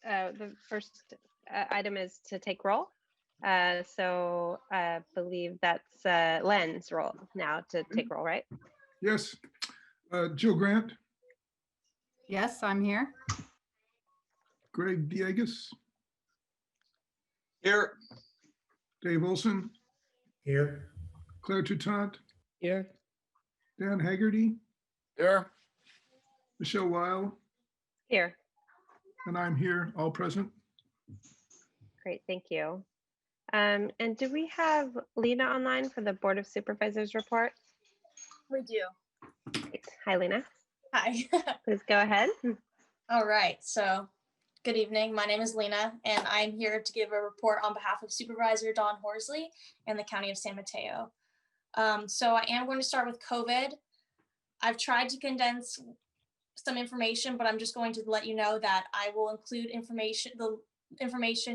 The first item is to take roll. So I believe that's Len's role now to take roll, right? Yes. Jill Grant, Yes, I'm here. Greg Diegas, Here. Dave Olson, Here. Claire Toutant, Here. Dan Haggerty, Here. Michelle Weil, Here. and I'm here, all present. Great, thank you. And do we have Lena online for the Board of Supervisors report? We do. Great. Hi, Lena. Hi. Please go ahead. All right. So good evening. My name is Lena, and I'm here to give a report on behalf of Supervisor Don Horsley and the County of San Mateo. So I am going to start with COVID. I've tried to condense some information, but I'm just going to let you know that I will include the information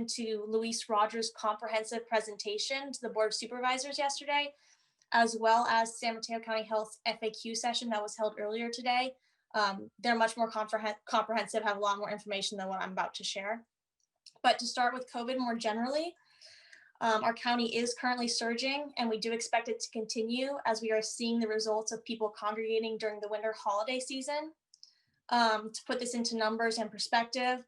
to Luis Rogers' comprehensive presentation to the Board of Supervisors yesterday, as well as San Mateo County Health's FAQ session that was held earlier today. They're much more comprehensive, have a lot more information than what I'm about to share. But to start with COVID more generally, our county is currently surging, and we do expect it to continue as we are seeing the results of people congregating during the winter holiday season. To put this into numbers and perspective,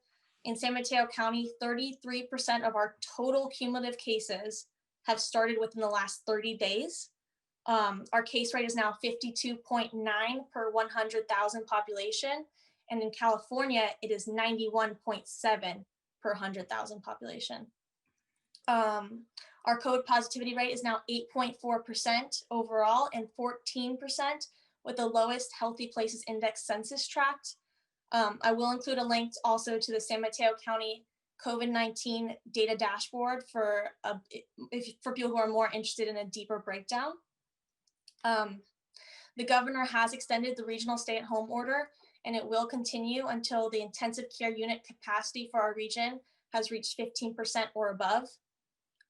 in San Mateo County, 33% of our total cumulative cases have started within the last 30 days. Our case rate is now 52.9 per 100,000 population. And in California, it is 91.7 per 100,000 population. Our COVID positivity rate is now 8.4% overall and 14% with the lowest healthy places index census tract. I will include a link also to the San Mateo County COVID-19 data dashboard for people who are more interested in a deeper breakdown. The governor has extended the regional stay-at-home order, and it will continue until the intensive care unit capacity for our region has reached 15% or above.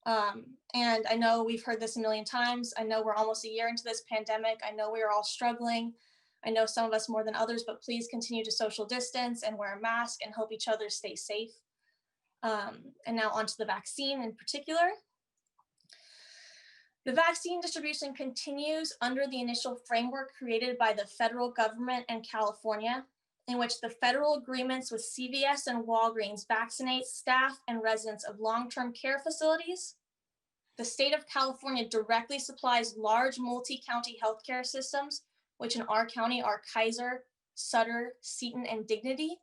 And I know we've heard this a million times. I know we're almost a year into this pandemic. I know we are all struggling. I know some of us more than others, but please continue to social distance and wear a mask and help each other stay safe. And now onto the vaccine in particular. The vaccine distribution continues under the initial framework created by the federal government and California, in which the federal agreements with CVS and Walgreens vaccinate staff and residents of long-term care facilities. The state of California directly supplies large multi-county healthcare systems, which in our county are Kaiser, Sutter, Seton, and Dignity.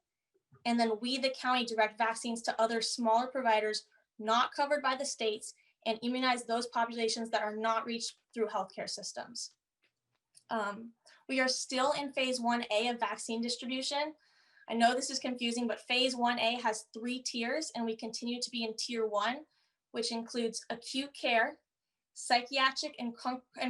And then we, the county, direct vaccines to other smaller providers not covered by the states and immunize those populations that are not reached through healthcare systems. We are still in phase 1A of vaccine distribution. I know this is confusing, but phase 1A has 3 tiers, and we continue to be in tier 1, which includes acute care, psychiatric and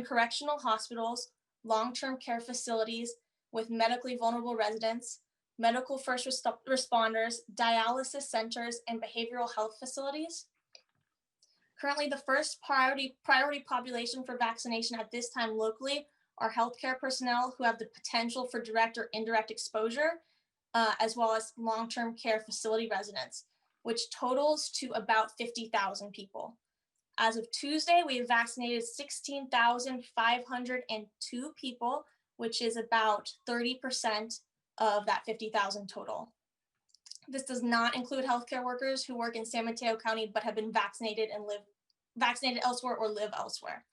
correctional hospitals, long-term care facilities with medically vulnerable residents, medical first responders, dialysis centers, and behavioral health facilities. Currently, the first priority population for vaccination at this time locally are healthcare personnel who have the potential for direct or indirect exposure, as well as long-term care facility residents, which totals to about 50,000 people. As of Tuesday, we have vaccinated 16,502 people, which is about 30% of that 50,000 total. This does not include healthcare workers who work in San Mateo County but have been vaccinated and live vaccinated elsewhere or live elsewhere.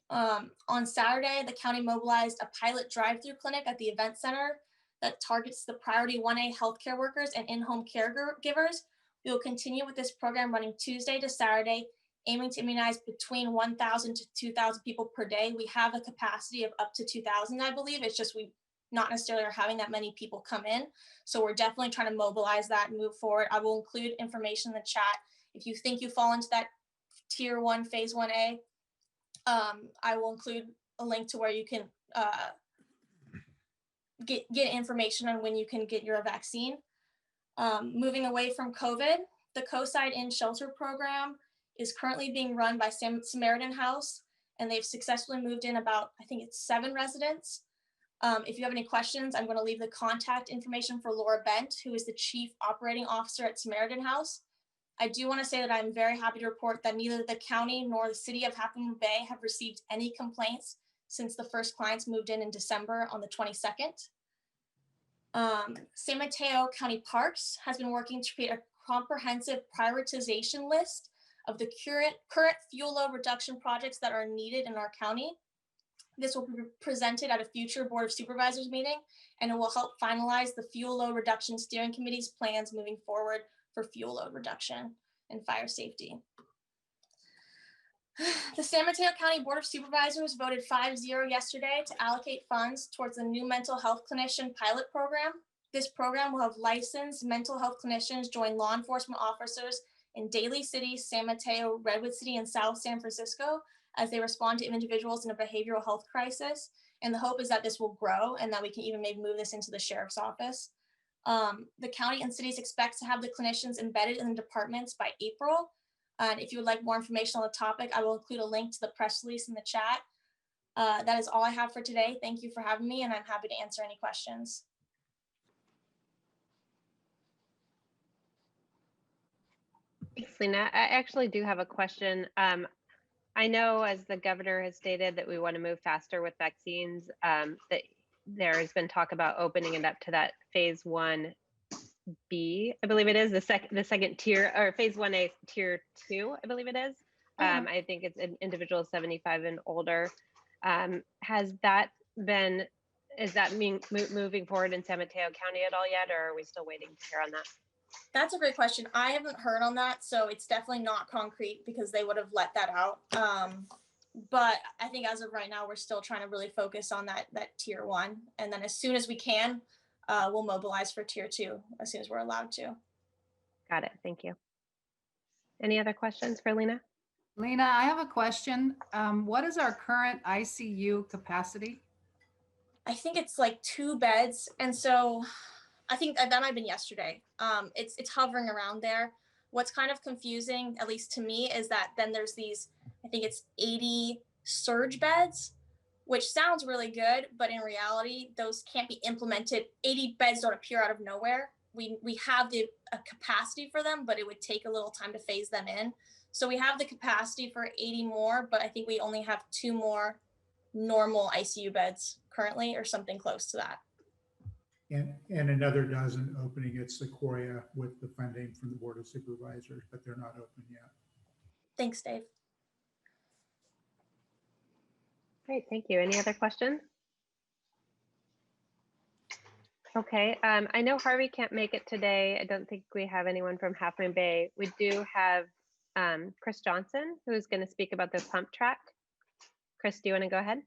On Saturday, the county mobilized a pilot drive-through clinic at the event center that targets the priority 1A healthcare workers and in-home caregivers. We will continue with this program running Tuesday to Saturday, aiming to immunize between 1,000 to 2,000 people per day. We have a capacity of up to 2,000, I believe. It's just we not necessarily are having that many people come in. So we're definitely trying to mobilize that and move forward. I will include information in the chat. If you think you fall into that tier 1, phase 1A, I will include a link to where you can get information on when you can get your vaccine. Moving away from COVID, the Coastside Inn Shelter program is currently being run by Samaritan House, and they've successfully moved in about, I think it's 7 residents. If you have any questions, I'm going to leave the contact information for Laura Bent, who is the Chief Operating Officer at Samaritan House. I do want to say that I'm very happy to report that neither the county nor the city of Half Moon Bay have received any complaints since the first clients moved in December on the 22nd. San Mateo County Parks has been working to create a comprehensive prioritization list of the current fuel load reduction projects that are needed in our county. This will be presented at a future Board of Supervisors meeting, and it will help finalize the Fuel Load Reduction Steering Committee's plans moving forward for fuel load reduction and fire safety. The San Mateo County Board of Supervisors voted 5-0 yesterday to allocate funds towards the new mental health clinician pilot program. This program will have licensed mental health clinicians join law enforcement officers in Daly City, San Mateo, Redwood City, and South San Francisco as they respond to individuals in a behavioral health crisis. And the hope is that this will grow and that we can even maybe move this into the sheriff's office. The county and cities expect to have the clinicians embedded in the departments by April. And if you would like more information on the topic, I will include a link to the press release in the chat. That is all I have for today. Thank you for having me, and I'm happy to answer any questions. Thanks, Lena. I actually do have a question. I know, as the governor has stated, that we want to move faster with vaccines, that there has been talk about opening it up to that phase 1B, I believe it is, the second tier, or phase 1A tier 2, I believe it is. I think it's an individual 75 and older. Is that moving forward in San Mateo County at all yet, or are we still waiting to hear on that? That's a great question. I haven't heard on that, so it's definitely not concrete because they would have let that out. But I think as of right now, we're still trying to really focus on that tier 1. And then as soon as we can, we'll mobilize for tier 2 as soon as we're allowed to. Got it. Thank you. Any other questions for Lena? Lena, I have a question. What is our current ICU capacity? I think it's like 2 beds. And so I think that might have been yesterday. It's hovering around there. What's kind of confusing, at least to me, is that then there's these, I think it's 80 surge beds, which sounds really good, but in reality, those can't be implemented. 80 beds don't appear out of nowhere. We have the capacity for them, but it would take a little time to phase them in. So we have the capacity for 80 more, but I think we only have 2 more normal ICU beds currently, or something close to that. And another dozen opening at Sequoia with the funding from the Board of Supervisors, but they're not open yet. Thanks, Dave. Great, thank you. Any other questions? Okay, I know Harvey can't make it today. I don't think we have anyone from Half Moon Bay. We do have Chris Johnson, who's going to speak about the pump track. Chris, do you want to go ahead?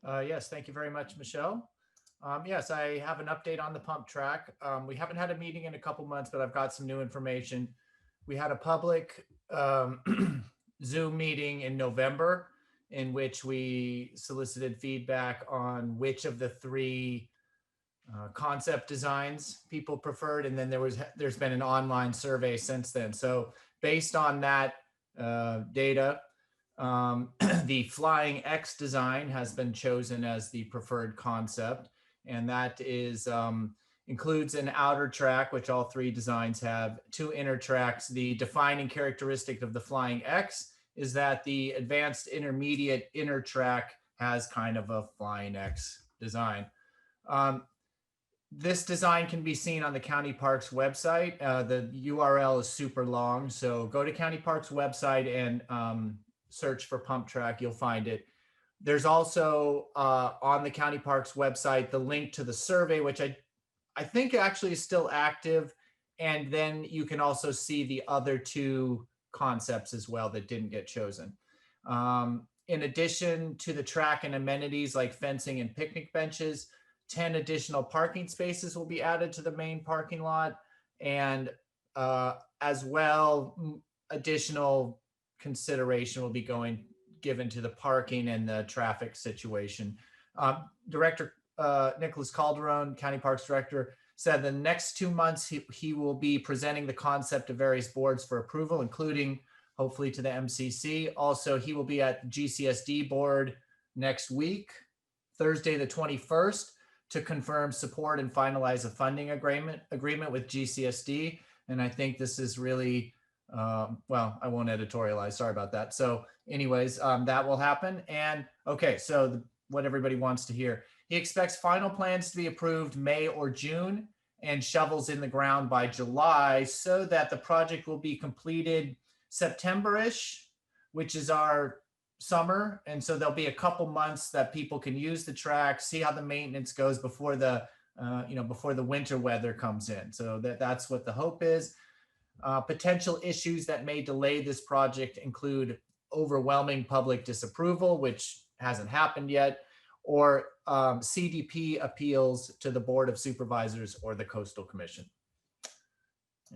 Yes, thank you very much, Michelle. Yes, I have an update on the pump track. We haven't had a meeting in a couple months, but I've got some new information. We had a public Zoom meeting in November in which we solicited feedback on which of the 3 concept designs people preferred. And then there's been an online survey since then. So based on that data, the Flying X design has been chosen as the preferred concept, and that is includes an outer track, which all 3 designs have, 2 inner tracks. The defining characteristic of the Flying X is that the advanced intermediate inner track has kind of a Flying X design. This design can be seen on the County Parks website. The URL is super long, so go to County Parks website and search for pump track, you'll find it. There's also on the County Parks website, the link to the survey, which I think actually is still active. And then you can also see the other 2 concepts as well that didn't get chosen. In addition to the track and amenities like fencing and picnic benches, 10 additional parking spaces will be added to the main parking lot. And as well, additional consideration will be given to the parking and the traffic situation. Director Nicholas Calderon, County Parks Director, said the next 2 months he will be presenting the concept to various boards for approval, including hopefully to the MCC. Also, he will be at the GCSD board next week Thursday, the 21st, to confirm support and finalize a funding agreement with GCSD. And I think this is really, well, I won't editorialize, sorry about that. So anyways, that will happen. And okay, so what everybody wants to hear. He expects final plans to be approved May or June and shovels in the ground by July, so that the project will be completed September-ish, which is our summer. And so there'll be a couple months that people can use the track, see how the maintenance goes before the before the winter weather comes in. So that's what the hope is. Potential issues that may delay this project include overwhelming public disapproval, which hasn't happened yet, or CDP appeals to the Board of Supervisors or the Coastal Commission.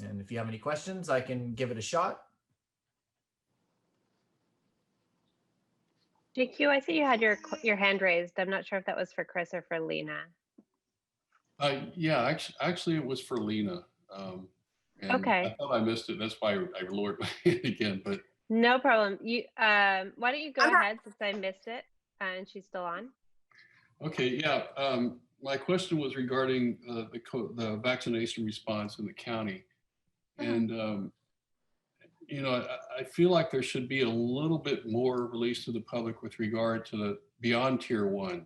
And if you have any questions, I can give it a shot. JQ, I see you had your hand raised. I'm not sure if that was for Chris or for Lena. Yeah, actually it was for Lena. And Okay. I thought I missed it. That's why I lowered my hand again, but No problem. You, why don't you go ahead since I missed it and she's still on? okay, yeah. My question was regarding the vaccination response in the county. And, you know, I feel like there should be a little bit more released to the public with regard to the beyond tier 1.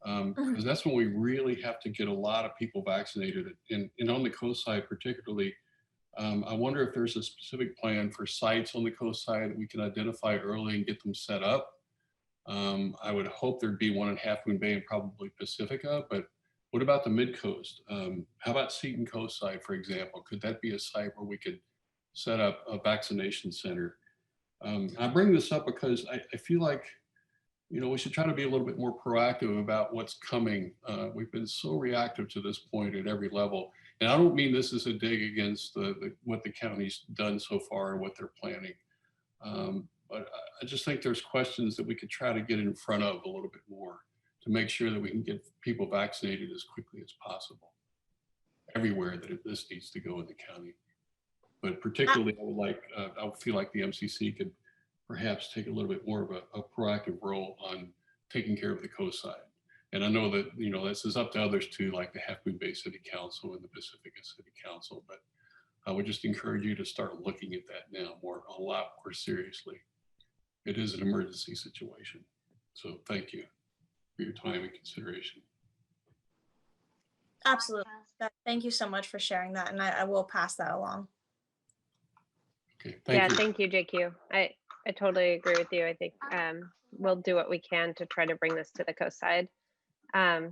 Because that's when we really have to get a lot of people vaccinated. And on the coast side particularly, I wonder if there's a specific plan for sites on the coast side that we can identify early and get them set up. I would hope there'd be one in Half Moon Bay and probably Pacifica, but what about the Midcoast? How about Seton Coast side, for example? Could that be a site where we could set up a vaccination center? I bring this up because I feel like, you know, we should try to be a little bit more proactive about what's coming. We've been so reactive to this point at every level. And I don't mean this is a dig against what the county's done so far and what they're planning. But I just think there's questions that we could try to get in front of a little bit more to make sure that we can get people vaccinated as quickly as possible everywhere that this needs to go in the county. But particularly, I would feel like the MCC could perhaps take a little bit more of a proactive role on taking care of the coast side. And I know that, you know, this is up to others too, like the Half Moon Bay City Council and the Pacifica City Council, but I would just encourage you to start looking at that now a lot more seriously. It is an emergency situation. So thank you for your time and consideration. Absolutely. Thank you so much for sharing that. And I will pass that along. Okay, thank you. Thank you, JQ. I totally agree with you. I think we'll do what we can to try to bring this to the coast side. Are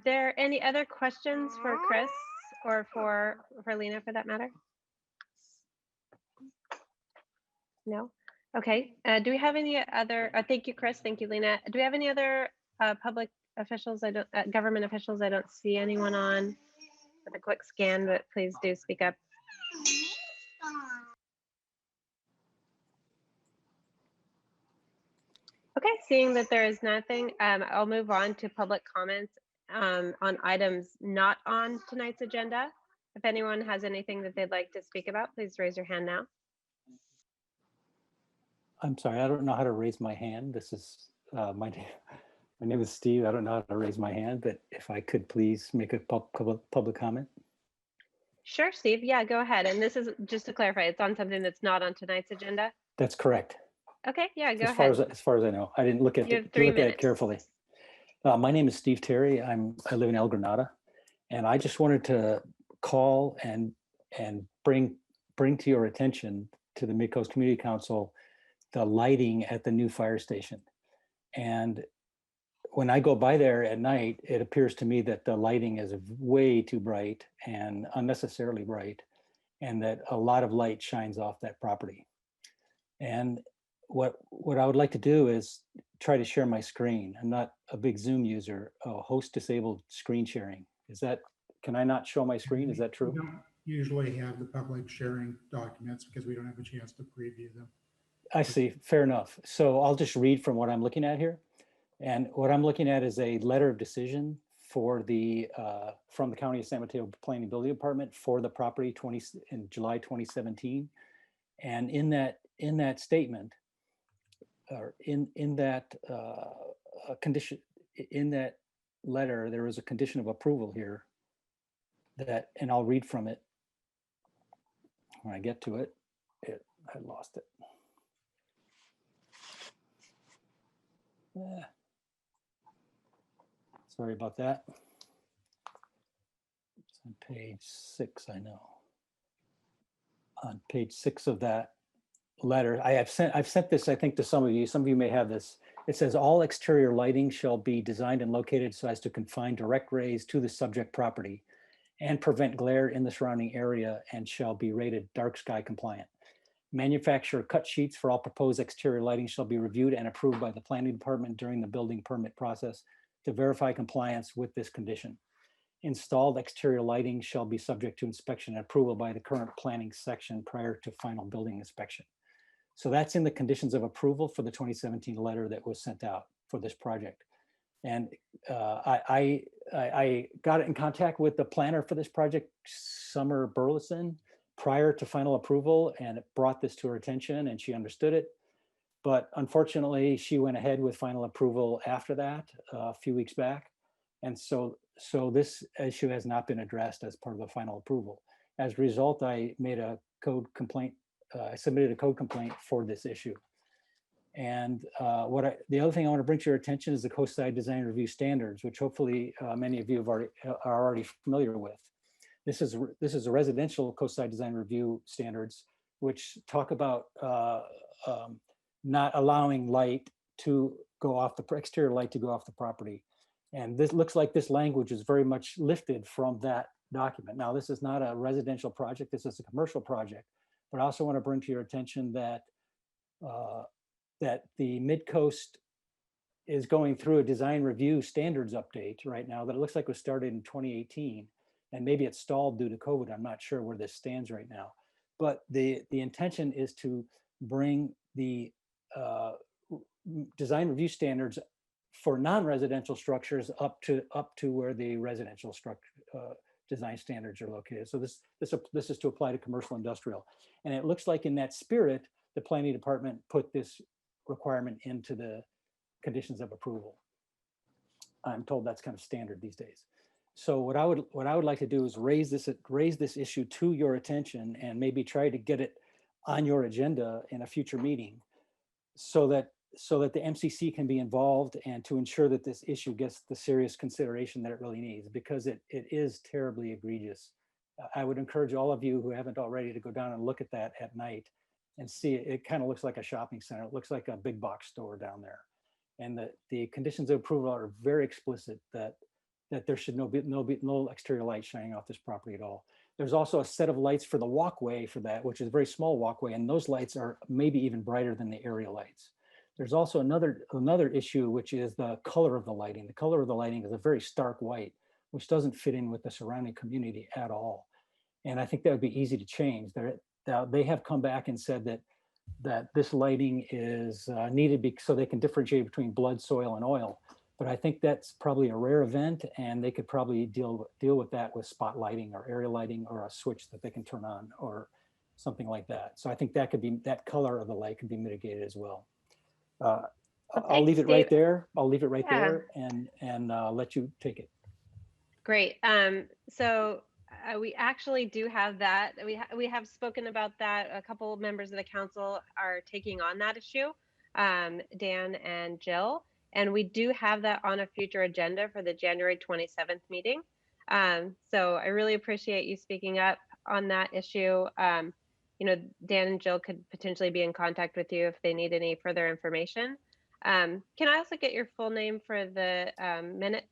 there any other questions for Chris or for Lena for that matter? No? Okay. Do we have any other, thank you, Chris. Thank you, Lena. Do we have any other public officials? Government officials? I don't see anyone on with a quick scan, but please do speak up. Okay, seeing that there is nothing, I'll move on to public comments on items not on tonight's agenda. If anyone has anything that they'd like to speak about, please raise your hand now. I'm sorry, I don't know how to raise my hand. This is my name is Steve. I don't know how to raise my hand, but if I could please make a public comment. Sure, Steve. Yeah, go ahead. And this is just to clarify, it's on something that's not on tonight's agenda. That's correct. Okay, yeah, go as ahead. As far as I know, I didn't look at it carefully. My name is Steve Terry. I live in El Granada, and I just wanted to call and bring to your attention, to the Midcoast Community Council, the lighting at the new fire station. And when I go by there at night, it appears to me that the lighting is way too bright and unnecessarily bright, and that a lot of light shines off that property. And what I would like to do is try to share my screen. I'm not a big Zoom user. Host disabled screen sharing. Can I not show my screen? Is that true? We don't usually have the public sharing documents because we don't have a chance to preview them. I see, fair enough. So I'll just read from what I'm looking at here. And what I'm looking at is a letter of decision for from the County of San Mateo Planning and Building Department for the property in July 2017. And in that statement, or in that a condition in that letter. There was a condition of approval here that, and I'll read from it when I get to it. I lost it. Sorry about that. It's on page 6, I know. On page 6 of that letter, I've sent this, I think, to some of you. Some of you may have this. It says all exterior lighting shall be designed and located so as to confine direct rays to the subject property and prevent glare in the surrounding area, and shall be rated dark sky compliant. Manufacturer cut sheets for all proposed exterior lighting shall be reviewed and approved by the planning department during the building permit process to verify compliance with this condition. Installed exterior lighting shall be subject to inspection and approval by the current planning section prior to final building inspection. So that's in the conditions of approval for the 2017 letter that was sent out for this project. And I got in contact with the planner for this project, Summer Burleson, prior to final approval, and it brought this to her attention and she understood it. But unfortunately, she went ahead with final approval after that a few weeks back. And so this issue has not been addressed as part of the final approval. As a result, I made a code complaint. I submitted a code complaint for this issue. And the other thing I want to bring to your attention is the Coastside Design Review Standards, which hopefully many of you are already familiar with. This is a residential Coastside Design Review Standards, which talk about not allowing light to go off the exterior light to go off the property. And this looks like this language is very much lifted from that document. Now, this is not a residential project. This is a commercial project. But I also want to bring to your attention that that the Midcoast is going through a design review standards update right now that it looks like was started in 2018. And maybe it's stalled due to COVID. I'm not sure where this stands right now. But the intention is to bring the design review standards for non-residential structures up to where the residential structure design standards are located. So this is to apply to commercial industrial. And it looks like in that spirit, the planning department put this requirement into the conditions of approval. I'm told that's kind of standard these days. So what I would like to do is raise this issue to your attention and maybe try to get it on your agenda in a future meeting, so that the MCC can be involved and to ensure that this issue gets the serious consideration that it really needs, because it is terribly egregious. I would encourage all of you who haven't already to go down and look at that at night and see it. It kind of looks like a shopping center. It looks like a big box store down there. And the conditions of approval are very explicit that there should no exterior light shining off this property at all. There's also a set of lights for the walkway for that, which is a very small walkway, and those lights are maybe even brighter than the area lights. There's also another issue, which is the color of the lighting. The color of the lighting is a very stark white, which doesn't fit in with the surrounding community at all. And I think that would be easy to change. They have come back and said that this lighting is needed so they can differentiate between blood, soil, and oil. But I think that's probably a rare event, and they could probably deal with that with spot lighting or area lighting or a switch that they can turn on or something like that. So I think that color of the light could be mitigated as well. I'll leave it right there. I'll leave it right there and let you take it. Great. So we actually do have that. We have spoken about that. A couple of members of the council are taking on that issue, Dan and Jill. And we do have that on a future agenda for the January 27th meeting. So I really appreciate you speaking up on that issue. Dan and Jill could potentially be in contact with you if they need any further information. Can I also get your full name for the minutes?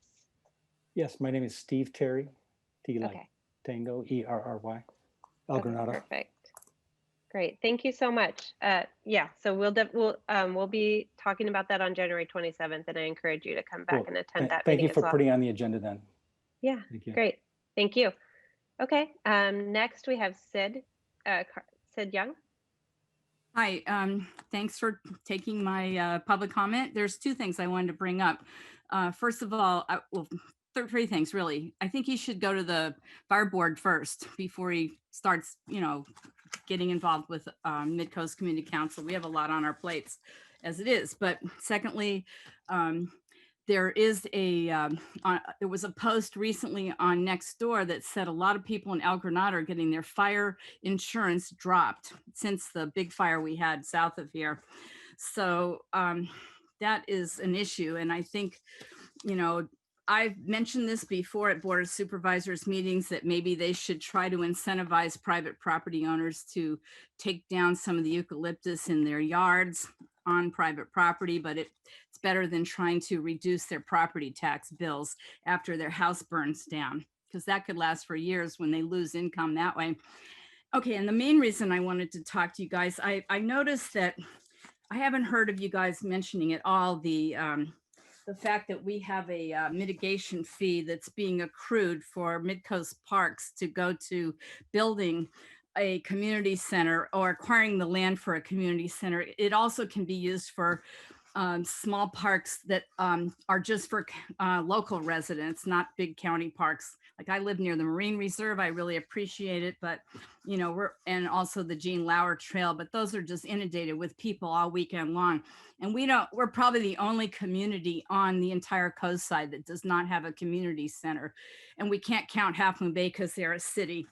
Yes, my name is Steve Terry, T like Okay. Tango, E-R-R-Y, El Granada. Okay, perfect. Great, thank you so much. Yeah, so we'll be talking about that on January 27th, and I encourage you to come back and attend that Thank meeting you for as well. putting on the agenda then. Yeah, Thank you. great, thank you. Okay, next we have Sid Young. Hi, thanks for taking my public comment. There's two things I wanted to bring up. First of all, three things really. I think he should go to the fire board first before he starts, getting involved with Midcoast Community Council. We have a lot on our plates as it is. But secondly, there is there was a post recently on Nextdoor that said a lot of people in El Granada are getting their fire insurance dropped since the big fire we had south of here. So that is an issue. And I think, you know, I've mentioned this before at Board of Supervisors meetings that maybe they should try to incentivize private property owners to take down some of the eucalyptus in their yards on private property, but it's better than trying to reduce their property tax bills after their house burns down, because that could last for years when they lose income that way. Okay, and the main reason I wanted to talk to you guys, I noticed that I haven't heard of you guys mentioning at all the fact that we have a mitigation fee that's being accrued for Midcoast Parks to go to building a community center or acquiring the land for a community center. It also can be used for small parks that are just for local residents, not big county parks. Like I live near the Marine Reserve. I really appreciate it, but you know, and also the Gene Lauer Trail, but those are just inundated with people all weekend long. And we're probably the only community on the entire coast side that does not have a community center. And we can't count Half Moon Bay because they're a city.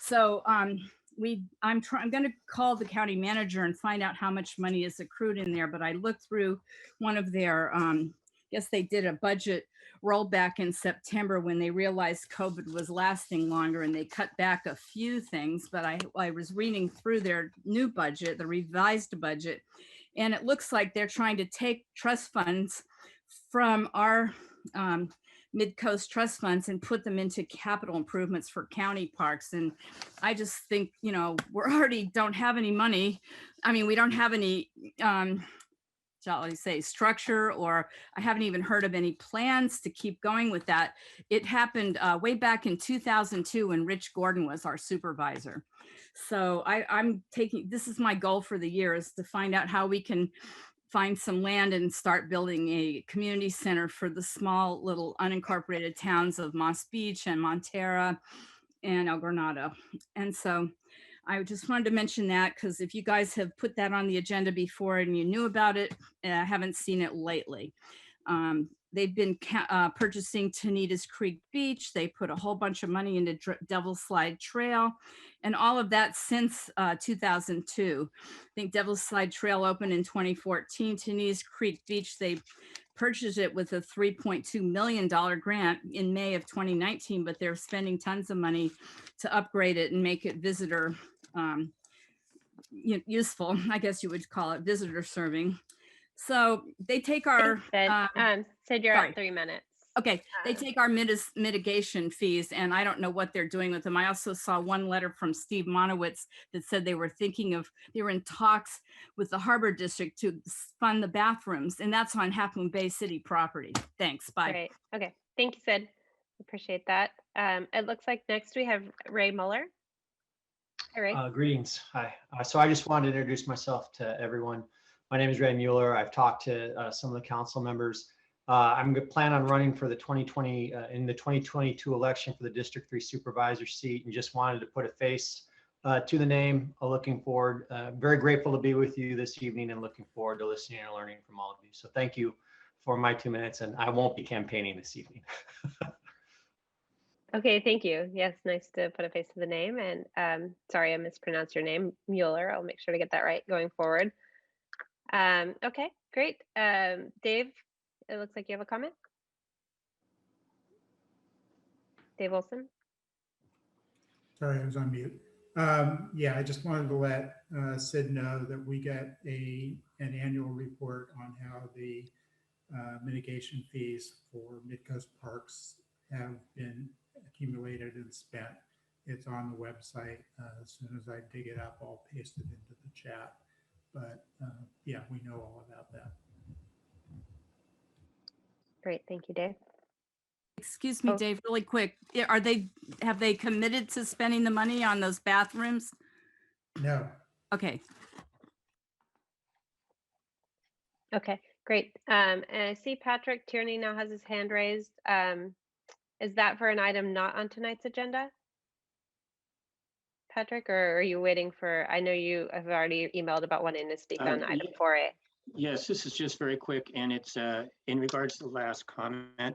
So I'm going to call the county manager and find out how much money is accrued in there. But I looked through one of their, guess they did a budget rollback in September when they realized COVID was lasting longer and they cut back a few things. But I was reading through their new budget, the revised budget, and it looks like they're trying to take trust funds from our Midcoast trust funds and put them into capital improvements for county parks. And I just think, you know, we already don't have any money. I mean, we don't have any, shall I say, structure, or I haven't even heard of any plans to keep going with that. It happened way back in 2002 when Rich Gordon was our supervisor. So this is my goal for the year, is to find out how we can find some land and start building a community center for the small little unincorporated towns of Moss Beach and Montera and El Granada. And so I just wanted to mention that, because if you guys have put that on the agenda before and you knew about it, I haven't seen it lately. They've been purchasing Tanitas Creek Beach. They put a whole bunch of money into Devil's Slide Trail and all of that since 2002. I think Devil's Slide Trail opened in 2014. Tanitas Creek Beach, they purchased it with a $3.2 million grant in May of 2019, but they're spending tons of money to upgrade it and make it visitor useful, I guess you would call it, visitor serving. So they take our Sid, you're sorry. at 3 minutes. Okay, they take our mitigation fees, and I don't know what they're doing with them. I also saw one letter from Steve Monowitz that said they were in talks with the Harbor District to fund the bathrooms, and that's on Half Moon Bay City property. Thanks, bye. Great. Okay, thank you, Sid. Appreciate that. It looks like next we have Ray Muller. Hi, Ray. Greetings. Hi. So I just wanted to introduce myself to everyone. My name is Ray Mueller. I've talked to some of the council members. I'm going to plan on running for the 2020 in the 2022 election for the District 3 supervisor seat, and just wanted to put a face to the name. Looking forward, very grateful to be with you this evening, and looking forward to listening and learning from all of you. So thank you for my 2 minutes, and I won't be campaigning this evening. Okay, thank you. Yes, nice to put a face to the name. And sorry, I mispronounced your name, Mueller. I'll make sure to get that right going forward. Okay, great. Dave, it looks like you have a comment. Dave Olson. Sorry, I was on mute. Yeah, I just wanted to let Sid know that we get an annual report on how the mitigation fees for Midcoast Parks have been accumulated and spent. It's on the website. As soon as I dig it up, I'll paste it into the chat. But yeah, we know all about that. Great, thank you, Dave. Excuse me, Dave, really quick. Have they committed to spending the money on those bathrooms? No. Okay. Okay, great. And I see Patrick Tierney now has his hand raised. Is that for an item not on tonight's agenda? Patrick, or are you waiting for, I know you have already emailed about wanting to speak on item 4A. Yes, this is just very quick, and it's in regards to the last comment.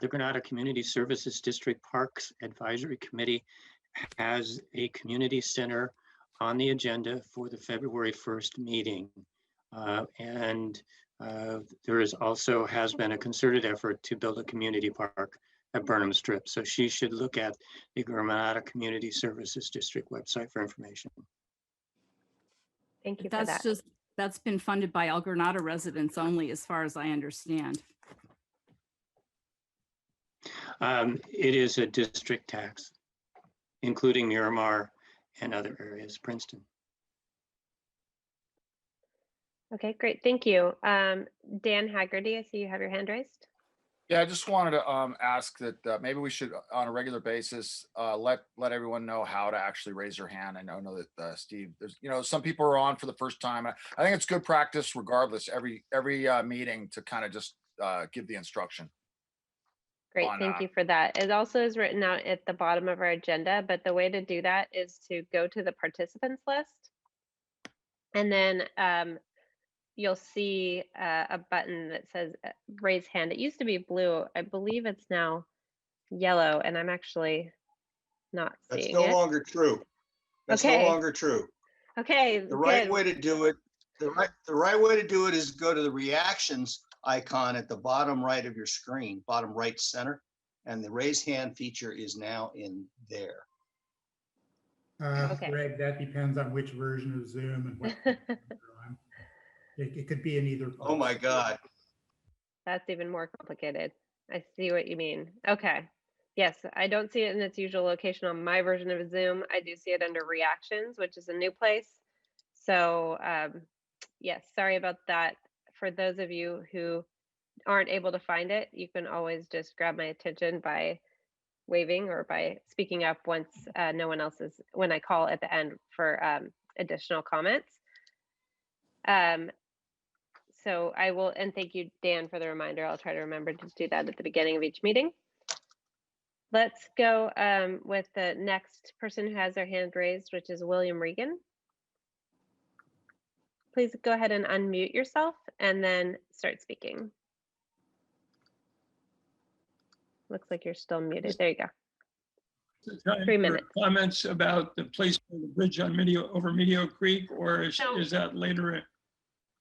The Granada Community Services District Parks Advisory Committee has a community center on the agenda for the February 1st meeting. There is also has been a concerted effort to build a community park at Burnham Strip. So she should look at the Granada Community Services District website for information. Thank you for that. That's been funded by El Granada residents only, as far as I understand. It is a district tax, including Miramar and other areas, Princeton. Okay, great. Thank you. Dan Haggerty, I see you have your hand raised. Yeah, I just wanted to ask that maybe we should, on a regular basis, let everyone know how to actually raise your hand. I know that Steve, there's some people are on for the first time. I think it's good practice, regardless, every meeting to kind of just give the instruction. Great, thank you for that. It also is written out at the bottom of our agenda, but the way to do that is to go to the participants list, and then you'll see a button that says raise hand. It used to be blue. I believe it's now yellow, and I'm actually not seeing it. That's no longer true. That's no longer true. Okay. The right way to do it, the right way to do it is go to the reactions icon at the bottom right of your screen, bottom right center, and the raise hand feature is now in there. Greg, that depends on which version of Zoom and what. It could be in either place. Oh my God. That's even more complicated. I see what you mean. Okay. Yes, I don't see it in its usual location on my version of Zoom. I do see it under reactions, which is a new place. So yes, sorry about that. For those of you who aren't able to find it, you can always just grab my attention by waving or by speaking up once no one else is, when I call at the end for additional comments. So I will, and thank you, Dan, for the reminder. I'll try to remember to do that at the beginning of each meeting. Let's go with the next person who has their hand raised, which is William Regan. Please go ahead and unmute yourself and then start speaking. Looks like you're still muted. There you go. 3 minutes. Comments about the placement of the bridge on over Medio Creek, or is that later?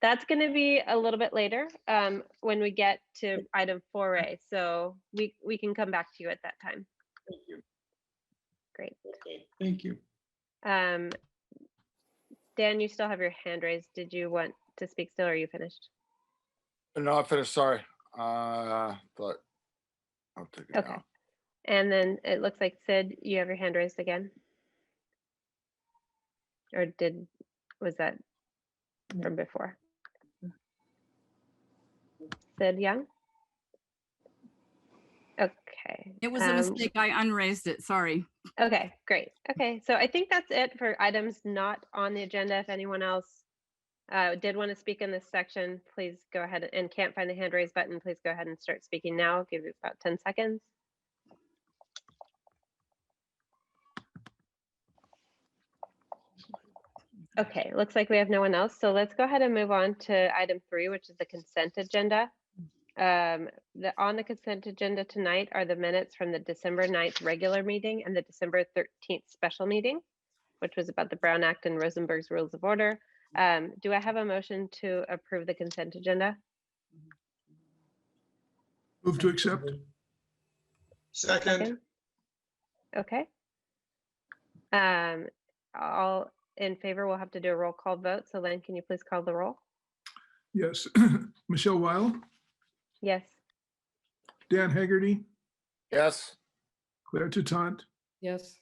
That's going to be a little bit later when we get to item 4A. So we can come back to you at that time. Thank you. Great. Okay, thank you. Dan, you still have your hand raised. Did you want to speak still, or are you finished? No, I'm finished. Sorry. But I'll take it down. And then it looks like Sid, you have your hand raised again. Or was that from before? Sid Young? Okay. It was a mistake. I unraised it. Sorry. Okay, great. Okay, so I think that's it for items not on the agenda. If anyone else did want to speak in this section, please go ahead, and can't find the hand raise button, please go ahead and start speaking now. I'll give you about 10 seconds. Okay, looks like we have no one else. So let's go ahead and move on to item 3, which is the consent agenda. On the consent agenda tonight are the minutes from the December 9th regular meeting and the December 13th special meeting, which was about the Brown Act and Rosenberg's Rules of Order. Do I have a motion to approve the consent agenda? Move to accept. Second. Okay. All in favor, we'll have to do a roll call vote. So Len, can you please call the roll? Yes. Michelle Weil, Yes. Dan Haggerty, Yes. Claire Toutant, Yes.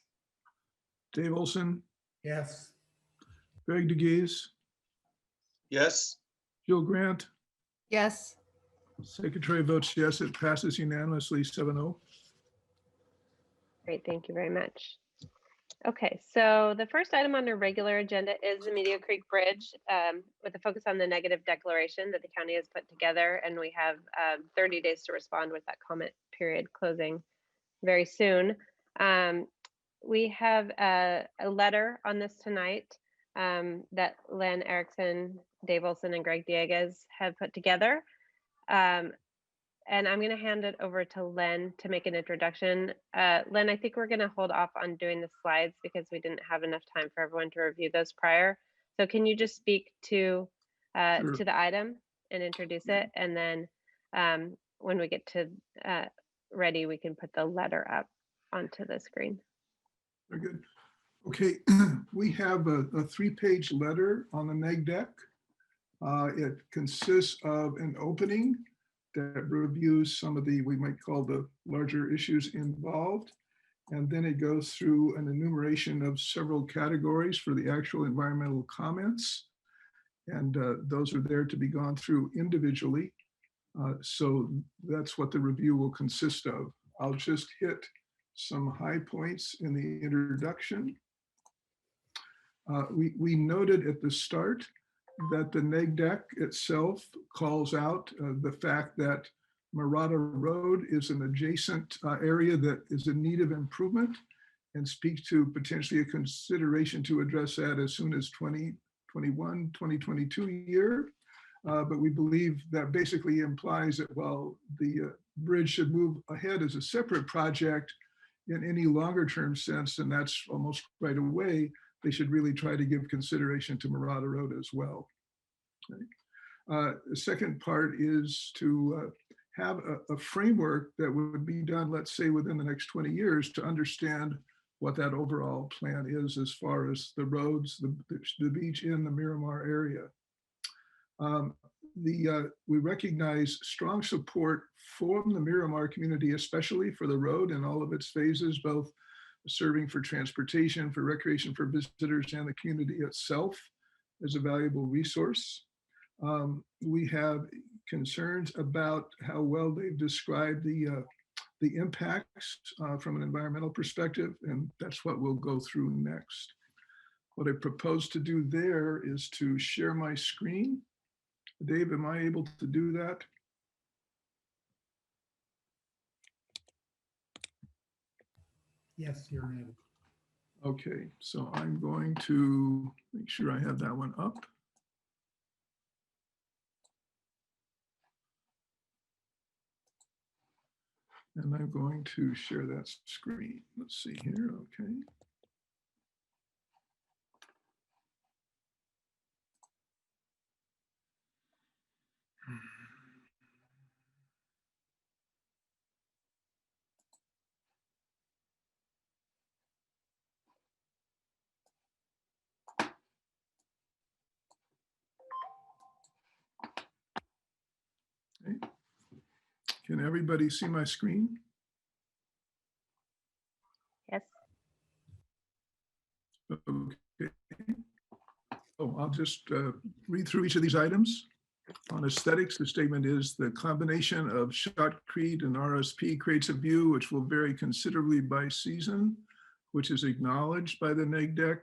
Dave Olson, Yes. Greg DeGeese, Yes. Jill Grant, Yes. Secretary votes yes, it passes unanimously 7-0. Great, thank you very much. Okay, so the first item on the regular agenda is the Medio Creek Bridge with a focus on the negative declaration that the county has put together, and we have 30 days to respond with that comment period closing very soon. We have a letter on this tonight that Len Erickson Dave Olson and Greg Dieguez have put together. And I'm going to hand it over to Len to make an introduction. Len, I think we're going to hold off on doing the slides because we didn't have enough time for everyone to review those prior. So can you just speak to Sure. the item and introduce it? And then when we get to ready, we can put the letter up onto the screen. Very good. Okay, we have a 3-page letter on the neg deck. It consists of an opening that reviews some of the, we might call the larger issues involved. And then it goes through an enumeration of several categories for the actual environmental comments. And those are there to be gone through individually. So that's what the review will consist of. I'll just hit some high points in the introduction. We noted at the start that the neg deck itself calls out the fact that Murata Road is an adjacent area that is in need of improvement and speaks to potentially a consideration to address that as soon as 2021, 2022 year. But we believe that basically implies that while the bridge should move ahead as a separate project in any longer term sense, and that's almost right away, they should really try to give consideration to Murata Road as well. Okay. The second part is to have a framework that would be done, let's say, within the next 20 years to understand what that overall plan is as far as the roads, the beach in the Miramar area. We recognize strong support from the Miramar community, especially for the road and all of its phases, both serving for transportation, for recreation, for visitors, and the community itself as a valuable resource. We have concerns about how well they've described the impacts from an environmental perspective, and that's what we'll go through next. What I propose to do there is to share my screen. Dave, am I able to do that? Yes, you're able. Okay, so I'm going to make sure I have that one up. And I'm going to share that screen. Let's see here, okay. Okay. Can everybody see my screen? Yes. Okay. Oh, I'll just read through each of these items. On aesthetics, the statement is the combination of shotcrete and RSP creates a view which will vary considerably by season, which is acknowledged by the neg deck.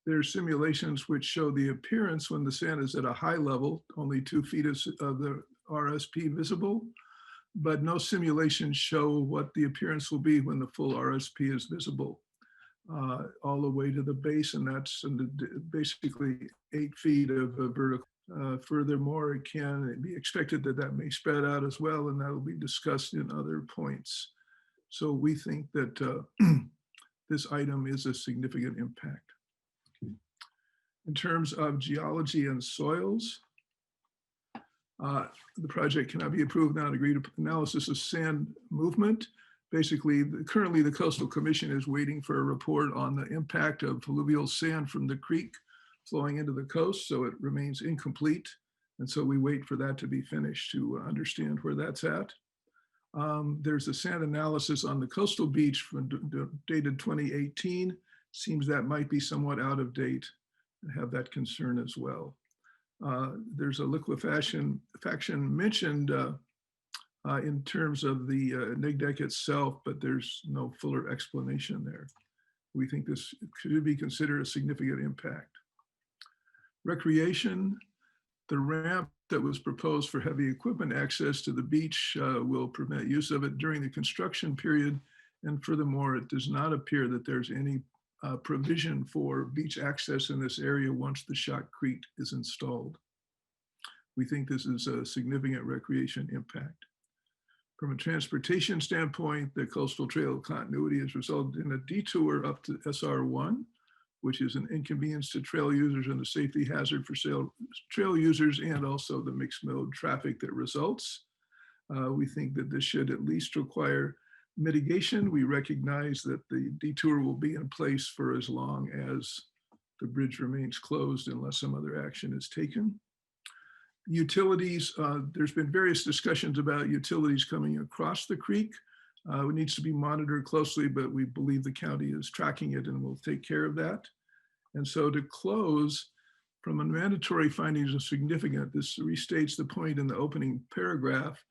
There are simulations which show the appearance when the sand is at a high level, only 2 feet of the RSP visible, but no simulations show what the appearance will be when the full RSP is visible. All the way to the base, and that's basically 8 feet of a vertical. Furthermore, it can be expected that that may spread out as well, and that will be discussed in other points. So we think that this item is a significant impact. Okay. In terms of geology and soils, the project cannot be approved without agreed analysis of sand movement. Basically, currently the Coastal Commission is waiting for a report on the impact of alluvial sand from the creek flowing into the coast, so it remains incomplete. And so we wait for that to be finished to understand where that's at. There's a sand analysis on the coastal beach from dated 2018. Seems that might be somewhat out of date and have that concern as well. There's a liquefaction mentioned in terms of the neg deck itself, but there's no fuller explanation there. We think this could be considered a significant impact. Recreation, the ramp that was proposed for heavy equipment access to the beach will prevent use of it during the construction period. And furthermore, it does not appear that there's any provision for beach access in this area once the shotcrete is installed. We think this is a significant recreation impact. From a transportation standpoint, the coastal trail continuity has resulted in a detour up to SR1, which is an inconvenience to trail users and a safety hazard for trail users and also the mixed mode traffic that results. We think that this should at least require mitigation. We recognize that the detour will be in place for as long as the bridge remains closed unless some other action is taken. Utilities, there's been various discussions about utilities coming across the creek. It needs to be monitored closely, but we believe the county is tracking it and will take care of that. And so to close, from a mandatory findings of significant, this restates the point in the opening paragraph.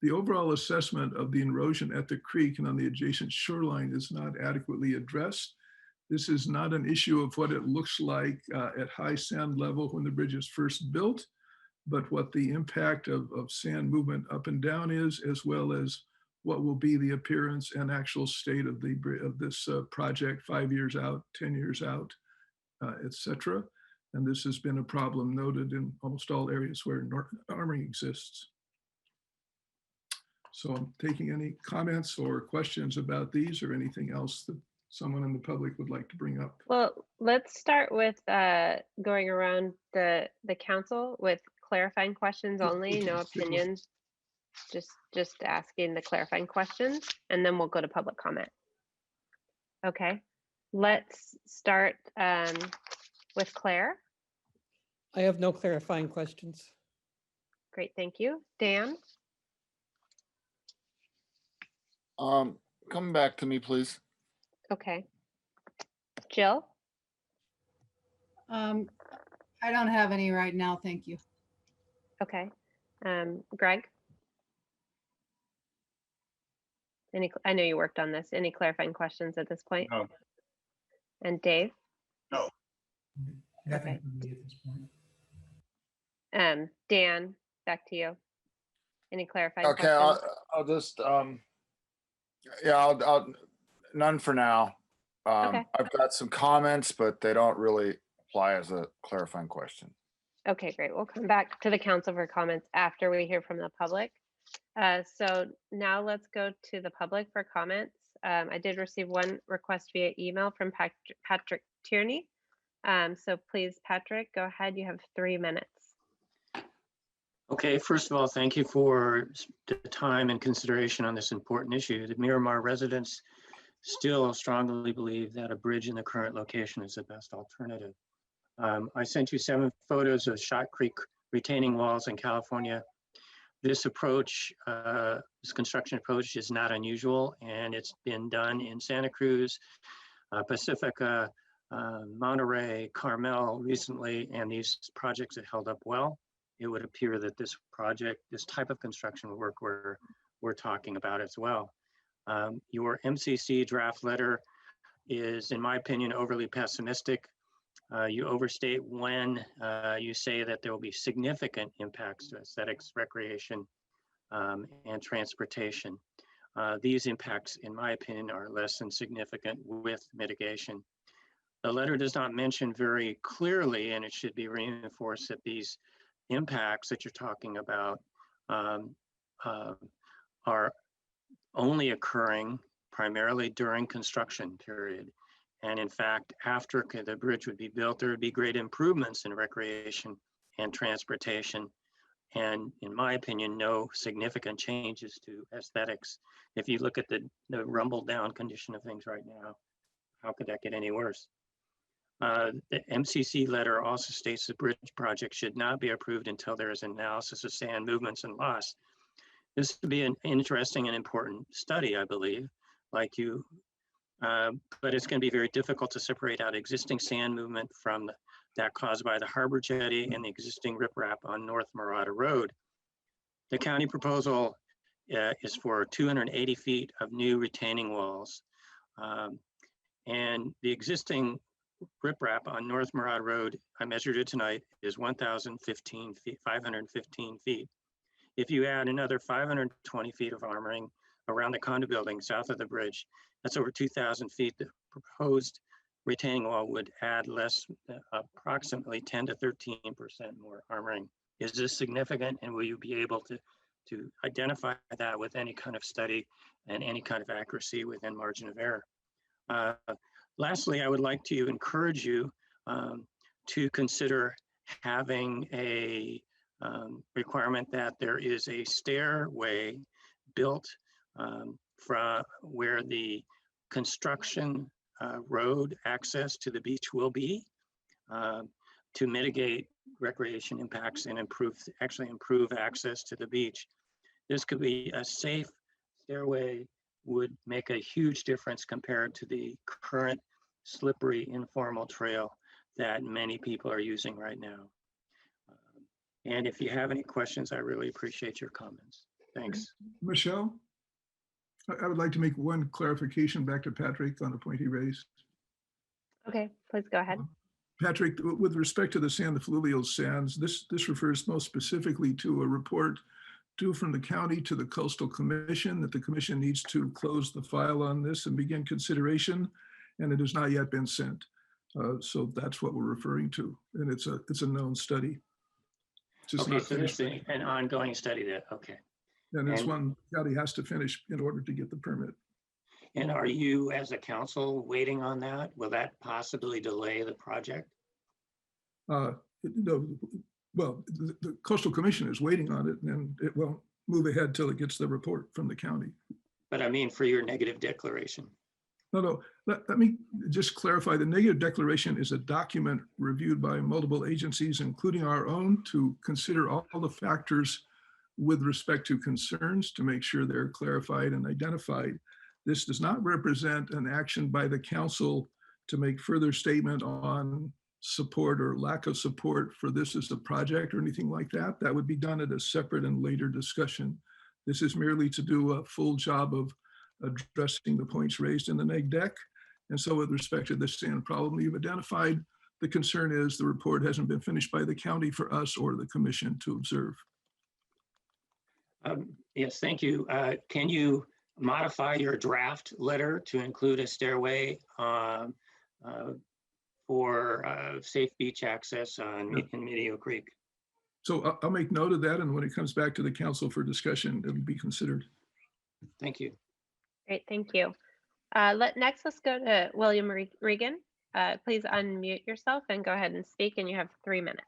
The overall assessment of the erosion at the creek and on the adjacent shoreline is not adequately addressed. This is not an issue of what it looks like at high sand level when the bridge is first built, but what the impact of sand movement up and down is, as well as what will be the appearance and actual state of this project 5 years out, 10 years out, et cetera. And this has been a problem noted in almost all areas where armoring exists. So I'm taking any comments or questions about these or anything else that someone in the public would like to bring up. Well, let's start with going around the council with clarifying questions only, no opinions. Just asking the clarifying questions, and then we'll go to public comment. Okay, let's start with Claire. I have no clarifying questions. Great, thank you. Dan? Come back to me, please. Okay. Jill? I don't have any right now, thank you. Okay. Greg? I know you worked on this. Any clarifying questions at this point? No. And Dave? No. Nothing from me at this point. Dan, back to you. Any clarifying Okay, questions? I'll just, yeah, I'll none for now. Okay. I've got some comments, but they don't really apply as a clarifying question. Okay, great. We'll come back to the council for comments after we hear from the public. So now let's go to the public for comments. I did receive one request via email from Patrick Tierney. So please, Patrick, go ahead. You have 3 minutes. Okay, first of all, thank you for the time and consideration on this important issue. The Miramar residents still strongly believe that a bridge in the current location is the best alternative. I sent you 7 photos of Shot Creek retaining walls in California. This approach, this construction approach is not unusual, and it's been done in Santa Cruz, Pacifica, Monterey, Carmel recently, and these projects have held up well. It would appear that this project, this type of construction work we're talking about as well. Your MCC draft letter is, in my opinion, overly pessimistic. You overstate when you say that there will be significant impacts to aesthetics, recreation, and transportation. These impacts, in my opinion, are less than significant with mitigation. The letter does not mention very clearly, and it should be reinforced, that these impacts that you're talking about are only occurring primarily during construction period. And in fact, after the bridge would be built, there would be great improvements in recreation and transportation. And in my opinion, no significant changes to aesthetics. If you look at the rumble down condition of things right now, how could that get any worse? The MCC letter also states the bridge project should not be approved until there is an analysis of sand movements and loss. This would be an interesting and important study, I believe, like you, but it's going to be very difficult to separate out existing sand movement from that caused by the harbor jetty and the existing riprap on North Murata Road. The county proposal is for 280 feet of new retaining walls. And the existing riprap on North Murata Road, I measured it tonight, is 1,015 feet, 515 feet. If you add another 520 feet of armoring around the condo building south of the bridge, that's over 2,000 feet. The proposed retaining wall would add approximately 10 to 13% more armoring Is this significant? And will you be able to identify that with any kind of study and any kind of accuracy within margin of error? Lastly, I would like to encourage you to consider having a requirement that there is a stairway built from where the construction road access to the beach will be to mitigate recreation impacts and actually improve access to the beach. This could be a safe stairway, would make a huge difference compared to the current slippery informal trail that many people are using right now. And if you have any questions, I really appreciate your comments. Thanks. Michelle, I would like to make one clarification back to Patrick on the point he raised. Okay, please go ahead. Patrick, with respect to the sand, the fluvial sands, this refers most specifically to a report due from the county to the Coastal Commission that the commission needs to close the file on this and begin consideration, and it has not yet been sent. So that's what we're referring to, and it's a known study. Just Okay, not so this finished. is an ongoing study that, okay. And it's one the county has to finish in order to get the permit. And are you, as a council, waiting on that? Will that possibly delay the project? No, well, the Coastal Commission is waiting on it, and it won't move ahead till it gets the report from the county. But I mean, for your negative declaration. No, let me just clarify. The negative declaration is a document reviewed by multiple agencies, including our own, to consider all the factors with respect to concerns to make sure they're clarified and identified. This does not represent an action by the council to make further statement on support or lack of support for this as a project or anything like that. That would be done at a separate and later discussion. This is merely to do a full job of addressing the points raised in the neg deck. And so with respect to the sand problem you've identified, the concern is the report hasn't been finished by the county for us or the commission to observe. Yes, thank you. Can you modify your draft letter to include a stairway for safe beach access in Medio Creek? So I'll make note of that, and when it comes back to the council for discussion, it'll be considered. Thank you. Great, thank you. Next, let's go to William Regan. Please unmute yourself and go ahead and speak, and you have 3 minutes.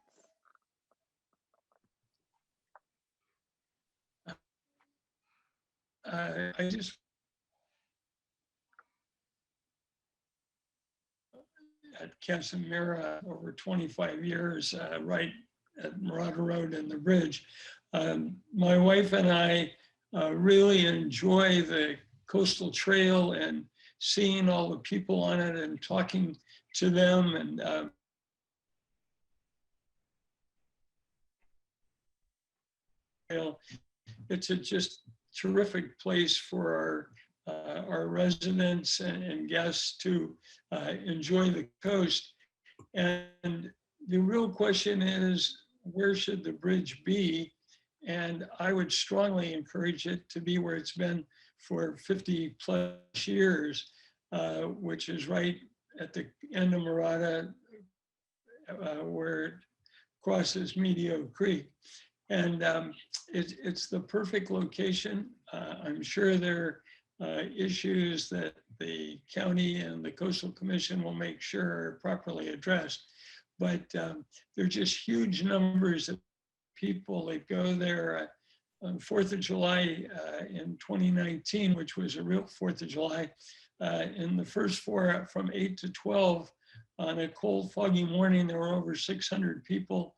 I just at Casamira over 25 years, right at Murata Road and the bridge. My wife and I really enjoy the coastal trail and seeing all the people on it and talking to them. And it's a just terrific place for our residents and guests to enjoy the coast. And the real question is, where should the bridge be? And I would strongly encourage it to be where it's been for 50 plus years, which is right at the end of Murata, where it crosses Medio Creek. And it's the perfect location. I'm sure there are issues that the county and the Coastal Commission will make sure are properly addressed. But there are just huge numbers of people that go there on 4th of July in 2019, which was a real 4th of July. In the first 4 from 8 to 12 on a cold, foggy morning, there were over 600 people,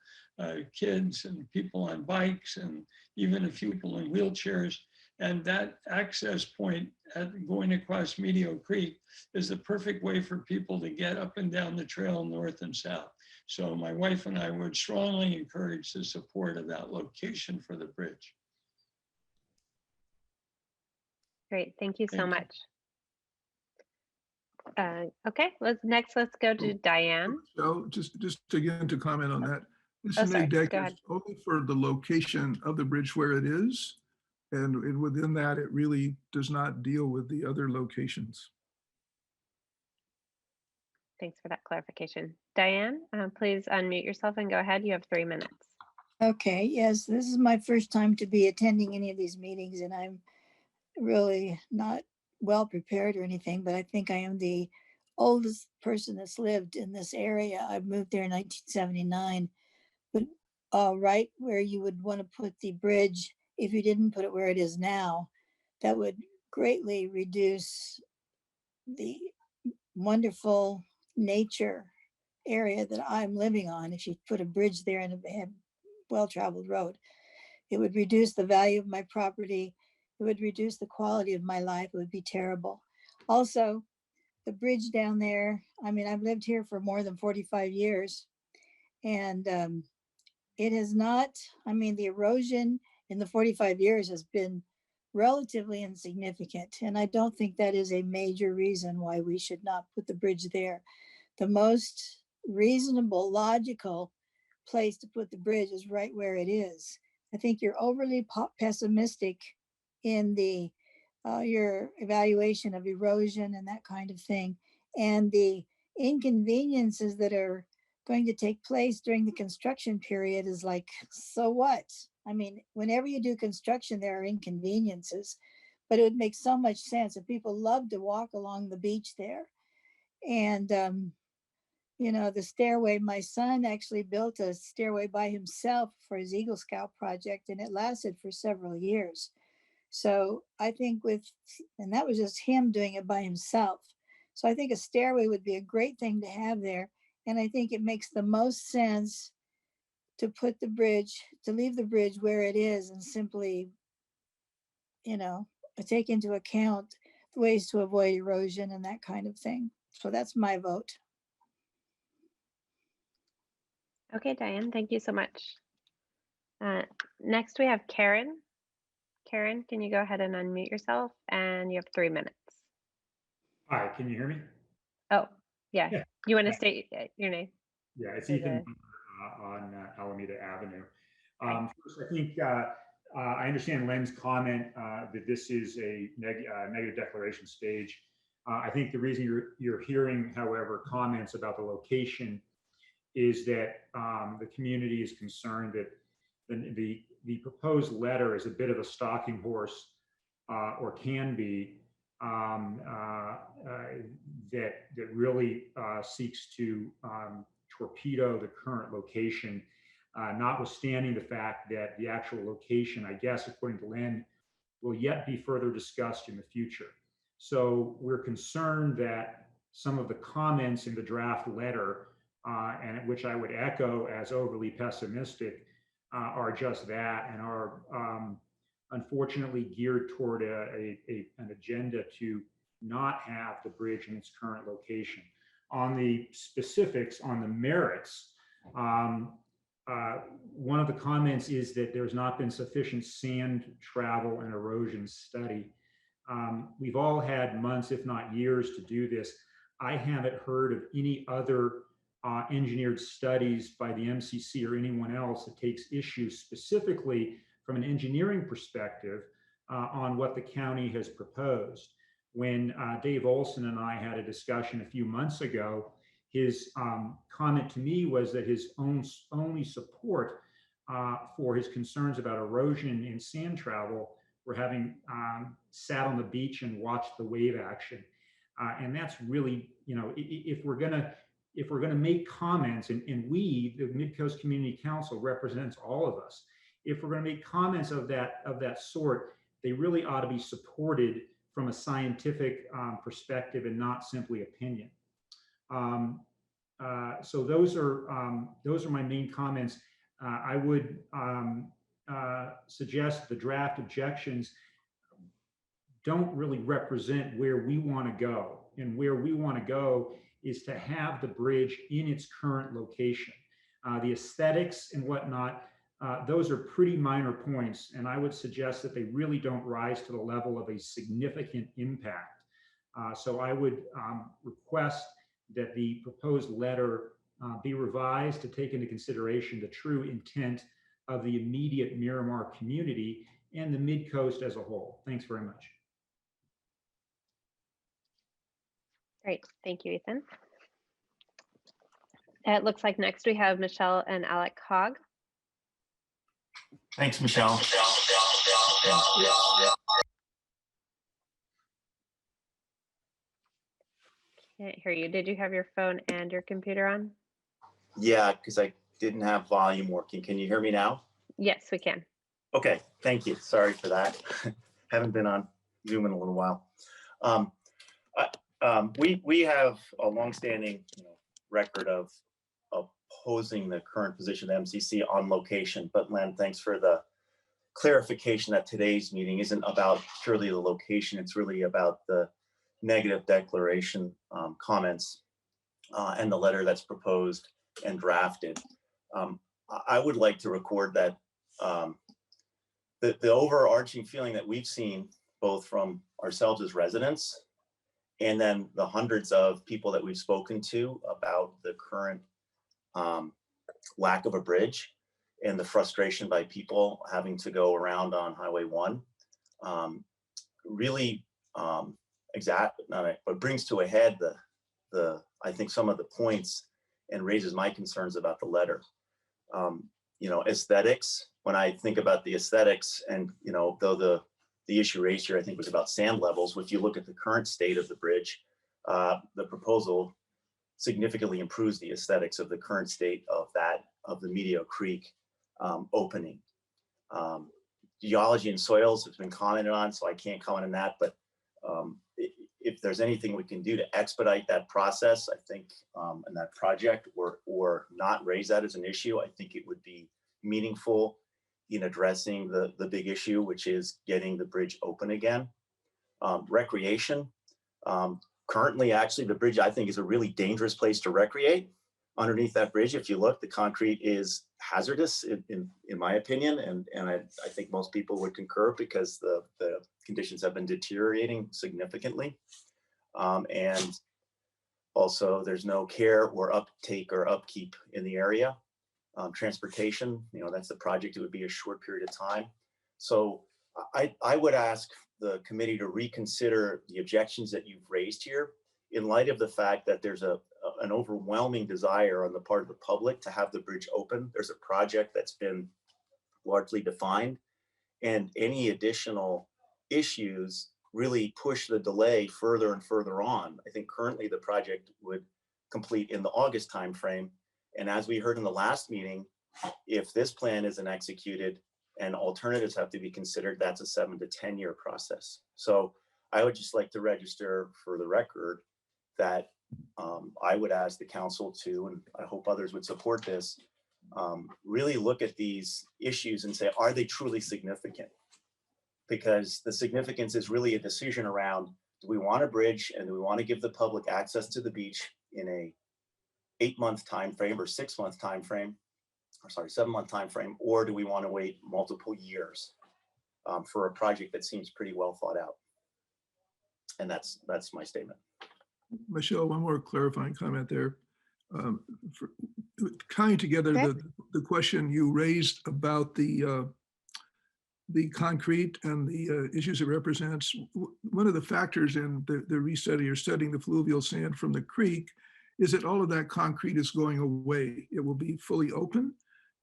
kids and people on bikes and even a few people in wheelchairs. And that access point going across Medio Creek is the perfect way for people to get up and down the trail north and south. So my wife and I would strongly encourage the support of that location for the bridge. Great, thank you so much. Okay, let's go to Diane. So just again to comment on that, this sorry, deck go is ahead. only for the location of the bridge where it is. And within that, it really does not deal with the other locations. Thanks for that clarification. Diane, please unmute yourself and go ahead. You have 3 minutes. Okay, yes, this is my first time to be attending any of these meetings, and I'm really not well prepared or anything, but I think I am the oldest person that's lived in this area. I moved there in 1979, but right where you would want to put the bridge, if you didn't put it where it is now, that would greatly reduce the wonderful nature area that I'm living on. If you put a bridge there and a well-traveled road, it would reduce the value of my property. It would reduce the quality of my life. It would be terrible. Also, the bridge down there, I mean, I've lived here for more than 45 years, and it has not, I mean, the erosion in the 45 years has been relatively insignificant. And I don't think that is a major reason why we should not put the bridge there. The most reasonable, logical place to put the bridge is right where it is. I think you're overly pessimistic in the your evaluation of erosion and that kind of thing, and the inconveniences that are going to take place during the construction period is like, so what? I mean, whenever you do construction, there are inconveniences, but it would make so much sense if people love to walk along the beach there. And you know, the stairway, my son actually built a stairway by himself for his Eagle Scout project, and it lasted for several years. So I think and that was just him doing it by himself. So I think a stairway would be a great thing to have there. And I think it makes the most sense to put the bridge, to leave the bridge where it is and simply, you know, take into account the ways to avoid erosion and that kind of thing. So that's my vote. Okay, Diane, thank you so much. Next, we have Karen. Karen, can you go ahead and unmute yourself? And you have 3 minutes. Hi, can you hear me? Oh, yeah. Yeah. You want to state your name? Yeah, it's For Ethan on Alameda Avenue. First, I think I understand Len's comment that this is a negative declaration stage. I think the reason you're hearing, however, comments about the location is that the community is concerned that the proposed letter is a bit of a stalking horse, or can be, that really seeks to torpedo the current location, notwithstanding the fact that the actual location, I guess, according to Len, will yet be further discussed in the future. So we're concerned that some of the comments in the draft letter, and which I would echo as overly pessimistic, are just that, and are unfortunately geared toward an agenda to not have the bridge in its current location. On the specifics, on the merits, one of the comments is that there's not been sufficient sand travel and erosion study. We've all had months, if not years, to do this. I haven't heard of any other engineered studies by the MCC or anyone else that takes issue specifically from an engineering perspective on what the county has proposed. When Dave Olson and I had a discussion a few months ago, his comment to me was that his only support for his concerns about erosion and sand travel were having sat on the beach and watched the wave action. And that's really, you know, if we're gonna make comments, and we, the Midcoast Community Council, represents all of us. If we're gonna make comments of that sort, they really ought to be supported from a scientific perspective and not simply opinion. So those are my main comments. I would suggest the draft objections don't really represent where we want to go, and where we want to go is to have the bridge in its current location. The aesthetics and whatnot, those are pretty minor points, and I would suggest that they really don't rise to the level of a significant impact. So I would request that the proposed letter be revised to take into consideration the true intent of the immediate Miramar community and the Midcoast as a whole. Thanks very much. Great, thank you, Ethan. It looks like next we have Michelle and Alec Hogg. Thanks, Michelle. Can't hear you. Did you have your phone and your computer on? Yeah, because I didn't have volume working. Can you hear me now? Yes, we can. Okay, thank you. Sorry for that. Haven't been on Zoom in a little while. We have a longstanding record of opposing the current position of MCC on location. But Len, thanks for the clarification that today's meeting isn't about purely the location. It's really about the negative declaration comments and the letter that's proposed and drafted. I would like to record that the overarching feeling that we've seen both from ourselves as residents and then the hundreds of people that we've spoken to about the current lack of a bridge and the frustration by people having to go around on Highway 1 really but brings to a head I think some of the points and raises my concerns about the letter. Aesthetics, when I think about the aesthetics and, though the issue raised here, I think was about sand levels. If you look at the current state of the bridge, the proposal significantly improves the aesthetics of the current state of the Medio Creek opening. Geology and soils has been commented on, so I can't comment on that, but if there's anything we can do to expedite that process, I think, and that project or not raise that as an issue, I think it would be meaningful in addressing the big issue, which is getting the bridge open again. Recreation. Currently, actually, the bridge, I think, is a really dangerous place to recreate. Underneath that bridge, if you look, the concrete is hazardous, in my opinion, and I think most people would concur because the conditions have been deteriorating significantly. And also, there's no care or uptake or upkeep in the area. Transportation, that's the project. It would be a short period of time. So I would ask the committee to reconsider the objections that you've raised here in light of the fact that there's an overwhelming desire on the part of the public to have the bridge open. There's a project that's been largely defined, and any additional issues really push the delay further and further on. I think currently the project would complete in the August timeframe. And as we heard in the last meeting, if this plan isn't executed and alternatives have to be considered, that's a 7 to 10 year process. So I would just like to register for the record that I would ask the council to, and I hope others would support this, really look at these issues and say, are they truly significant? Because the significance is really a decision around, do we want a bridge and do we want to give the public access to the beach in a 8-month time frame or 6-month time frame, or sorry, 7-month time frame, or do we want to wait multiple years for a project that seems pretty well thought out? And that's my statement. Michelle, one more clarifying comment there. Tying together the question you raised about the concrete and the issues it represents, one of the factors in the restudy or studying the fluvial sand from the creek is that all of that concrete is going away. It will be fully open.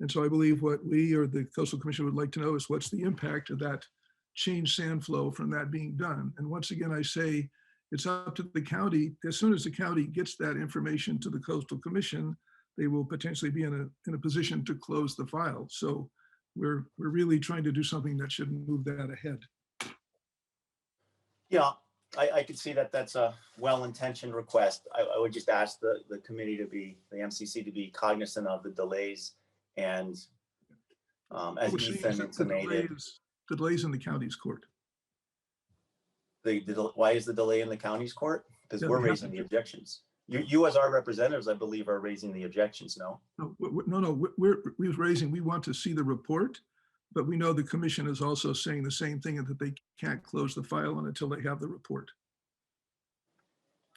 And so I believe what we or the Coastal Commission would like to know is what's the impact of that changed sand flow from that being done. And once again, I say it's up to the county. As soon as the county gets that information to the Coastal Commission, they will potentially be in a position to close the file. So we're really trying to do something that should move that ahead. Yeah, I could see that that's a well-intentioned request. I would just ask the committee the MCC to be cognizant of the delays and as Ethan intimated. Delays in the county's court. Why is the delay in the county's court? Because we're raising the objections. You as our representatives, I believe, are raising the objections, no? No, we're raising, we want to see the report, but we know the commission is also saying the same thing, that they can't close the file until they have the report.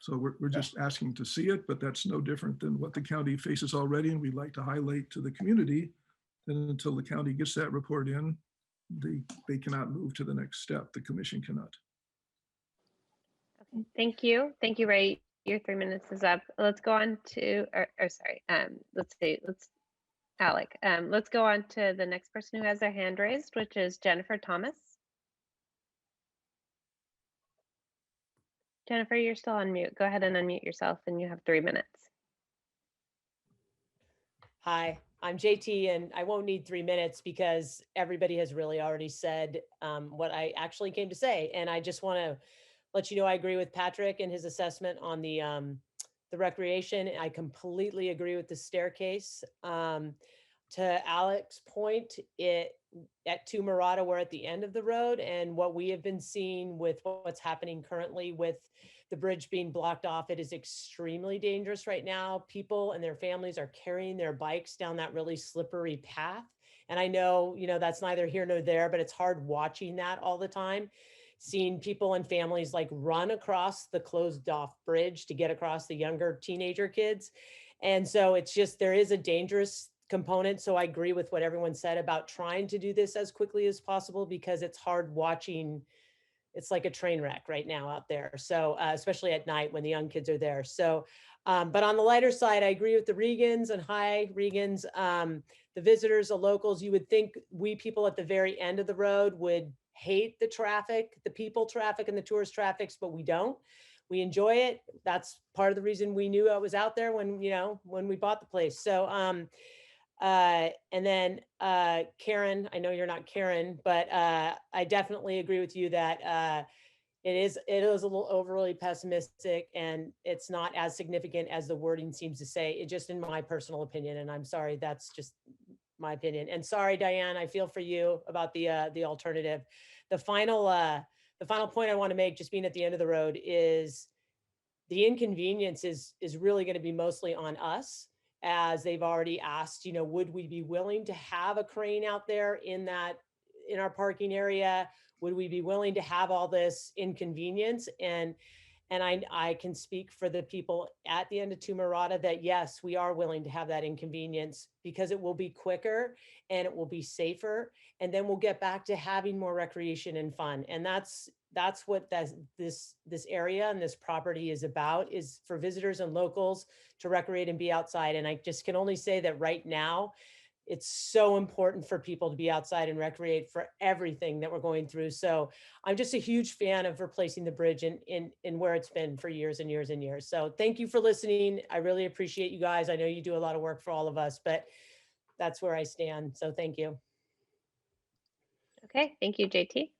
So we're just asking to see it, but that's no different than what the county faces already. And we'd like to highlight to the community that until the county gets that report in, they cannot move to the next step. The commission cannot. Okay, thank you. Thank you, Ray. Your 3 minutes is up. Let's go on to, sorry, let's see, Alec. Let's go on to the next person who has their hand raised, which is Jennifer Thomas. Jennifer, you're still on mute. Go ahead and unmute yourself and you have 3 minutes. Hi, I'm JT, and I won't need 3 minutes because everybody has really already said what I actually came to say. And I just want to let you know I agree with Patrick and his assessment on the recreation. I completely agree with the staircase. To Alex's point, at Two Murata, we're at the end of the road, and what we have been seeing with what's happening currently with the bridge being blocked off, it is extremely dangerous right now. People and their families are carrying their bikes down that really slippery path. And I know, that's neither here nor there, but it's hard watching that all the time, seeing people and families like run across the closed off bridge to get across, the younger teenager kids. And so it's just, there is a dangerous component. So I agree with what everyone said about trying to do this as quickly as possible, because it's hard watching. It's like a train wreck right now out there. So especially at night when the young kids are there. So, but on the lighter side, I agree with the Regans, and hi Regans, the visitors, the locals. You would think we people at the very end of the road would hate the traffic, the people traffic and the tourist traffics, but we don't. We enjoy it. That's part of the reason we knew I was out there when, when we bought the place. So, and then Karen, I know you're not Karen, but I definitely agree with you that it is a little overly pessimistic, and it's not as significant as the wording seems to say. It just, in my personal opinion, and I'm sorry, that's just my opinion. And sorry, Diane, I feel for you about the alternative. The final point I want to make, just being at the end of the road, is the inconvenience is really going to be mostly on us, as they've already asked, would we be willing to have a crane out there in our parking area? Would we be willing to have all this inconvenience? And I can speak for the people at the end of Two Murata that yes, we are willing to have that inconvenience, because it will be quicker and it will be safer. And then we'll get back to having more recreation and fun. And that's what this area and this property is about, is for visitors and locals to recreate and be outside. And I just can only say that right now, it's so important for people to be outside and recreate for everything that we're going through. So I'm just a huge fan of replacing the bridge in where it's been for years and years and years. So thank you for listening. I really appreciate you guys. I know you do a lot of work for all of us, but that's where I stand. So thank you. Okay, thank you, JT.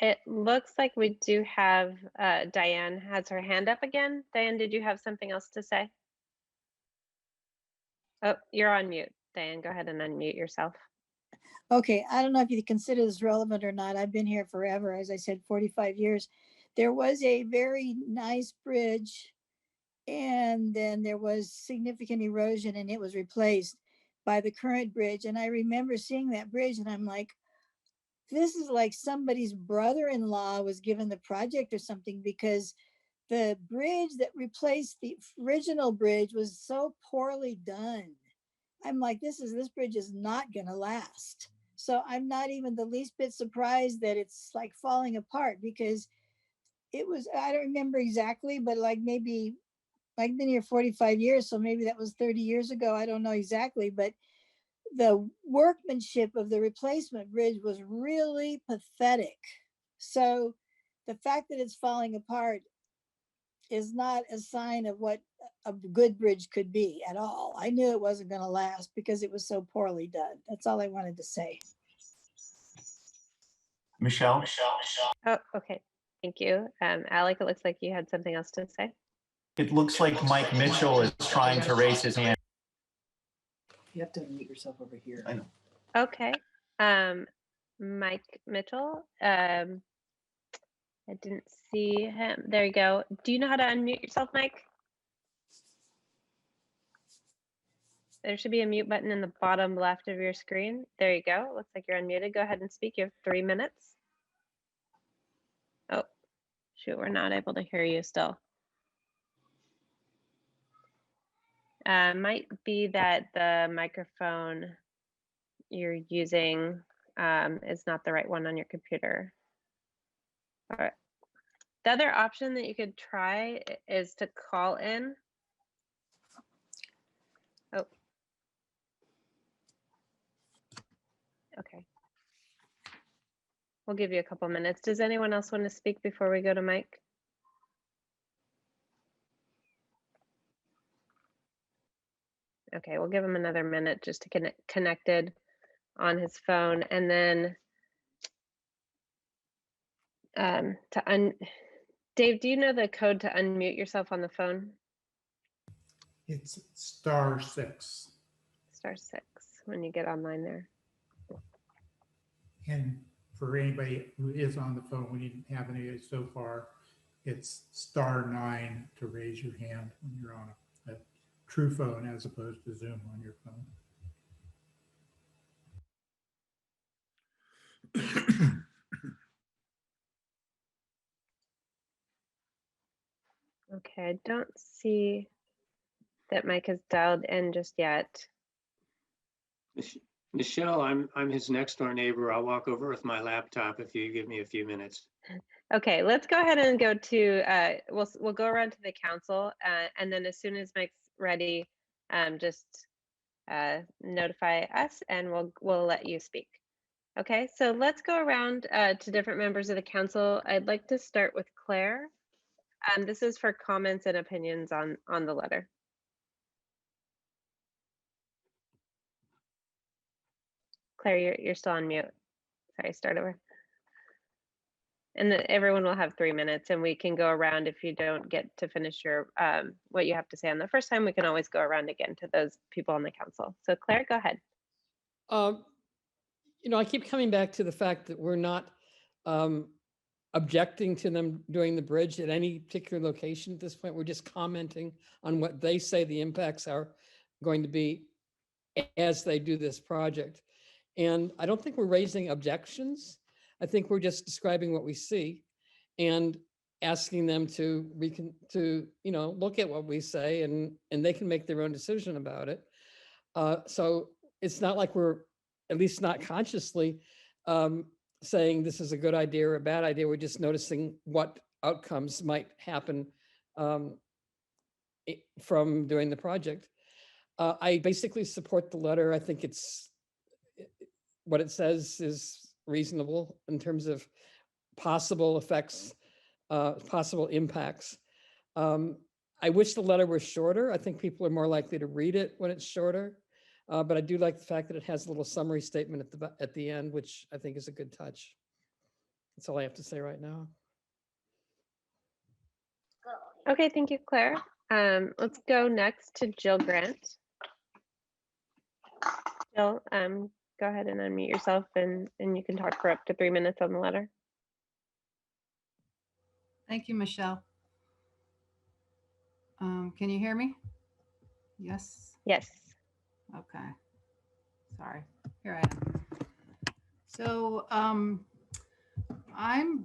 It looks like we do have Diane has her hand up again. Diane, did you have something else to say? Oh, you're on mute. Diane, go ahead and unmute yourself. Okay, I don't know if you consider this relevant or not. I've been here forever, as I said, 45 years. There was a very nice bridge, and then there was significant erosion, and it was replaced by the current bridge. And I remember seeing that bridge, and I'm like, this is like somebody's brother-in-law was given the project or something, because the bridge that replaced the original bridge was so poorly done. I'm like, this bridge is not going to last. So I'm not even the least bit surprised that it's like falling apart, because it was, I don't remember exactly, but like maybe I've been here 45 years. So maybe that was 30 years ago. I don't know exactly, but the workmanship of the replacement bridge was really pathetic. So the fact that it's falling apart is not a sign of what a good bridge could be at all. I knew it wasn't going to last because it was so poorly done. That's all I wanted to say. Michelle. Oh, okay. Thank you. Alec, it looks like you had something else to say. It looks like Mike Mitchell is trying to raise his hand. You have to unmute yourself over here. I know. Okay. Mike Mitchell. I didn't see him. There you go. Do you know how to unmute yourself, Mike? There should be a mute button in the bottom left of your screen. There you go. Looks like you're unmuted. Go ahead and speak. You have 3 minutes. Oh, shoot. We're not able to hear you still. Might be that the microphone you're using is not the right one on your computer. All right. The other option that you could try is to call in. Oh, Okay. We'll give you a couple minutes. Does anyone else want to speak before we go to Mike? Okay, we'll give him another minute just to get connected on his phone, and then Dave, do you know the code to unmute yourself on the phone? It's *6. *6 when you get online there. And for anybody who is on the phone, we didn't have any so far, it's *9 to raise your hand when you're on a true phone as opposed to Zoom on your phone. Okay, I don't see that Mike has dialed in just yet. Michelle, I'm his next door neighbor. I'll walk over with my laptop if you give me a few minutes. Okay, let's go ahead and go to, we'll go around to the council, and then as soon as Mike's ready, just notify us and we'll let you speak. Okay, so let's go around to different members of the council. I'd like to start with Claire. This is for comments and opinions on the letter. Claire, you're still on mute. Sorry, start over. And then everyone will have 3 minutes, and we can go around. If you don't get to finish your what you have to say on the first time, we can always go around again to those people on the council. So Claire, go ahead. You know, I keep coming back to the fact that we're not objecting to them doing the bridge at any particular location at this point. We're just commenting on what they say the impacts are going to be as they do this project. And I don't think we're raising objections. I think we're just describing what we see and asking them to look at what we say, and they can make their own decision about it. So it's not like we're, at least not consciously, saying this is a good idea or a bad idea. We're just noticing what outcomes might happen from doing the project. I basically support the letter. I think what it says is reasonable in terms of possible effects, possible impacts. I wish the letter were shorter. I think people are more likely to read it when it's shorter. But I do like the fact that it has a little summary statement at the end, which I think is a good touch. That's all I have to say right now. Okay, thank you, Claire. Let's go next to Jill Grant. Jill, go ahead and unmute yourself, and you can talk for up to 3 minutes on the letter. Thank you, Michelle. Can you hear me? Yes? Yes. Okay. Sorry. Here I am. So I'm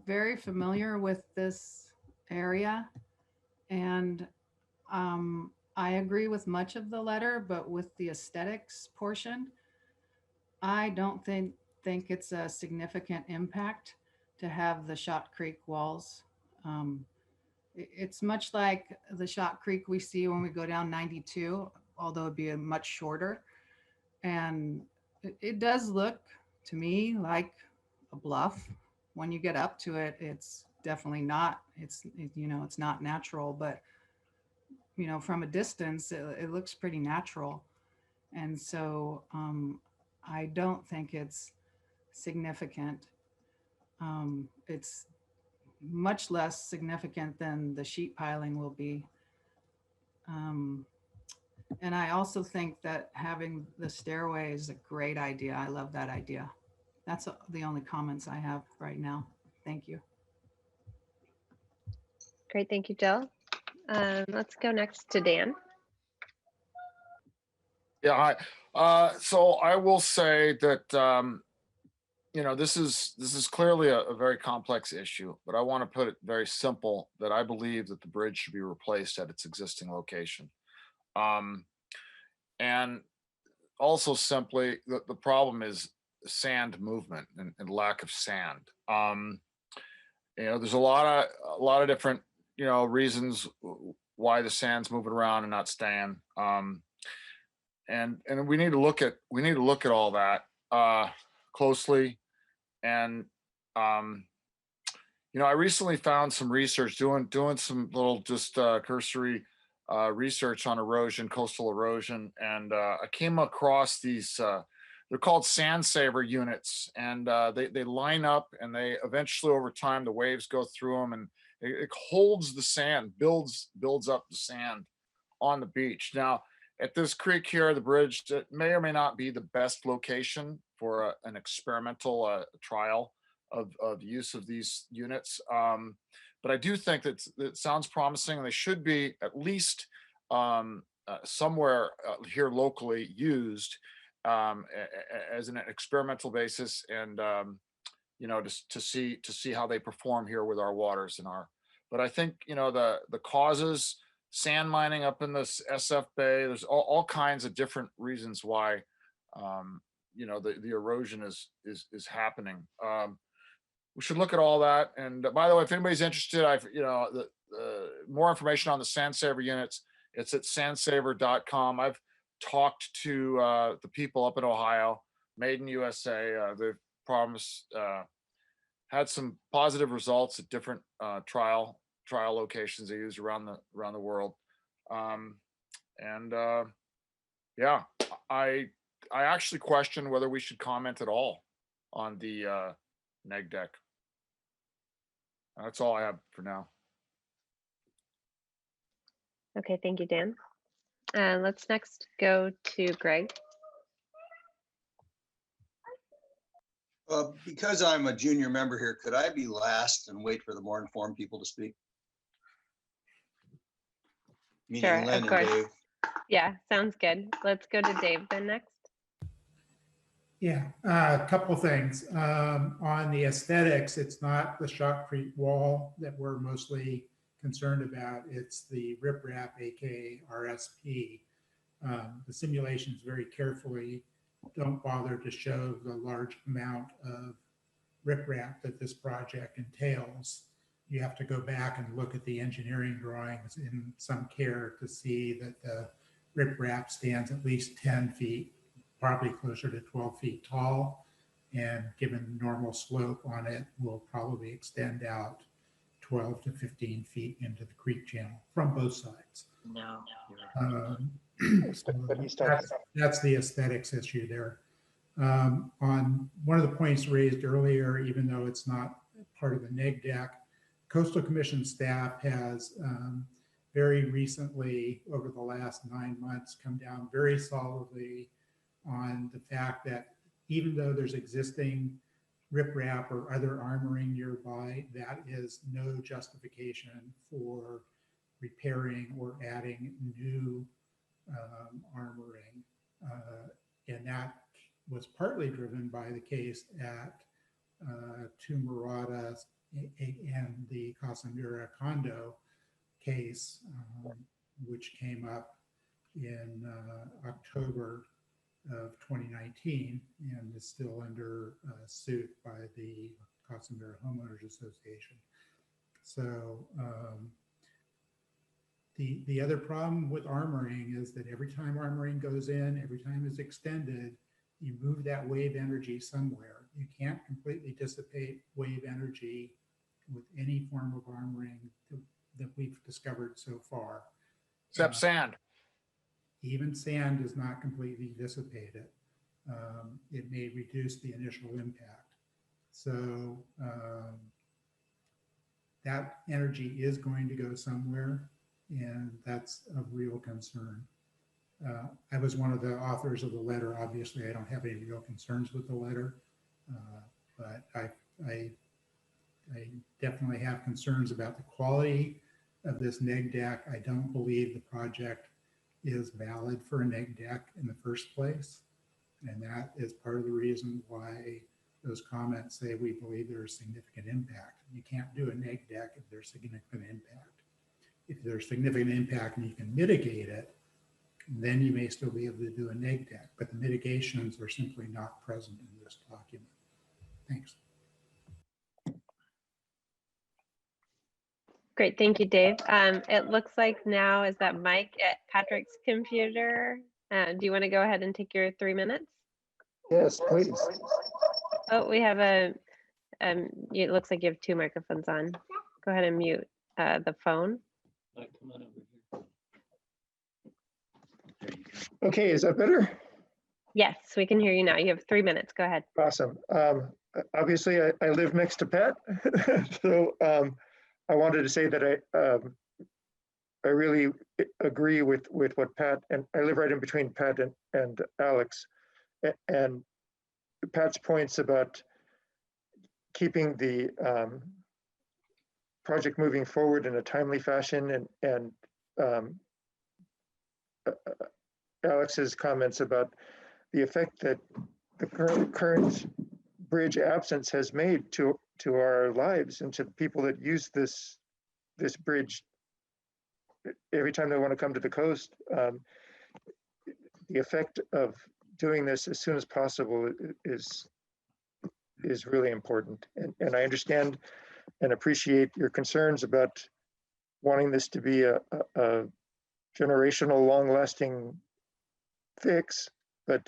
very familiar with this area, and I agree with much of the letter, but with the aesthetics portion, I don't think it's a significant impact to have the Shot Creek walls. It's much like the Shot Creek we see when we go down 92, although it'd be a much shorter. And it does look to me like a bluff. When you get up to it, it's definitely not. It's not natural, but from a distance, it looks pretty natural. And so I don't think it's significant. It's much less significant than the sheet piling will be. And I also think that having the stairway is a great idea. I love that idea. That's the only comments I have right now. Thank you. Great, thank you, Jill. Let's go next to Dan. Yeah, so I will say that this is clearly a very complex issue, but I want to put it very simple that I believe that the bridge should be replaced at its existing location. And also simply the problem is sand movement and lack of sand. There's a lot of different reasons why the sand's moving around and not staying. And we need to look at all that. closely. And you know, I recently found some research doing some little just cursory research on erosion, coastal erosion, and I came across these. They're called sand saver units, and they line up, and they eventually over time the waves go through them, and it holds the sand, builds up the sand on the beach. Now, at this creek here, the bridge, it may or may not be the best location for an experimental trial of use of these units. But I do think that it sounds promising, and they should be at least somewhere here locally used as an experimental basis, and you know, to see how they perform here with our waters and our. But I think, you know, the causes, sand mining up in this SF Bay, there's all kinds of different reasons why you know, the erosion is happening. We should look at all that. And by the way, if anybody's interested, you know, the more information on the sand saver units, it's at sandsaver.com. I've talked to the people up in Ohio, Made in USA. They've promised, had some positive results at different trial locations they use around the world. Yeah, I actually question whether we should comment at all on the neg deck. That's all I have for now. Okay, thank you, Dan. Let's next go to Greg. Because I'm a junior member here, could I be last and wait for the more informed people to speak? Meaning Sure, Lynn of and course. Dave. Yeah, sounds good. Let's go to Dave then next. Yeah, a couple things. On the aesthetics, it's not the shotcrete wall that we're mostly concerned about. It's the riprap, aka RSP. The simulations very carefully don't bother to show the large amount of riprap that this project entails. You have to go back and look at the engineering drawings in some care to see that the riprap stands at least 10 feet, probably closer to 12 feet tall. And given the normal slope on it, will probably extend out 12 to 15 feet into the creek channel from both sides. No. That's the aesthetics issue there. On one of the points raised earlier, even though it's not part of the neg deck, Coastal Commission staff has very recently, over the last 9 months, come down very solidly on the fact that even though there's existing riprap or other armoring nearby, that is no justification for repairing or adding new armoring. And that was partly driven by the case at Tumarata and the Casamura condo case, which came up in October of 2019 and is still under suit by the Casamura Homeowners Association. So the other problem with armoring is that every time armoring goes in, every time it's extended, you move that wave energy somewhere. You can't completely dissipate wave energy with any form of armoring that we've discovered so far. Except sand. Even sand does not completely dissipate it. It may reduce the initial impact. So that energy is going to go somewhere, and that's a real concern. I was one of the authors of the letter. Obviously, I don't have any real concerns with the letter, but I definitely have concerns about the quality of this neg deck. I don't believe the project is valid for a neg deck in the first place. And that is part of the reason why those comments say we believe there's significant impact. You can't do a neg deck if there's significant impact. If there's significant impact and you can mitigate it, then you may still be able to do a neg deck, but the mitigations are simply not present in this document. Thanks. Great, thank you, Dave. It looks like now is that Mike at Patrick's computer. Do you want to go ahead and take your 3 minutes? Yes, please. Oh, we have it looks like you have two microphones on. Go ahead and mute the phone. Okay, is that better? Yes, we can hear you now. You have 3 minutes. Go ahead. Awesome. Obviously, I live next to Pat, so I wanted to say that I really agree with what Pat, and I live right in between Pat and Alex, and Pat's points about keeping the project moving forward in a timely fashion, and Alex's comments about the effect that the current bridge absence has made to our lives and to the people that use this bridge every time they want to come to the coast. The effect of doing this as soon as possible is really important. And I understand and appreciate your concerns about wanting this to be a generational, long-lasting fix. But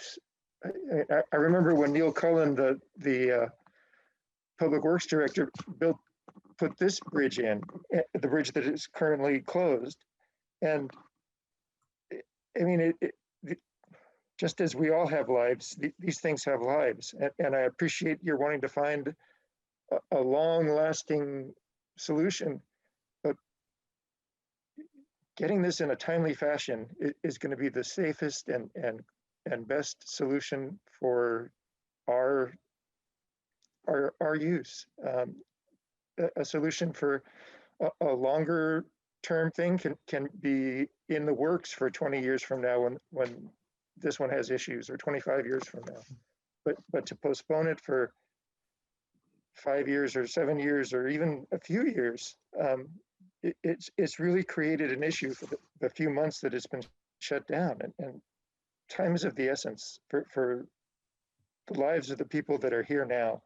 I remember when Neil Cullen, the Public Works Director, put this bridge in, the bridge that is currently closed. And I mean, just as we all have lives, these things have lives. And I appreciate you're wanting to find a long-lasting solution, but getting this in a timely fashion is going to be the safest and best solution for our use. A solution for a longer term thing can be in the works for 20 years from now when this one has issues, or 25 years from now. But to postpone it for 5 years or 7 years or even a few years, it's really created an issue for the few months that it's been shut down. And time is of the essence for the lives of the people that are here now.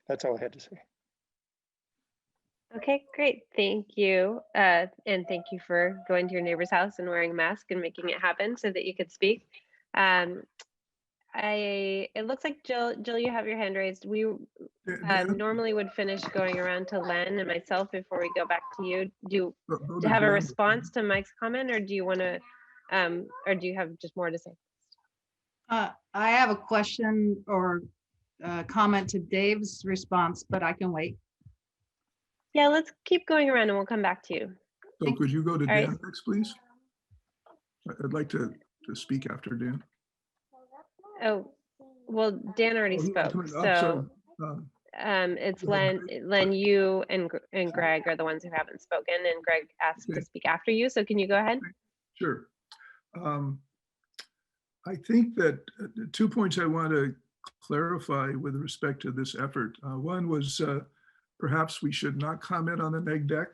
That's all I had to say. Okay, great. Thank you. And thank you for going to your neighbor's house and wearing a mask and making it happen so that you could speak. It looks like Jill, you have your hand raised. We normally would finish going around to Len and myself before we go back to you. Do you have a response to Mike's comment, or do you want to, or do you have just more to say? I have a question or comment to Dave's response, but I can wait. Yeah, let's keep going around and we'll come back to you. So could you go to Dan right. next, please? I'd like to speak after Dan. Oh, well, Dan already spoke, so it's Len, you and Greg are the ones who haven't spoken, and Greg asked to speak after you. So can you go ahead? Sure. I think that 2 points I want to clarify with respect to this effort. One was perhaps we should not comment on the neg deck.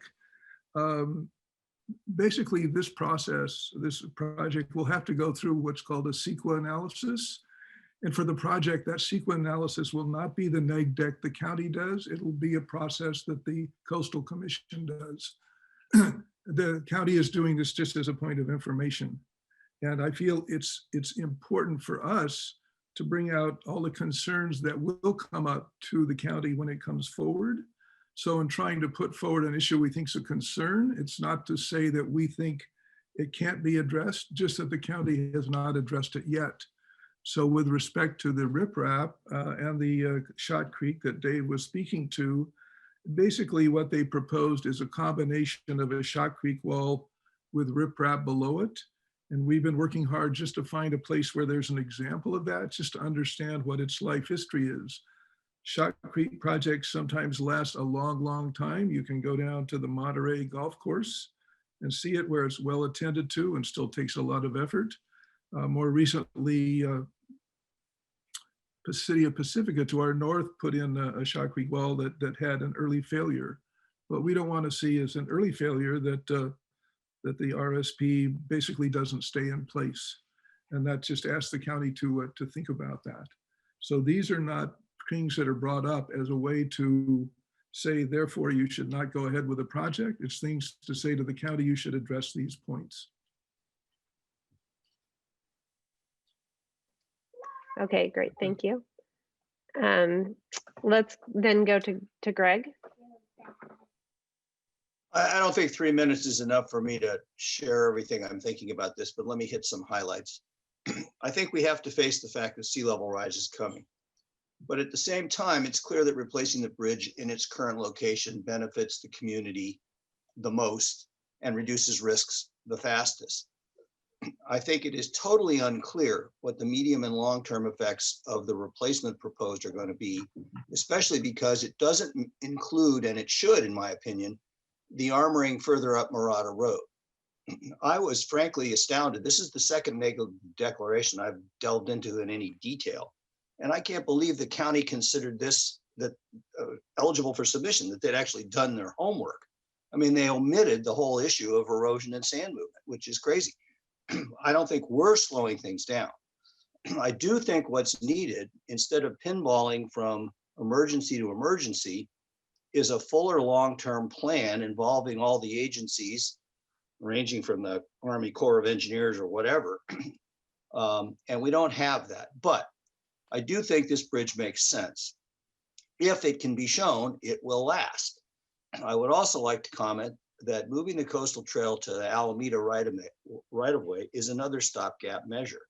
Basically, this project will have to go through what's called a CEQA analysis. And for the project, that CEQA analysis will not be the neg deck the county does. It will be a process that the Coastal Commission does. The county is doing this just as a point of information. And I feel it's important for us to bring out all the concerns that will come up to the county when it comes forward. So in trying to put forward an issue we think is a concern, it's not to say that we think it can't be addressed, just that the county has not addressed it yet. So with respect to the riprap and the Shot Creek that Dave was speaking to, basically what they proposed is a combination of a Shot Creek wall with riprap below it. And we've been working hard just to find a place where there's an example of that, just to understand what its life history is. Shot Creek projects sometimes last a long, long time. You can go down to the Monterey golf course and see it where it's well attended to and still takes a lot of effort. More recently, the city of Pacifica to our north put in a Shot Creek wall that had an early failure. What we don't want to see is an early failure that the RSP basically doesn't stay in place. And that just asks the county to think about that. So these are not things that are brought up as a way to say, therefore, you should not go ahead with a project. It's things to say to the county, you should address these points. Okay, great, thank you. Let's then go to Greg. I don't think 3 minutes is enough for me to share everything I'm thinking about this, but let me hit some highlights. I think we have to face the fact that sea level rise is coming. But at the same time, it's clear that replacing the bridge in its current location benefits the community the most and reduces risks the fastest. I think it is totally unclear what the medium and long-term effects of the replacement proposed are going to be, especially because it doesn't include, and it should, in my opinion, the armoring further up Murata Road. I was frankly astounded. This is the second mega declaration I've delved into in any detail. And I can't believe the county considered this eligible for submission, that they'd actually done their homework. I mean, they omitted the whole issue of erosion and sand movement, which is crazy. I don't think we're slowing things down. I do think what's needed, instead of pinballing from emergency to emergency, is a fuller long-term plan involving all the agencies, ranging from the Army Corps of Engineers or whatever. And we don't have that. But I do think this bridge makes sense. If it can be shown, it will last. I would also like to comment that moving the coastal trail to the Alameda right of way is another stopgap measure,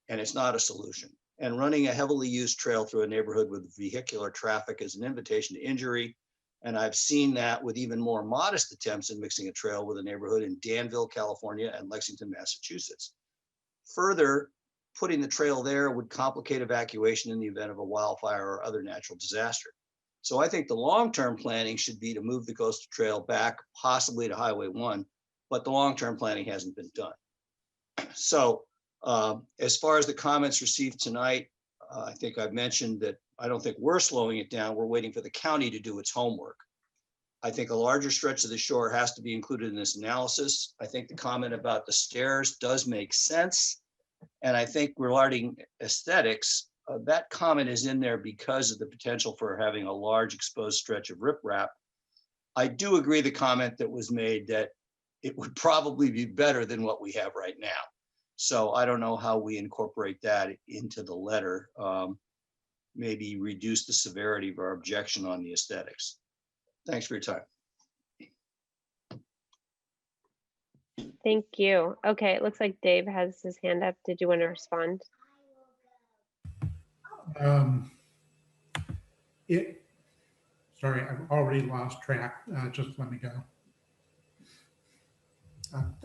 and it's not a solution. And running a heavily used trail through a neighborhood with vehicular traffic is an invitation to injury. And I've seen that with even more modest attempts in mixing a trail with a neighborhood in Danville, California, and Lexington, Massachusetts. Further, putting the trail there would complicate evacuation in the event of a wildfire or other natural disaster. So I think the long-term planning should be to move the coastal trail back, possibly to Highway 1, but the long-term planning hasn't been done. So as far as the comments received tonight, I think I've mentioned that I don't think we're slowing it down. We're waiting for the county to do its homework. I think a larger stretch of the shore has to be included in this analysis. I think the comment about the stairs does make sense. And I think regarding aesthetics, that comment is in there because of the potential for having a large exposed stretch of riprap. I do agree the comment that was made that it would probably be better than what we have right now. So I don't know how we incorporate that into the letter. Maybe reduce the severity of our objection on the aesthetics. Thanks for your time. Thank you. Okay, it looks like Dave has his hand up. Did you want to respond? Sorry, I've already lost track. Just let me go.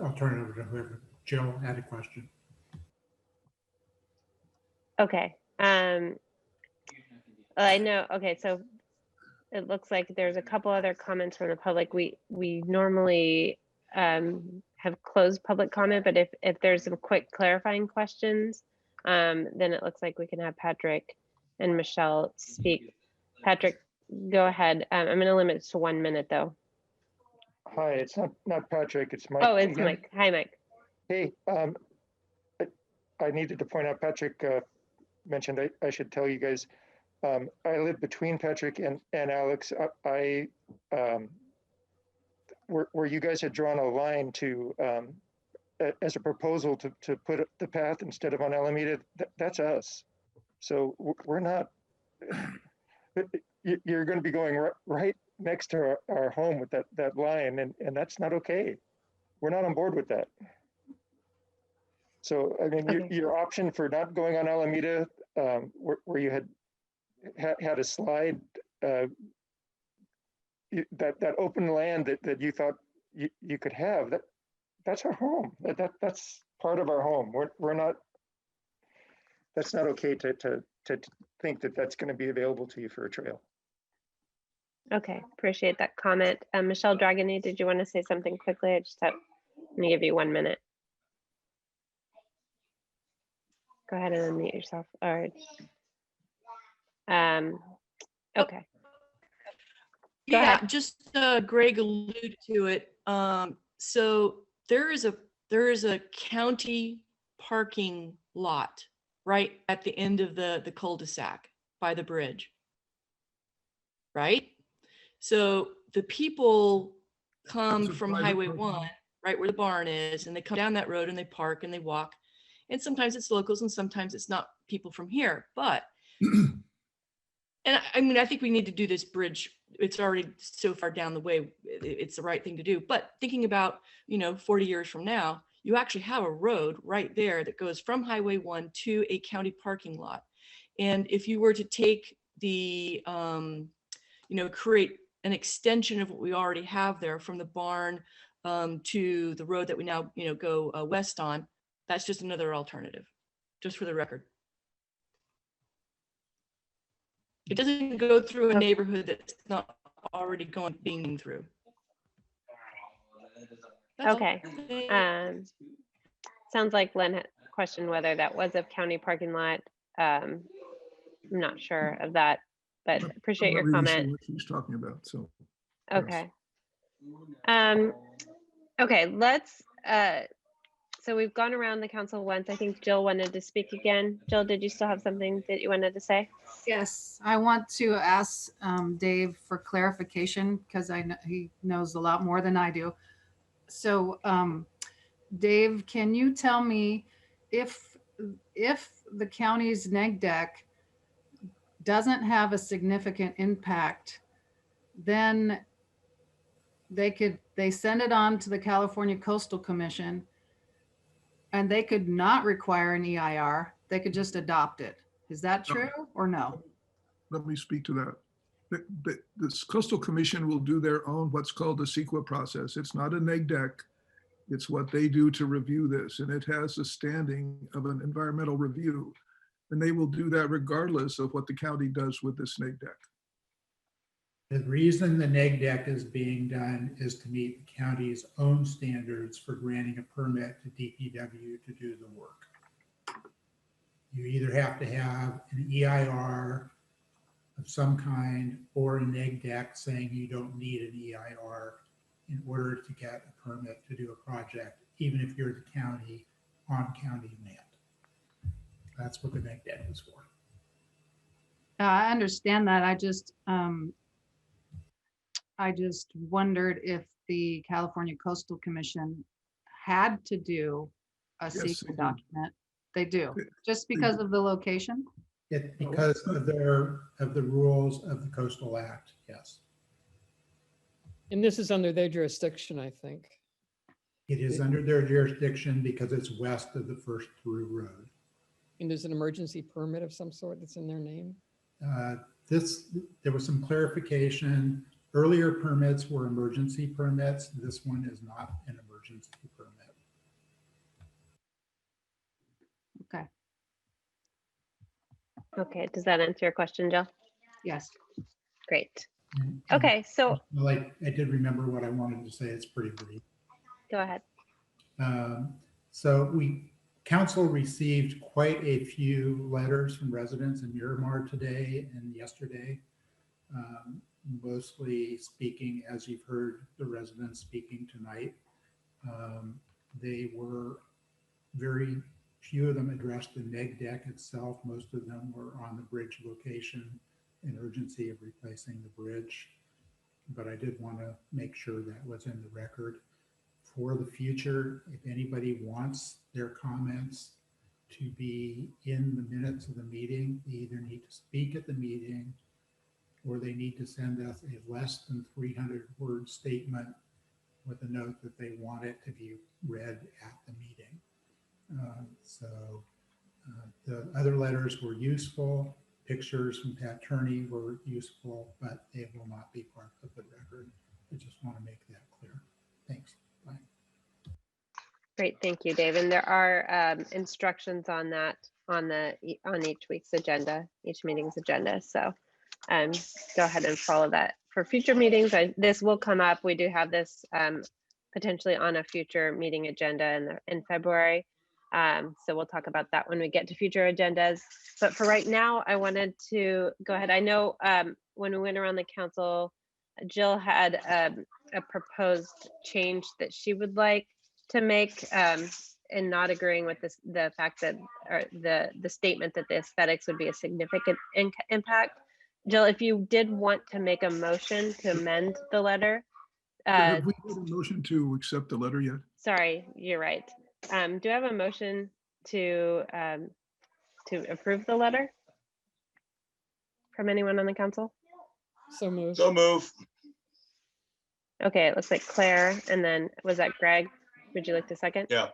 I'll turn it over to whoever. Jill had a question. Okay. I know. Okay, so it looks like there's a couple other comments from the public. We normally have closed public comment, but if there's some quick clarifying questions, then it looks like we can have Patrick and Michelle speak. Patrick, go ahead. I'm going to limit it to 1 minute though. Hi, it's not Patrick, it's Mike. Oh, it's again. Mike. Hi, Mike. Hey, I needed to point out, Patrick mentioned I should tell you guys, I live between Patrick and Alex. Where you guys had drawn a line to, as a proposal to put the path instead of on Alameda, that's us. So we're not, you're going to be going right next to our home with that line, and that's not okay. We're not on board with that. So, I mean, okay. Your option for not going on Alameda, where you had a slide, that open land that you thought you could have, that's our home. That's part of our home. We're not. That's not okay to think that that's going to be available to you for a trail. Okay, appreciate that comment. Michelle Dragoni, did you want to say something quickly? I just have, let me give you 1 minute. Go ahead and unmute yourself. All right. Okay. Go ahead. Just Greg alluded to it. So there is a county parking lot right at the end of the cul-de-sac by the bridge, right? So the people come from Highway 1, right where the barn is, and they come down that road and they park and they walk. And sometimes it's locals and sometimes it's not people from here, but I mean, I think we need to do this bridge. It's already so far down the way. It's the right thing to do. But thinking about, 40 years from now, you actually have a road right there that goes from Highway 1 to a county parking lot. And if you were to take the, create an extension of what we already have there from the barn to the road that we now, go west on, that's just another alternative, just for the record. It doesn't go through a neighborhood that's not already being through. That's Okay. Sounds like Len had questioned whether that was a county parking lot. I'm not sure of that, but appreciate your I'm not really sure comment. what she's talking about, so. Okay. Okay, let's, so we've gone around the council once. I think Jill wanted to speak again. Jill, did you still have something that you wanted to say? Yes, I want to ask Dave for clarification because I know he knows a lot more than I do. So Dave, can you tell me if the county's neg deck doesn't have a significant impact, then they send it on to the California Coastal Commission and they could not require an EIR. They could just adopt it. Is that true or no? Let me speak to that. This Coastal Commission will do their own, what's called the CEQA process. It's not a neg deck. It's what they do to review this. And it has a standing of an environmental review. And they will do that regardless of what the county does with this neg deck. The reason the neg deck is being done is to meet the county's own standards for granting a permit to DPW to do the work. You either have to have an EIR of some kind or a neg deck saying you don't need an EIR in order to get a permit to do a project, even if you're the county on county land. That's what the neg deck is for. I understand that. I just wondered if the California Coastal Commission had to do a CEQA document. They do, just because of the location? Because of the rules of the Coastal Act, yes. And this is under their jurisdiction, I think. It is under their jurisdiction because it's west of the first through road. And there's an emergency permit of some sort that's in their name? There was some clarification. Earlier permits were emergency permits. This one is not an emergency permit. Okay. Okay, does that answer your question, Jill? Yes. Great. Okay, so. I did remember what I wanted to say. It's pretty brief. Go ahead. So council received quite a few letters from residents in Miramar today and yesterday, mostly speaking, as you've heard the residents speaking tonight. They were very few of them addressed the neg deck itself. Most of them were on the bridge location and urgency of replacing the bridge. But I did want to make sure that was in the record. For the future, if anybody wants their comments to be in the minutes of the meeting, they either need to speak at the meeting or they need to send us a less than 300-word statement with a note that they want it to be read at the meeting. The other letters were useful. Pictures from Pat Turney were useful, but they will not be part of the record. I just want to make that clear. Thanks. Bye. Great, thank you, Dave. And there are instructions on that on each week's agenda, each meeting's agenda. So go ahead and follow that for future meetings. This will come up. We do have this potentially on a future meeting agenda in February. So we'll talk about that when we get to future agendas. But for right now, I wanted to go ahead. I know when we went around the council, Jill had a proposed change that she would like to make and not agreeing with the fact that, or the statement that the aesthetics would be a significant impact. Jill, if you did want to make a motion to amend the letter. Have we made a motion to accept the letter yet? Sorry, you're right. Do I have a motion to approve the letter from anyone on the council? So moved. So move. Okay, it looks like Claire, and then was that Greg? Would you like to second? Yeah.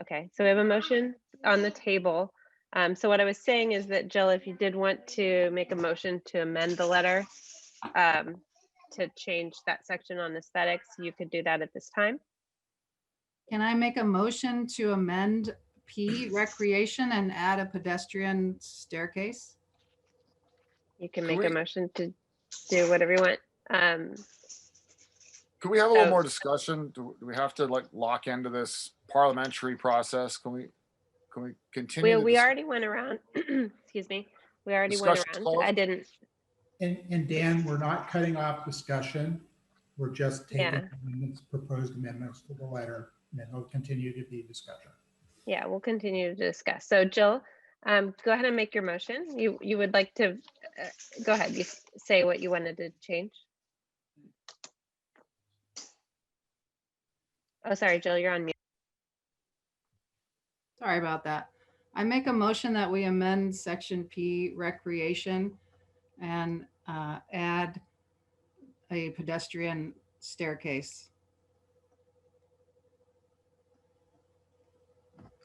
Okay, so we have a motion on the table. So what I was saying is that Jill, if you did want to make a motion to amend the letter to change that section on aesthetics, you could do that at this time. Can I make a motion to amend P recreation and add a pedestrian staircase? You can Can make a we- motion to do whatever you want. Could we have a little So- more discussion? Do we have to like lock into this parliamentary process? Can we continue? We already went around, excuse me. We already went Discussion's around. closed? I didn't, And Dan, we're not cutting off discussion. We're just taking Yeah. amendments, proposed amendments to the letter, and then there'll continue to be discussion. yeah, we'll continue to discuss. So Jill, go ahead and make your motion. You would like to, go ahead, you say what you wanted to change. Oh, sorry, Jill, you're on mute. Sorry about that. I make a motion that we amend section P recreation and add a pedestrian staircase.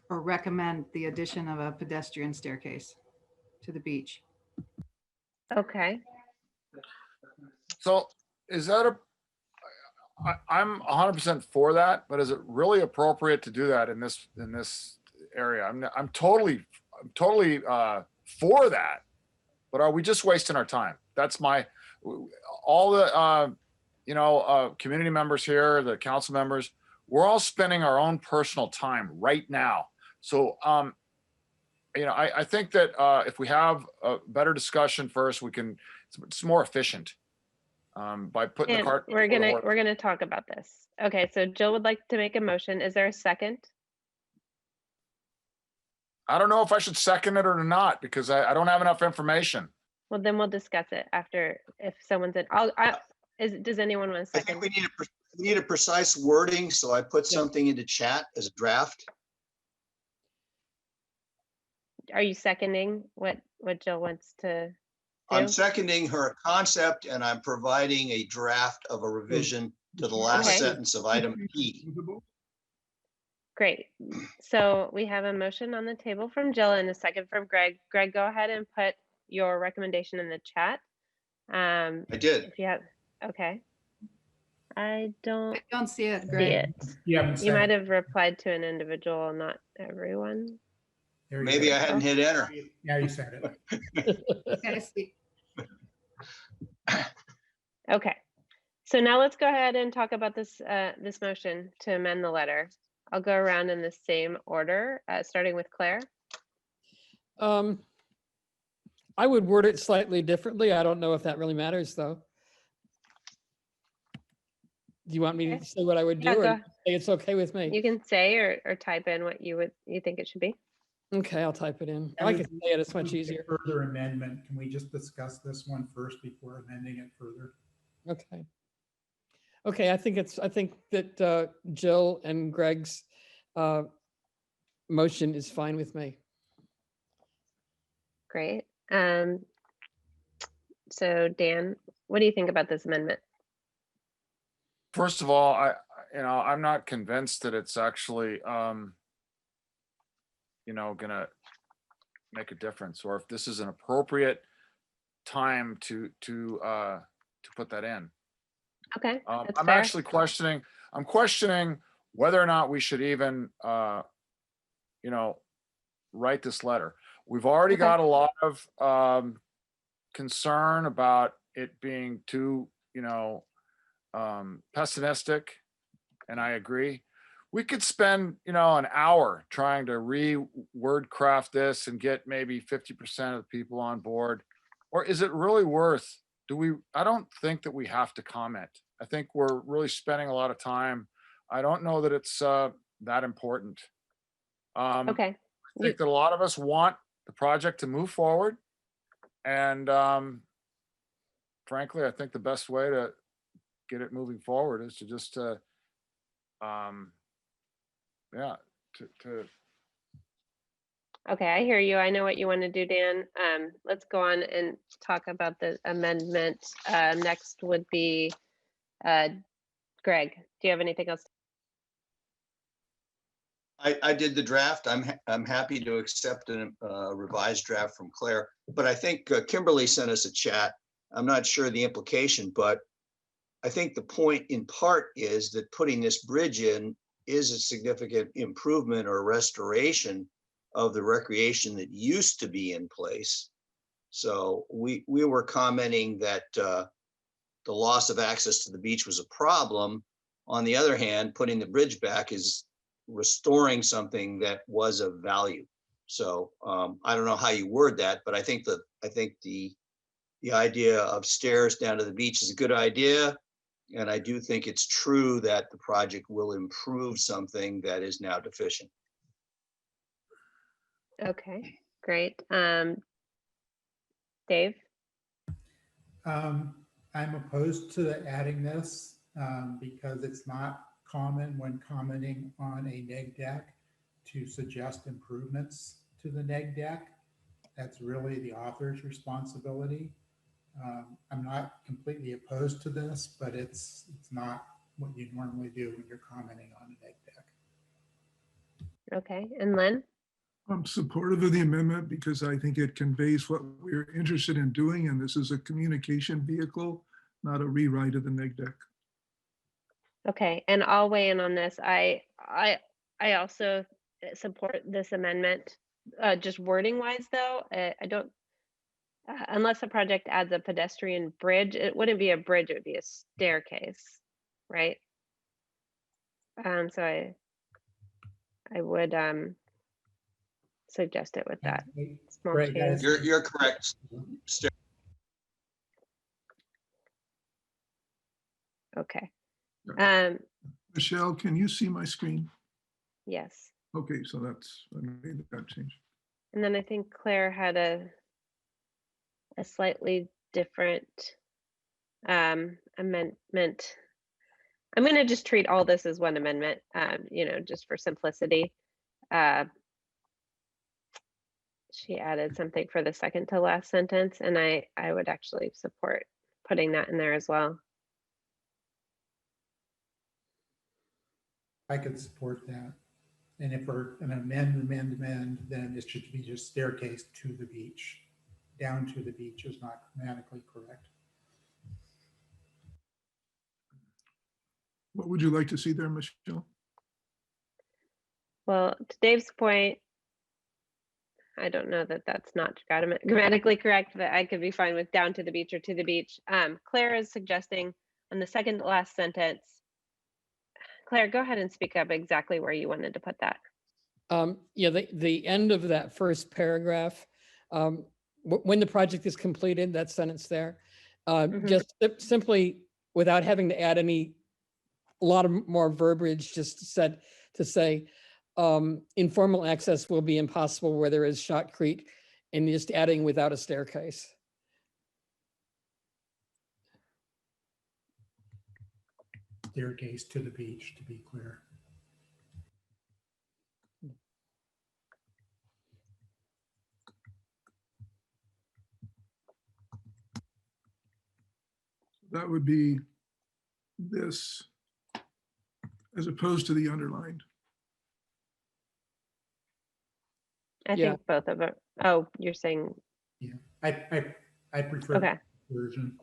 Or recommend the addition of a pedestrian staircase to the beach. Okay, So is that I'm 100% for that, but is it really appropriate to do that in this area? I'm totally for that, but are we just wasting our time? That's all the community members here, the council members, we're all spending our own personal time right now. So I think that if we have a better discussion first, it's more efficient by putting the and cart. we're before the horse. gonna talk about this. Okay, so Jill would like to make a motion. Is there a second? I don't know if I should second it or not because I don't have enough information. Well, then we'll discuss it after if someone's in. Does anyone want to I second? think we need a precise wording, so I put something into chat as a draft. Are you seconding what Jill wants to do? I'm seconding her concept and I'm providing a draft of a revision to the last Okay. sentence of item P. Great. So we have a motion on the table from Jill and a second from Greg. Greg, go ahead and put your recommendation in the chat. I did. If you have, okay. I don't I don't see it, see Greg. it. You haven't You said might it. have replied to an individual, not everyone. There you Maybe go. I hadn't hit enter. Now you said it. Okay, I see. Okay. So now let's go ahead and talk about this this motion to amend the letter. I'll go around in the same order, starting with Claire. I would word it slightly differently. I don't know if that really matters, though. Do you want me Okay. to say what I would do, Yeah, or go. say it's okay with me? You can say or type in what you think it should be. Okay, I'll type it in. And I we- can say it. It's much we need a easier. Further amendment. Can we just discuss this one first before amending it further? Okay. Okay, I think that Jill and Greg's motion is fine with me. Great. So Dan, what do you think about this amendment? First of all, I'm not convinced that it's actually, gonna make a difference, or if this is an appropriate time to put that in. Okay, that's I'm fair. actually questioning whether or not we should even, write this letter. We've already Okay. got a lot of concern about it being too, pessimistic, and I agree. We could spend, an hour trying to re-word craft this and get maybe 50% of the people on board. Or is it really worth, I don't think that we have to comment. I think we're really spending a lot of time. I don't know that it's that important. Okay. I think that a lot of us want the project to move forward. And frankly, I think the best way to get it moving forward is to just to Okay, I hear you. I know what you want to do, Dan. Let's go on and talk about the amendment. Next would be Greg. Do you have anything else? I did the draft. I'm happy to accept a revised draft from Claire, but I think Kimberly sent us a chat. I'm not sure the implication, but I think the point in part is that putting this bridge in is a significant improvement or restoration of the recreation that used to be in place. So we were commenting that the loss of access to the beach was a problem. On the other hand, putting the bridge back is restoring something that was of value. So I don't know how you word that, but I think the idea of stairs down to the beach is a good idea. And I do think it's true that the project will improve something that is now deficient. Okay, great. Dave? I'm opposed to adding this because it's not common when commenting on a neg deck to suggest improvements to the neg deck. That's really the author's responsibility. I'm not completely opposed to this, but it's not what you normally do when you're commenting on a neg deck. Okay, and Len? I'm supportive of the amendment because I think it conveys what we're interested in doing, and this is a communication vehicle, not a rewrite of the neg deck. Okay, and I'll weigh in on this. I also support this amendment. Just wording wise though, I don't, unless the project adds a pedestrian bridge, it wouldn't be a bridge, it would be a staircase, right? So I would suggest it with that small Right, change. You're correct. Okay. Michelle, can you see my screen? Yes. Okay, so I made that change. And then I think Claire had a slightly different amendment. I'm going to just treat all this as one amendment, just for simplicity. She added something for the second to last sentence, and I would actually support putting that in there as well. I could support that. And if we're an amend, then it should be just staircase to the beach. Down to the beach is not grammatically correct. What would you like to see there, Michelle? Well, to Dave's point, I don't know that that's not grammatically correct, but I could be fine with down to the beach or to the beach. Claire is suggesting on the second to last sentence. Claire, go ahead and speak up exactly where you wanted to put that. Yeah, the end of that first paragraph, when the project is completed, that sentence there, just simply without having to add a lot of more verbiage, just said to say, informal access will be impossible where there is shotcrete, and just adding without a staircase. Staircase to the beach, to be clear. That would be this as opposed to the underlined. I think both of it. Oh, you're saying. Yeah, I prefer okay. Version.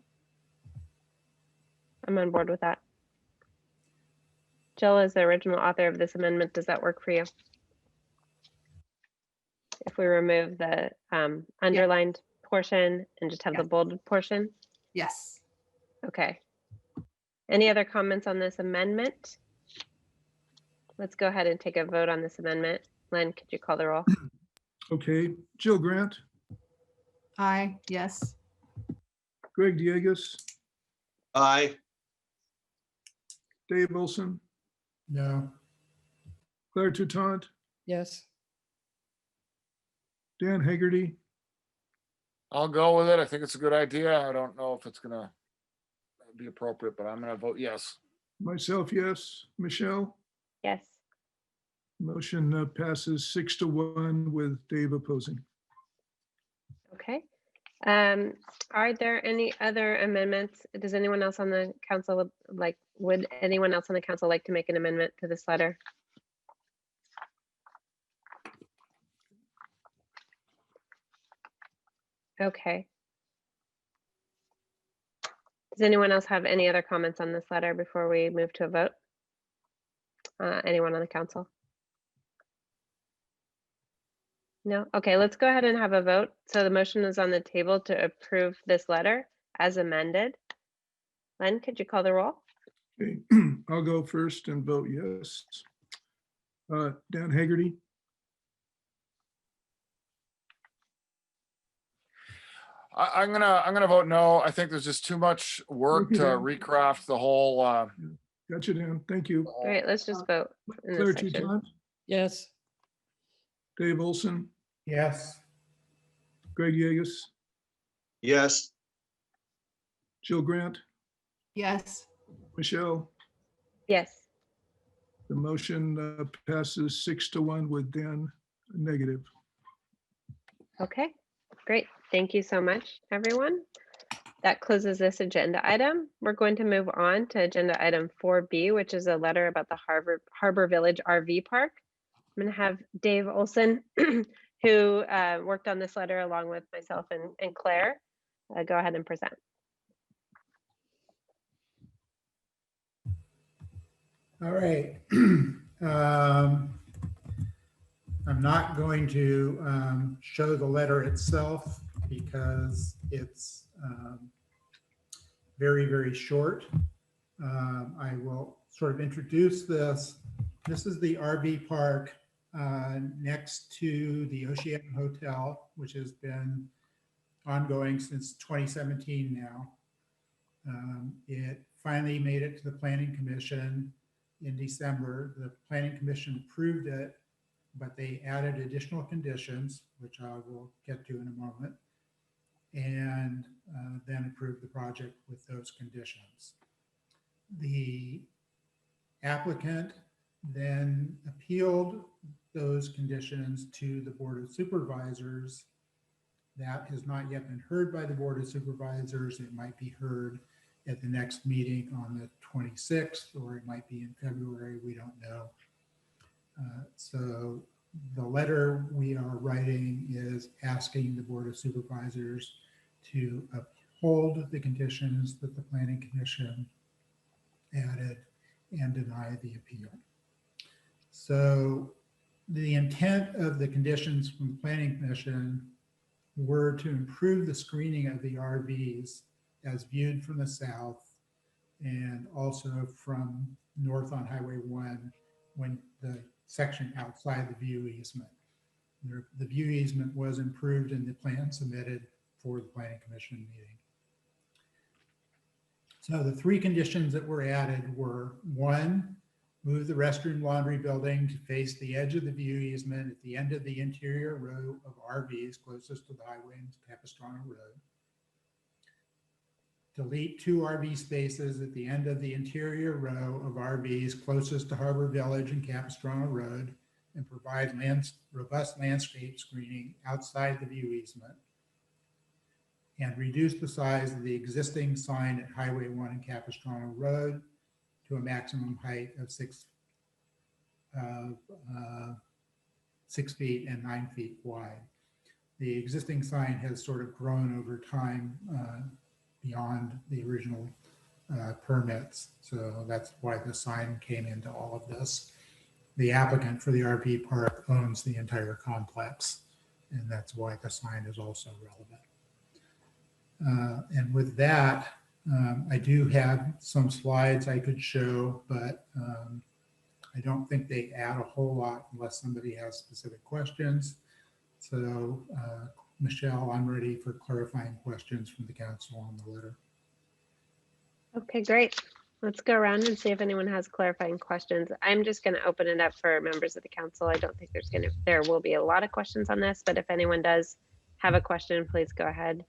I'm on board with that. Jill is the original author of this amendment. Does that work for you? If we remove the underlined portion and just have the bolded portion? Yes. Okay. Any other comments on this amendment? Let's go ahead and take a vote on this amendment. Len, could you call the roll? Okay, Jill Grant. Aye, yes. Greg Diegas. Aye. Dave Wilson. No. Claire Toutant. Yes. Dan Hagerty. I'll go with it. I think it's a good idea. I don't know if it's gonna be appropriate, but I'm gonna vote yes. Myself, yes. Michelle. Yes. Motion passes 6-1 with Dave opposing. Okay. Are there any other amendments? Does anyone else on the council would anyone else on the council like to make an amendment to this letter? Okay. Does anyone else have any other comments on this letter before we move to a vote? Anyone on the council? No? Okay, let's go ahead and have a vote. So the motion is on the table to approve this letter as amended. Len, could you call the roll? Okay. I'll go first and vote yes. Dan Hagerty, I'm gonna vote no. I think there's just too much work to recraft the whole. Gotcha, Dan. Thank you. All right, let's just vote in Claire this section. Toutant, Yes. Dave Olson, Yes. Greg Yegus, Yes. Jill Grant, Yes. Michelle. Yes. The motion passes 6-1 with Dan negative. Okay, great. Thank you so much, everyone. That closes this agenda item. We're going to move on to agenda item 4B, which is a letter about the Harbor Village RV Park. I'm going to have Dave Olson, who worked on this letter along with myself and Claire, go ahead and present. All right. I'm not going to show the letter itself because it's very, very short. I will sort of introduce this. This is the RV park next to the Oceana Hotel, which has been ongoing since 2017 now. It finally made it to the Planning Commission in December. The Planning Commission approved it, but they added additional conditions, which I will get to in a moment, and then approved the project with those conditions. The applicant then appealed those conditions to the Board of Supervisors. That has not yet been heard by the Board of Supervisors. It might be heard at the next meeting on the 26th, or it might be in February, we don't know. So the letter we are writing is asking the Board of Supervisors to uphold the conditions that the Planning Commission added and deny the appeal. So the intent of the conditions from the Planning Commission were to improve the screening of the RVs as viewed from the south and also from north on Highway 1 when the section outside the view easement. The view easement was improved in the plan submitted for the Planning Commission meeting. So the three conditions that were added were: one, move the restroom laundry building to face the edge of the view easement at the end of the interior row of RVs closest to the highway and Capistrano Road. Delete 2 RV spaces at the end of the interior row of RVs closest to Harbor Village and Capistrano Road and provide robust landscape screening outside the view easement. And reduce the size of the existing sign at Highway 1 and Capistrano Road to a maximum height of 6 feet and 9 feet wide. The existing sign has sort of grown over time beyond the original permits. So that's why the sign came into all of this. The applicant for the RV park owns the entire complex, and that's why the sign is also relevant. And with that, I do have some slides I could show, but I don't think they add a whole lot unless somebody has specific questions. So Michelle, I'm ready for clarifying questions from the council on the letter. Okay, great. Let's go around and see if anyone has clarifying questions. I'm just going to open it up for members of the council. I don't think there will be a lot of questions on this, but if anyone does have a question, please go ahead.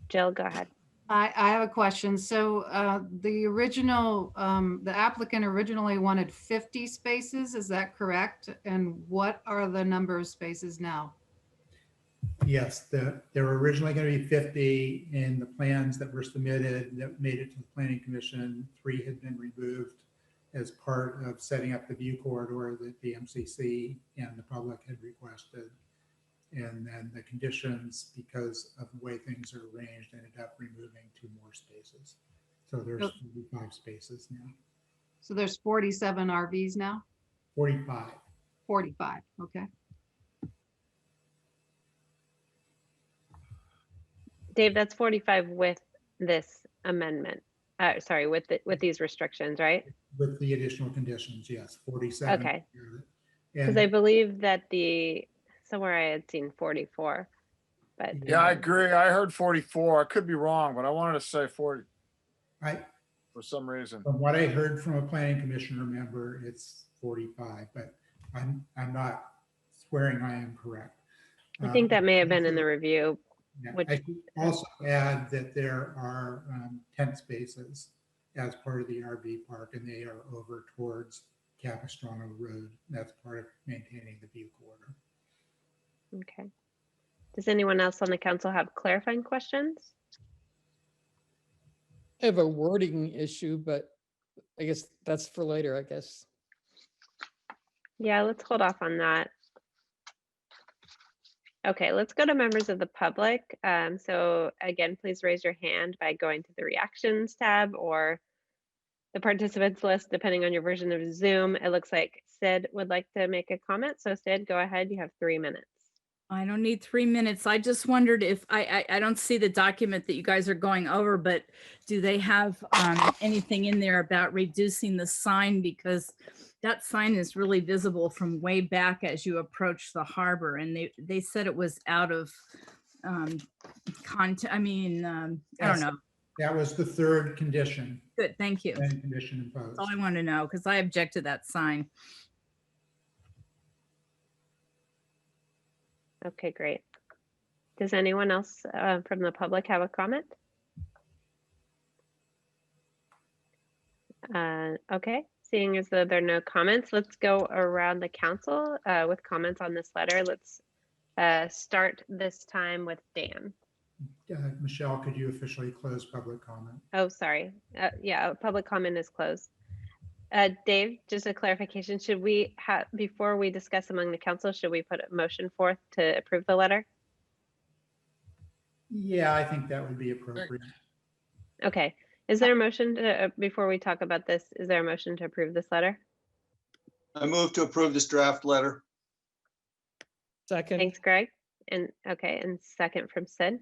Jill, go ahead. I have a question. So the original, the applicant originally wanted 50 spaces, is that correct? And what are the number of spaces now? Yes, there were originally going to be 50 in the plans that were submitted that made it to the Planning Commission. 3 had been removed as part of setting up the view corridor that the MCC and the public had requested. And then the conditions, because of the way things are arranged, ended up removing 2 more spaces. So there's 45 spaces now. So there's 47 RVs now? 45. 45, okay. Dave, that's 45 with this amendment. Sorry, with these restrictions, right? With the additional conditions, yes, 47. Okay. Because And I believe that somewhere I had seen 44, but Yeah, I agree. I heard 44. I could be wrong, but I wanted to say 40 for some reason. from what I heard from a planning commissioner member, it's 45, but I'm not swearing I am correct. I think that may have been in the review. Yeah, Which, I should also add that there are tent spaces as part of the RV park, and they are over towards Capistrano Road. That's part of maintaining the view corridor. okay. Does anyone else on the council have clarifying questions? I have a wording issue, but I guess that's for later, I guess. Yeah, let's hold off on that. Okay, let's go to members of the public. So again, please raise your hand by going to the reactions tab or the participants list, depending on your version of Zoom. It looks like Sid would like to make a comment. So Sid, go ahead. You have 3 minutes. I don't need 3 minutes. I just wondered if I don't see the document that you guys are going over, but do they have anything in there about reducing the sign? Because that sign is really visible from way back as you approach the harbor, and they said it was out of content. I mean, I don't know. That was the 3rd condition. Good, thank you. And condition imposed. That's all I want to know, because I object to that sign. Okay, great. Does anyone else from the public have a comment? Okay, seeing as though there are no comments, let's go around the council with comments on this letter. Let's start this time with Dan. Michelle, could you officially close public comment? Oh, sorry. Yeah, public comment is closed. Dave, just a clarification, should we have, before we discuss among the council, should we put a motion forth to approve the letter? Yeah, I think that would be appropriate. Okay, is there a motion to, before we talk about this, is there a motion to approve this letter? I move to approve this draft letter. Second. Thanks, Greg. And okay, and second from Sid.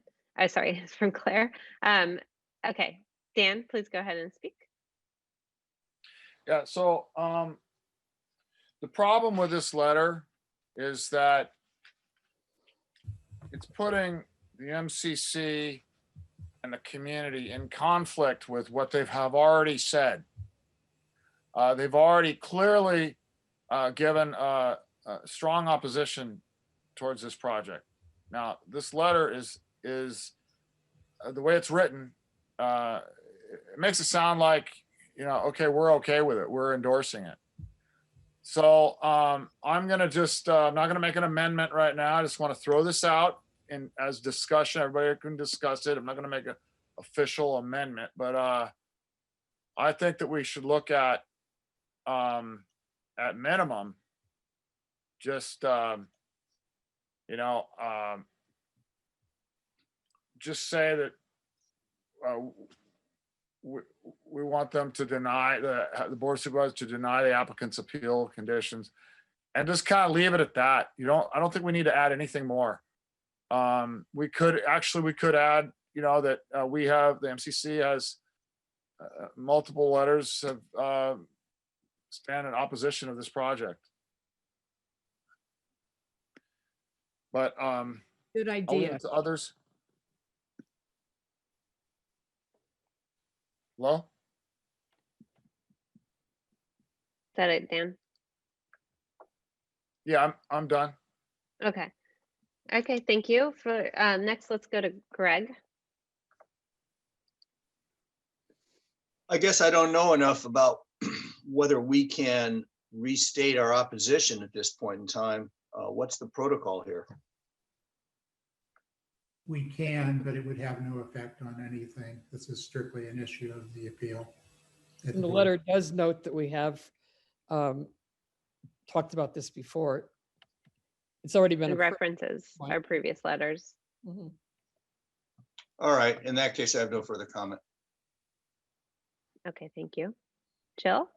Sorry, it's from Claire. Okay, Dan, please go ahead and speak. Yeah, so the problem with this letter is that it's putting the MCC and the community in conflict with what they have already said. They've already clearly given a strong opposition towards this project. Now, this letter is the way it's written, it makes it sound like, you know, okay, we're okay with it. We're endorsing it. So I'm going to just, I'm not going to make an amendment right now. I just want to throw this out in as discussion. Everybody can discuss it. I'm not going to make an official amendment, but I think that we should look at minimum, just, you know, just say that we want them to deny the board of supervisors to deny the applicant's appeal conditions, and just kind of leave it at that. I don't think we need to add anything more. We could add, you know, that we have, the MCC has multiple letters of stand in opposition of this project. But good I'll leave idea. it to others. Hello? Is that it, Dan? Yeah, I'm done. Okay. Okay, thank you. For next, let's go to Greg. I guess I don't know enough about whether we can restate our opposition at this point in time. What's the protocol here? We can, but it would have no effect on anything. This is strictly an issue of the appeal. And the letter does note that we have talked about this before. It's already been It approved. references our previous letters. Mhm. All right, in that case, I have no further comment. Okay, thank you. Jill?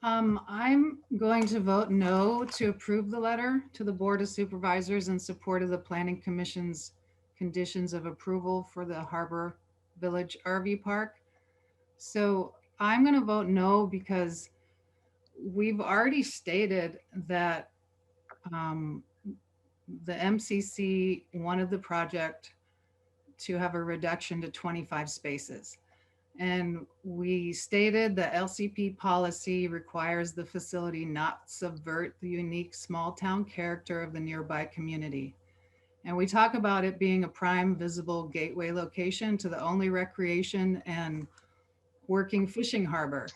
I'm going to vote no to approve the letter to the Board of Supervisors in support of the Planning Commission's conditions of approval for the Harbor Village RV Park. So I'm going to vote no because we've already stated that the MCC wanted the project to have a reduction to 25 spaces. And we stated the LCP policy requires the facility not subvert the unique small town character of the nearby community. And we talk about it being a prime visible gateway location to the only recreation and working fishing harbor.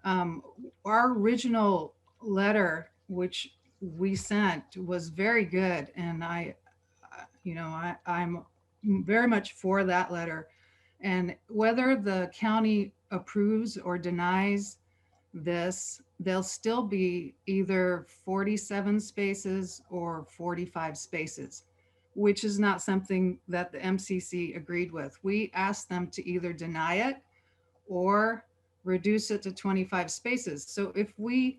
Our original letter, which we sent, was very good. And I'm very much for that letter. And whether the county approves or denies this, there'll still be either 47 spaces or 45 spaces, which is not something that the MCC agreed with. We asked them to either deny it or reduce it to 25 spaces. So if we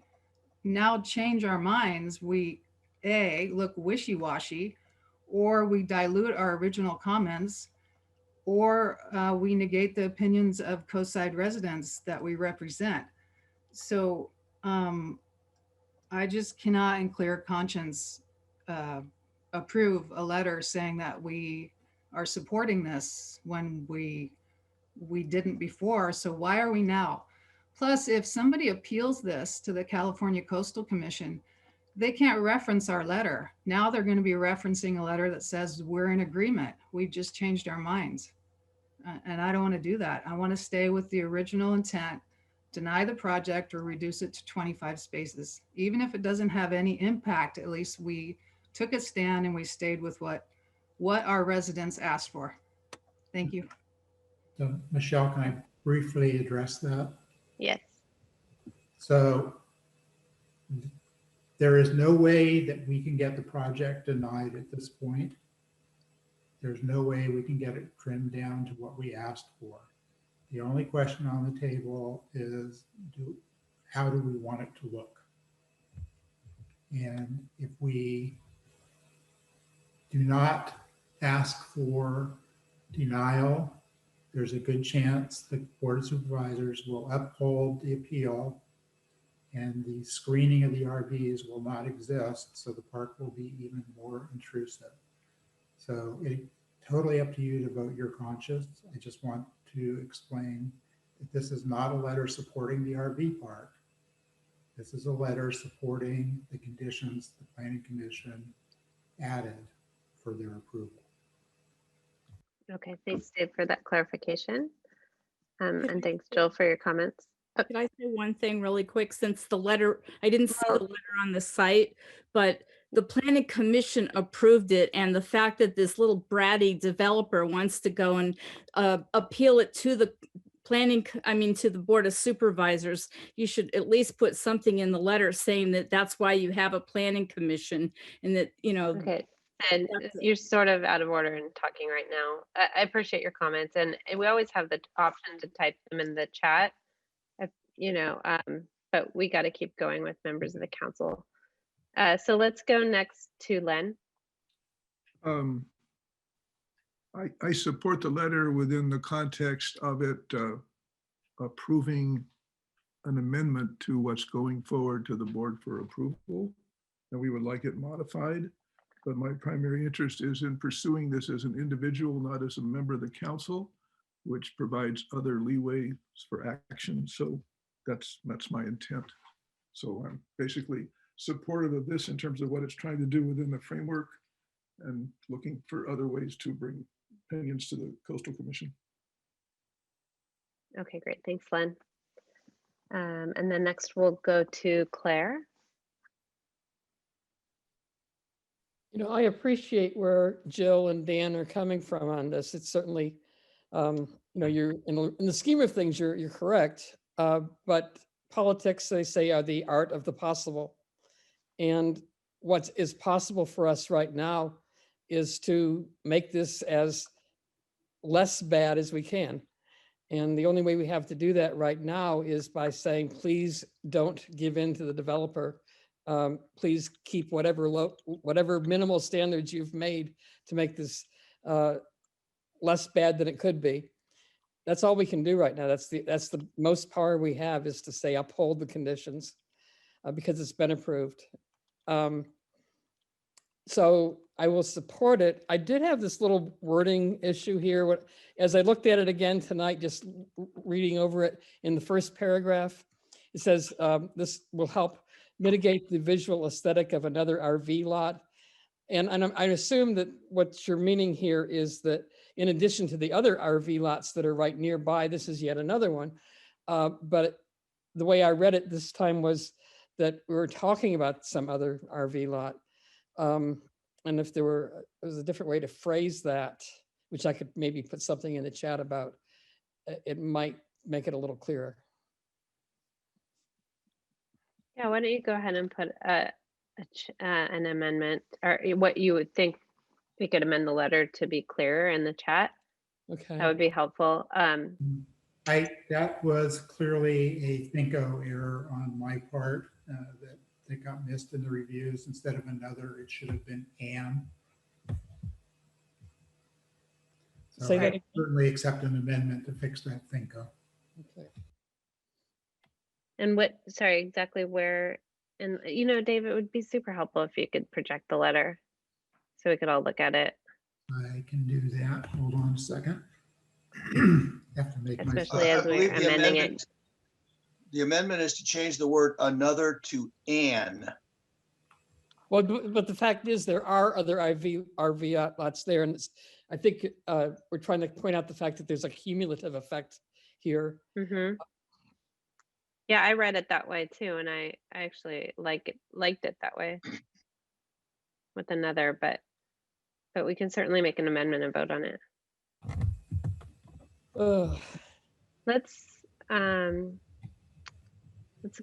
now change our minds, we look wishy-washy, or we dilute our original comments, or we negate the opinions of coastside residents that we represent. So I just cannot in clear conscience approve a letter saying that we are supporting this when we didn't before. So why are we now? Plus, if somebody appeals this to the California Coastal Commission, they can't reference our letter. Now they're going to be referencing a letter that says we're in agreement. We've just changed our minds. And I don't want to do that. I want to stay with the original intent, deny the project or reduce it to 25 spaces. Even if it doesn't have any impact, at least we took a stand and we stayed with what our residents asked for. Thank you. So Michelle, can I briefly address that? Yes. So there is no way that we can get the project denied at this point. There's no way we can get it trimmed down to what we asked for. The only question on the table is, how do we want it to look? And if we do not ask for denial, there's a good chance the Board of Supervisors will uphold the appeal and the screening of the RVs will not exist, so the park will be even more intrusive. So it's totally up to you to vote your conscience. I just want to explain that this is not a letter supporting the RV park. This is a letter supporting the conditions the Planning Commission added for their approval. Okay, thanks, Dave, for that clarification. And thanks, Jill, for your comments. Can I say one thing really quick? Since the letter, I didn't see the letter on the site, but the Planning Commission approved it. And the fact that this little bratty developer wants to go and appeal it to the to the Board of Supervisors, you should at least put something in the letter saying that that's why you have a Planning Commission and that, Okay. And you're sort of out of order in talking right now. I appreciate your comments, and we always have the option to type them in the chat, but we got to keep going with members of the council. So let's go next to Len. I support the letter within the context of it approving an amendment to what's going forward to the board for approval, and we would like it modified. But my primary interest is in pursuing this as an individual, not as a member of the council, which provides other leeway for action. So that's my intent. So I'm basically supportive of this in terms of what it's trying to do within the framework and looking for other ways to bring opinions to the Coastal Commission. Okay, great. Thanks, Len. And then next we'll go to Claire. I appreciate where Jill and Dan are coming from on this. It's certainly, you're in the scheme of things, you're correct. But politics, they say, are the art of the possible. And what is possible for us right now is to make this as less bad as we can. And the only way we have to do that right now is by saying, please don't give in to the developer. Please keep whatever minimal standards you've made to make this less bad than it could be. That's all we can do right now. That's the most power we have, is to say uphold the conditions because it's been approved. So I will support it. I did have this little wording issue here. As I looked at it again tonight, just reading over it in the first paragraph, it says this will help mitigate the visual aesthetic of another RV lot. And I assume that what you're meaning here is that in addition to the other RV lots that are right nearby, this is yet another one. But the way I read it this time was that we were talking about some other RV lot. And if there was a different way to phrase that, which I could maybe put something in the chat about, it might make it a little clearer. Yeah, why don't you go ahead and put an amendment, or what you would think we could amend the letter to be clearer in the chat. Okay. That would be helpful. That was clearly a Thinko error on my part that got missed in the reviews. Instead of another, it should have been an. So Say that I again. certainly accept an amendment to fix that Thinko. Okay. And sorry, exactly where, and Dave, it would be super helpful if you could project the letter so we could all look at it. I can do that. Hold on a second. Have to make especially as we're amending it. The amendment is to change the word another to an. Well, but the fact is there are other RV lots there. And I think we're trying to point out the fact that there's a cumulative effect here. Mm-hmm. Yeah, I read it that way too. And I actually liked it that way with another, but we can certainly make an amendment and vote on it. Let's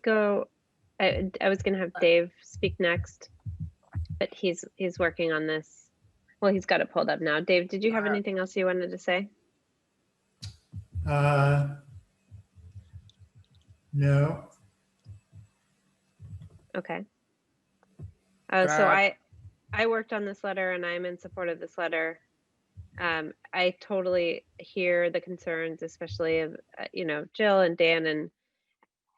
go. I was gonna have Dave speak next, but he's working on this. Well, he's got it pulled up now. Dave, did you have anything else you wanted to say? No. Okay. So I worked on this letter and I'm in support of this letter. I totally hear the concerns, especially of, Jill and Dan, and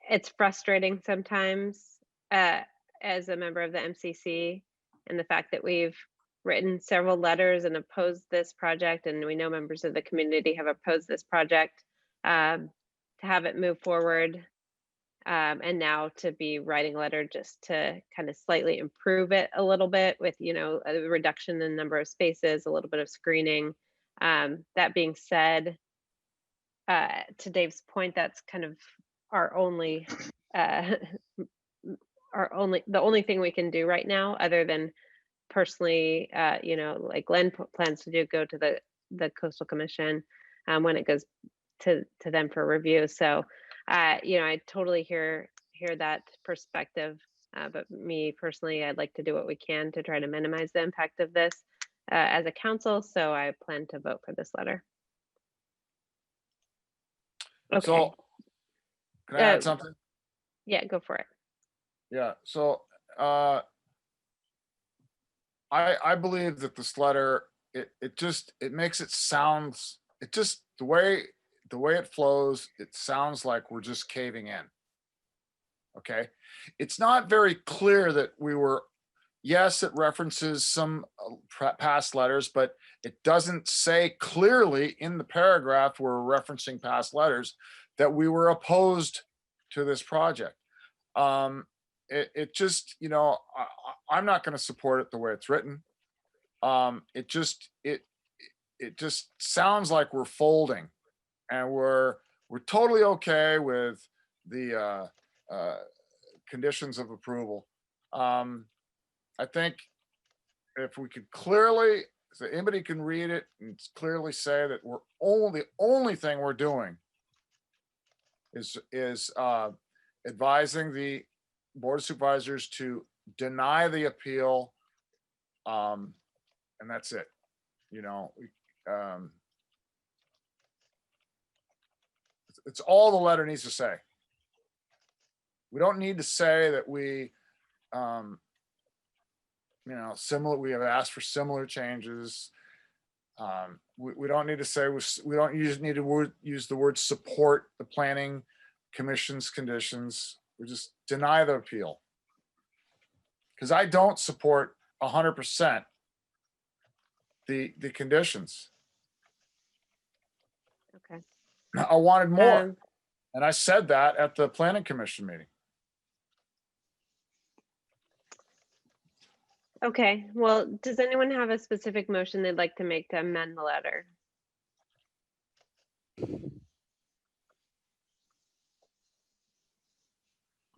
it's frustrating sometimes as a member of the MCC, and the fact that we've written several letters and opposed this project, and we know members of the community have opposed this project, to have it move forward, and now to be writing a letter just to kind of slightly improve it a little bit with, a reduction in number of spaces, a little bit of screening. That being said, to Dave's point, that's kind of the only thing we can do right now, other than personally, like Glenn plans to do, go to the Coastal Commission when it goes to them for review. So, I totally hear that perspective. But me personally, I'd like to do what we can to try to minimize the impact of this as a council. So I plan to vote for this letter. Okay. So can I add something? Yeah, go for it. Yeah. So I believe that this letter, it makes it sounds, the way it flows, it sounds like we're just caving in. Okay. It's not very clear that we were, yes, it references some past letters, but it doesn't say clearly in the paragraph we're referencing past letters that we were opposed to this project. It just, I'm not going to support it the way it's written. It just sounds like we're folding, and we're we're totally okay with the conditions of approval. I think if we could clearly, so anybody can read it and clearly say that the only thing we're doing is advising the Board of Supervisors to deny the appeal. And that's it. You know, it's all the letter needs to say. We don't need to say that we, you know, we have asked for similar changes. We don't need to say, we don't need to use the word support the planning commission's conditions. We just deny the appeal. Because I don't support 100% the conditions. Okay. I wanted more. And I said that at the planning commission meeting. Okay, well, does anyone have a specific motion they'd like to make to amend the letter?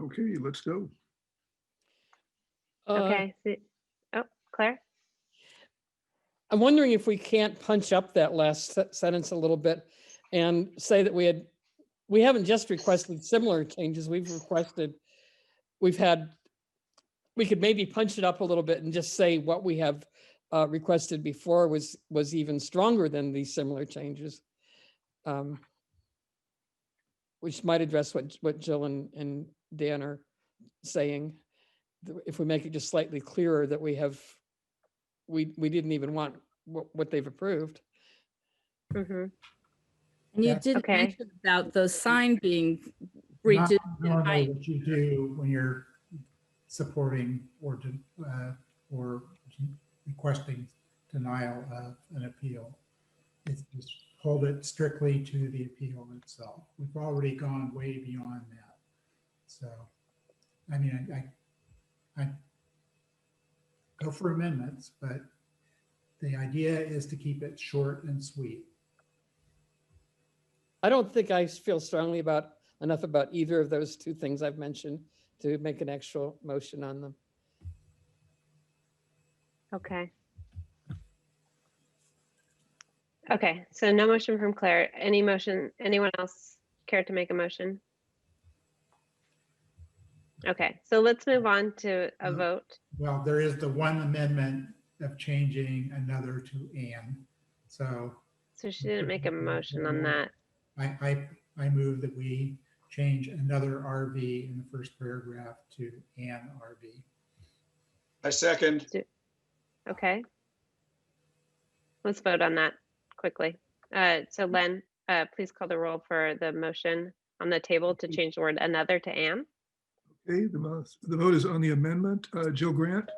Okay, let's go. Okay. Oh, Claire? I'm wondering if we can't punch up that last sentence a little bit and say that we haven't just requested similar changes, we could maybe punch it up a little bit and just say what we have requested before was even stronger than these similar changes. Which might address what Jill and Dan are saying. If we make it just slightly clearer that we didn't even want what they've approved. Mm-hmm. And you did mention about the sign being reduced. Not normally what you do when you're supporting or requesting denial of an appeal. It's just hold it strictly to the appeal itself. We've already gone way beyond that. So, I mean, I go for amendments, but the idea is to keep it short and sweet. I don't think I feel strongly enough about either of those two things I've mentioned to make an actual motion on them. Okay. Okay, so no motion from Claire. Any motion, anyone else care to make a motion? Okay, so let's move on to a vote. Well, there is the one amendment of changing another to "and." So she didn't make a motion on that. I move that we change another RV in the first paragraph to "an RV." I second. Okay. Let's vote on that quickly. So Len, please call the roll for the motion on the table to change the word "another" to "an." Okay, the vote is on the amendment. Jill Grant,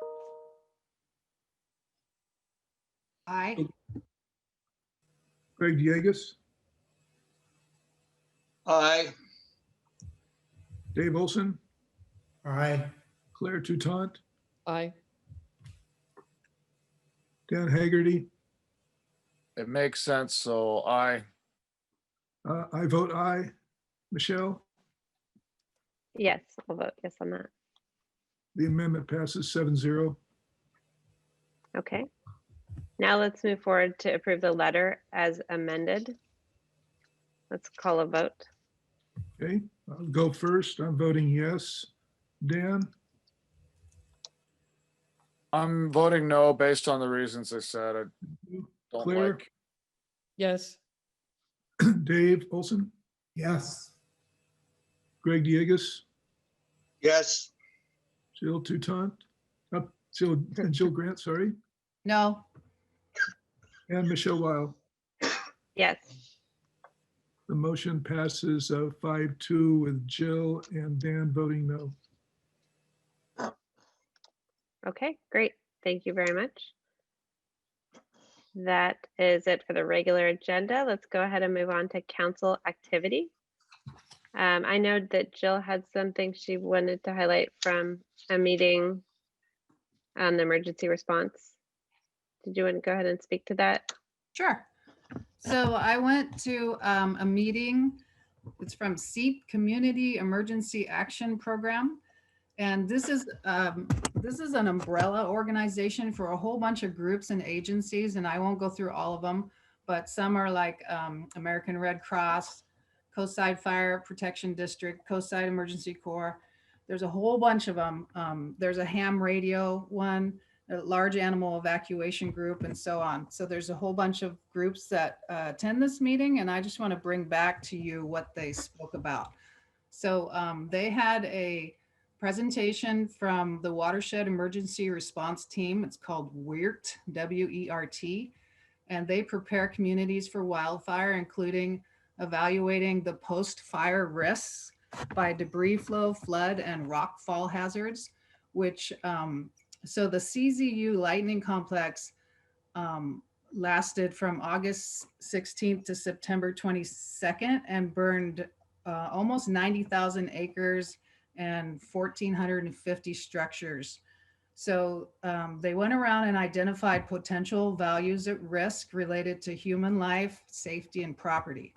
Aye. Greg Diegas, Aye. Dave Olson, Aye. Claire Toutant, Aye. Dan Haggerty. It makes sense, so I vote aye. Michelle, Yes, I'll vote yes on that. the amendment passes 7-0. Okay. Now let's move forward to approve the letter as amended. Let's call a vote. Okay, I'll go first. I'm voting yes. Dan, I'm voting no based on the reasons I said. I don't Claire, like. Yes. Dave Olson, Yes. Greg Diegas, Yes. Jill Toutant, Jill Grant, sorry, No. and Michelle Weil. Yes. The motion passes 5-2 with Jill and Dan voting no. Okay, great. Thank you very much. That is it for the regular agenda. Let's go ahead and move on to council activity. I know that Jill had something she wanted to highlight from a meeting on the emergency response. Did you want to go ahead and speak to that? Sure. So I went to a meeting It's from SEEP Community Emergency Action Program. And this is an umbrella organization for a whole bunch of groups and agencies, and I won't go through all of them, but some are like American Red Cross, Coastside Fire Protection District, Coastside Emergency Corps. There's a whole bunch of them. There's a ham radio one, a large animal evacuation group, and so on. So there's a whole bunch of groups that attend this meeting, and I just want to bring back to you what they spoke about. So they had a presentation from the Watershed Emergency Response Team. It's called WERT, W-E-R-T, and they prepare communities for wildfire, including evaluating the post-fire risks by debris flow, flood, and rock fall hazards, which, so the CZU Lightning Complex lasted from August 16th to September 22nd and burned almost 90,000 acres and 1,450 structures. So they went around and identified potential values at risk related to human life, safety, and property.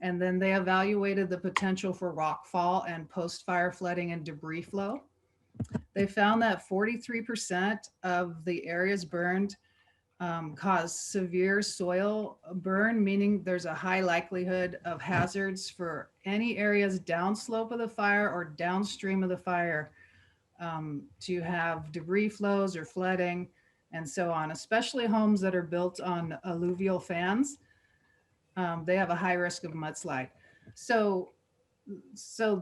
And then they evaluated the potential for rockfall and post-fire flooding and debris flow. They found that 43% of the areas burned cause severe soil burn, meaning there's a high likelihood of hazards for any areas downslope of the fire or downstream of the fire to have debris flows or flooding and so on, especially homes that are built on alluvial fans. They have a high risk of mudslide. So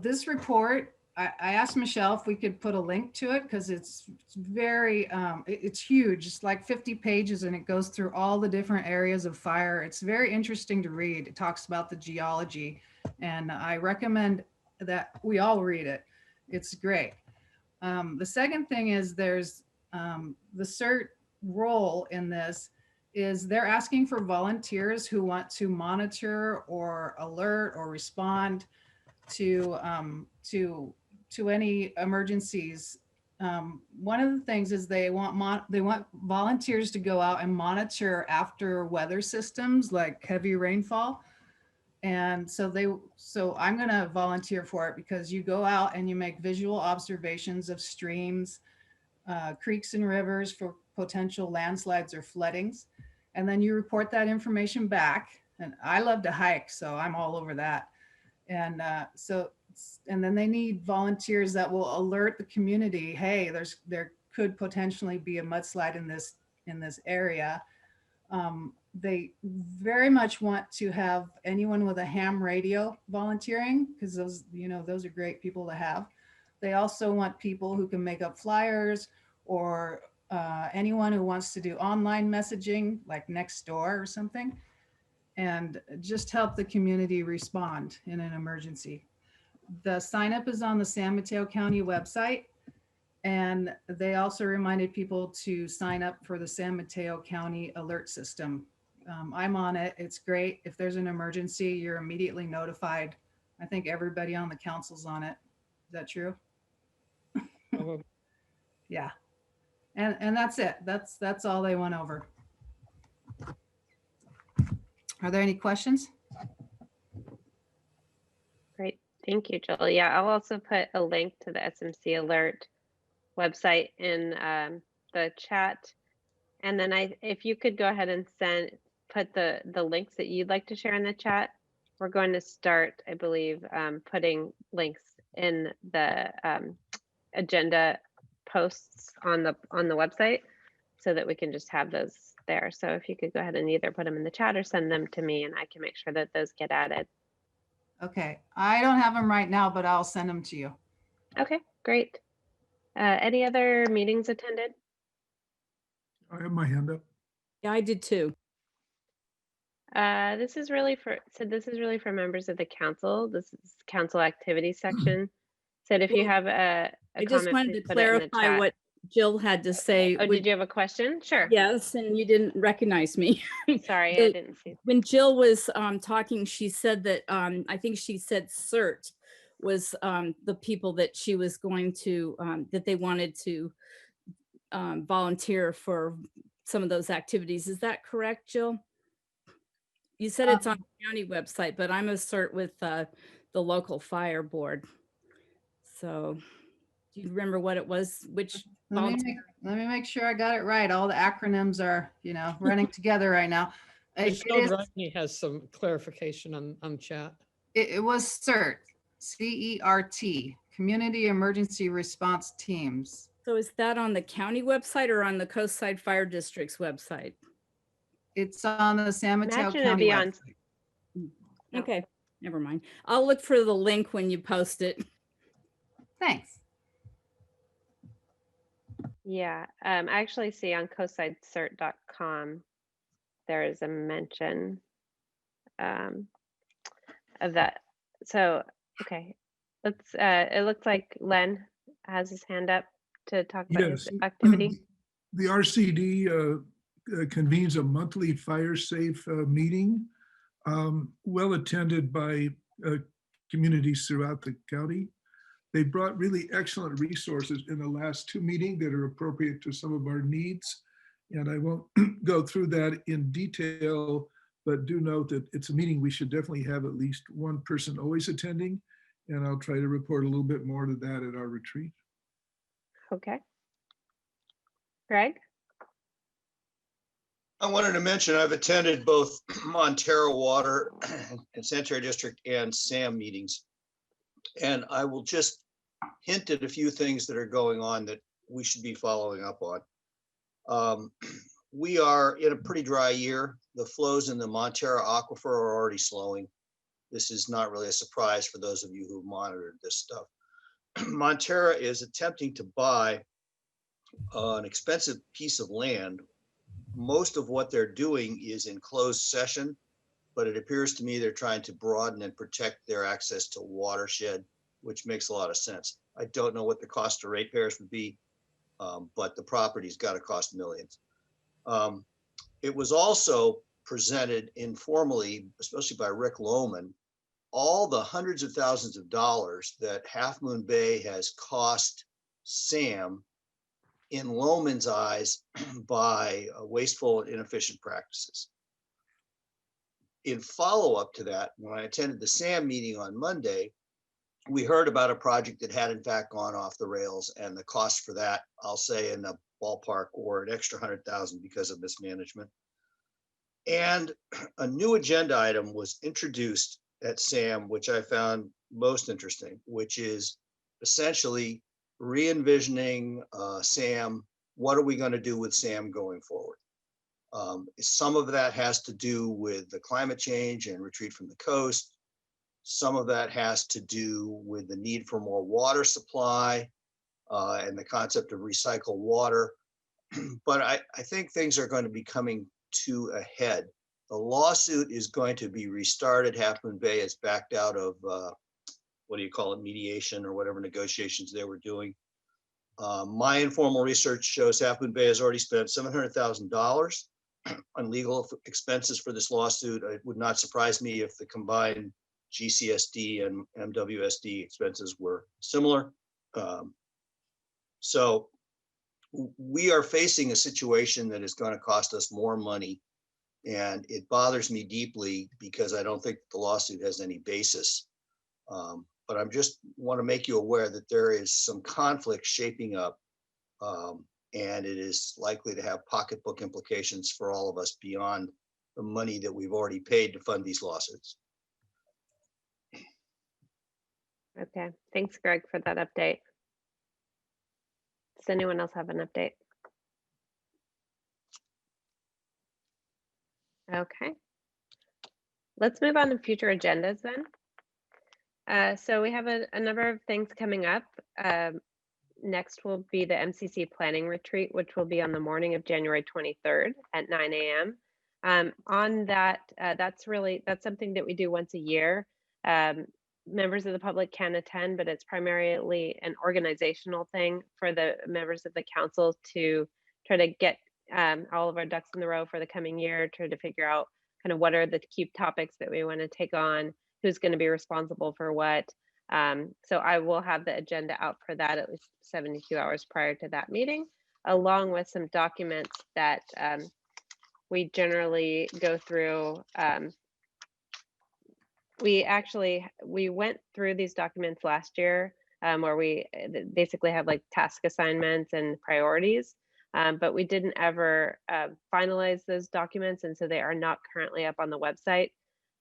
this report, I asked Michelle if we could put a link to it because it's very, it's huge. It's like 50 pages and it goes through all the different areas of fire. It's very interesting to read. It talks about the geology and I recommend that we all read it. It's great. The second thing is there's the CERT role in this is they're asking for volunteers who want to monitor or alert or respond to any emergencies. One of the things is they want volunteers to go out and monitor after weather systems like heavy rainfall. And so I'm going to volunteer for it because you go out and you make visual observations of streams, creeks and rivers for potential landslides or floodings. And then you report that information back. And I love to hike, so I'm all over that. And and then they need volunteers that will alert the community, hey, there could potentially be a mudslide in this area. They very much want to have anyone with a ham radio volunteering because those are great people to have. They also want people who can make up flyers or anyone who wants to do online messaging like Nextdoor or something and just help the community respond in an emergency. The sign up is on the San Mateo County website. And they also reminded people to sign up for the San Mateo County alert system. I'm on it. It's great. If there's an emergency, you're immediately notified. I think everybody on the council's on it. Is that true? Yeah. And that's it. That's all they went over. Are there any questions? Great. Thank you, Jill. Yeah, I'll also put a link to the SMC alert website in the chat. And then if you could go ahead and put the links that you'd like to share in the chat. We're going to start, I believe, putting links in the agenda posts on the website so that we can just have those there. So if you could go ahead and either put them in the chat or send them to me and I can make sure that those get added. Okay, I don't have them right now, but I'll send them to you. Okay, great. Any other meetings attended? I have my hand up. Yeah, I did too. This is really for members of the council. This is council activity section. So if you have a I just comment, wanted please to put it in the clarify chat. what Jill had to say. Oh, did you have a question? Sure. Yes, and you didn't recognize me. Sorry, I didn't see. When Jill was talking, she said that I think she said CERT was the people that she was going to that they wanted to volunteer for some of those activities. Is that correct, Jill? You said it's on the county website, but I'm a cert with the local fire board. So do you remember what it was? Which Let me make sure I got it right. All the acronyms are, running together right now. Michelle Rodney has some clarification on chat. It was CERT, CERT, Community Emergency Response Teams. So is that on the county website or on the Coastside Fire District's website? It's on the San Mateo Imagine it'd County be website. on. Okay, never mind. I'll look for the link when you post it. Thanks. Yeah, I actually see on coastsidecert.com there is a mention of that. So, okay, let's. It looks like Len has his hand up to talk about his activity. The RCD convenes a monthly fire safe meeting, well attended by communities throughout the county. They brought really excellent resources in the last 2 meetings that are appropriate to some of our needs. And I won't go through that in detail, but do note that it's a meeting we should definitely have at least one person always attending. And I'll try to report a little bit more to that at our retreat. Okay. Greg? I wanted to mention I've attended both Montero Water and Sanitary District and SAM meetings. And I will just hint at a few things that are going on that we should be following up on. We are in a pretty dry year. The flows in the Montero Aquifer are already slowing. This is not really a surprise for those of you who monitored this stuff. Montero is attempting to buy an expensive piece of land. Most of what they're doing is in closed session, but it appears to me they're trying to broaden and protect their access to watershed, which makes a lot of sense. I don't know what the cost to ratepayers would be, but the property's got to cost millions. It was also presented informally, especially by Rick Lohman, all the hundreds of thousands of dollars that Half Moon Bay has cost SAM in Lohman's eyes by wasteful and inefficient practices. In follow-up to that, when I attended the SAM meeting on Monday, we heard about a project that had in fact gone off the rails, and the cost for that, I'll say in the ballpark or an extra 100,000 because of mismanagement. And a new agenda item was introduced at SAM, which I found most interesting, which is essentially re-envisioning SAM. What are we going to do with SAM going forward? Some of that has to do with the climate change and retreat from the coast. Some of that has to do with the need for more water supply and the concept of recycled water. But I think things are going to be coming to a head. The lawsuit is going to be restarted. Half Moon Bay has backed out of, what do you call it, mediation or whatever negotiations they were doing. My informal research shows Half Moon Bay has already spent $700,000 on legal expenses for this lawsuit. It would not surprise me if the combined GCSD and MWSD expenses were similar. So we are facing a situation that is going to cost us more money. And it bothers me deeply because I don't think the lawsuit has any basis. But I just want to make you aware that there is some conflict shaping up, and it is likely to have pocketbook implications for all of us beyond the money that we've already paid to fund these lawsuits. Okay, thanks, Greg, for that update. Does anyone else have an update? Okay, let's move on to future agendas then. So we have a number of things coming up. Next will be the MCC planning retreat, which will be on the morning of January 23rd at 9 a.m. On that, that's something that we do once a year. Members of the public can attend, but it's primarily an organizational thing for the members of the council to try to get all of our ducks in the row for the coming year, try to figure out kind of what are the key topics that we want to take on, who's going to be responsible for what. So I will have the agenda out for that at least 72 hours prior to that meeting, along with some documents that we generally go through we went through these documents last year, where we basically have like task assignments and priorities, but we didn't ever finalize those documents, and so they are not currently up on the website.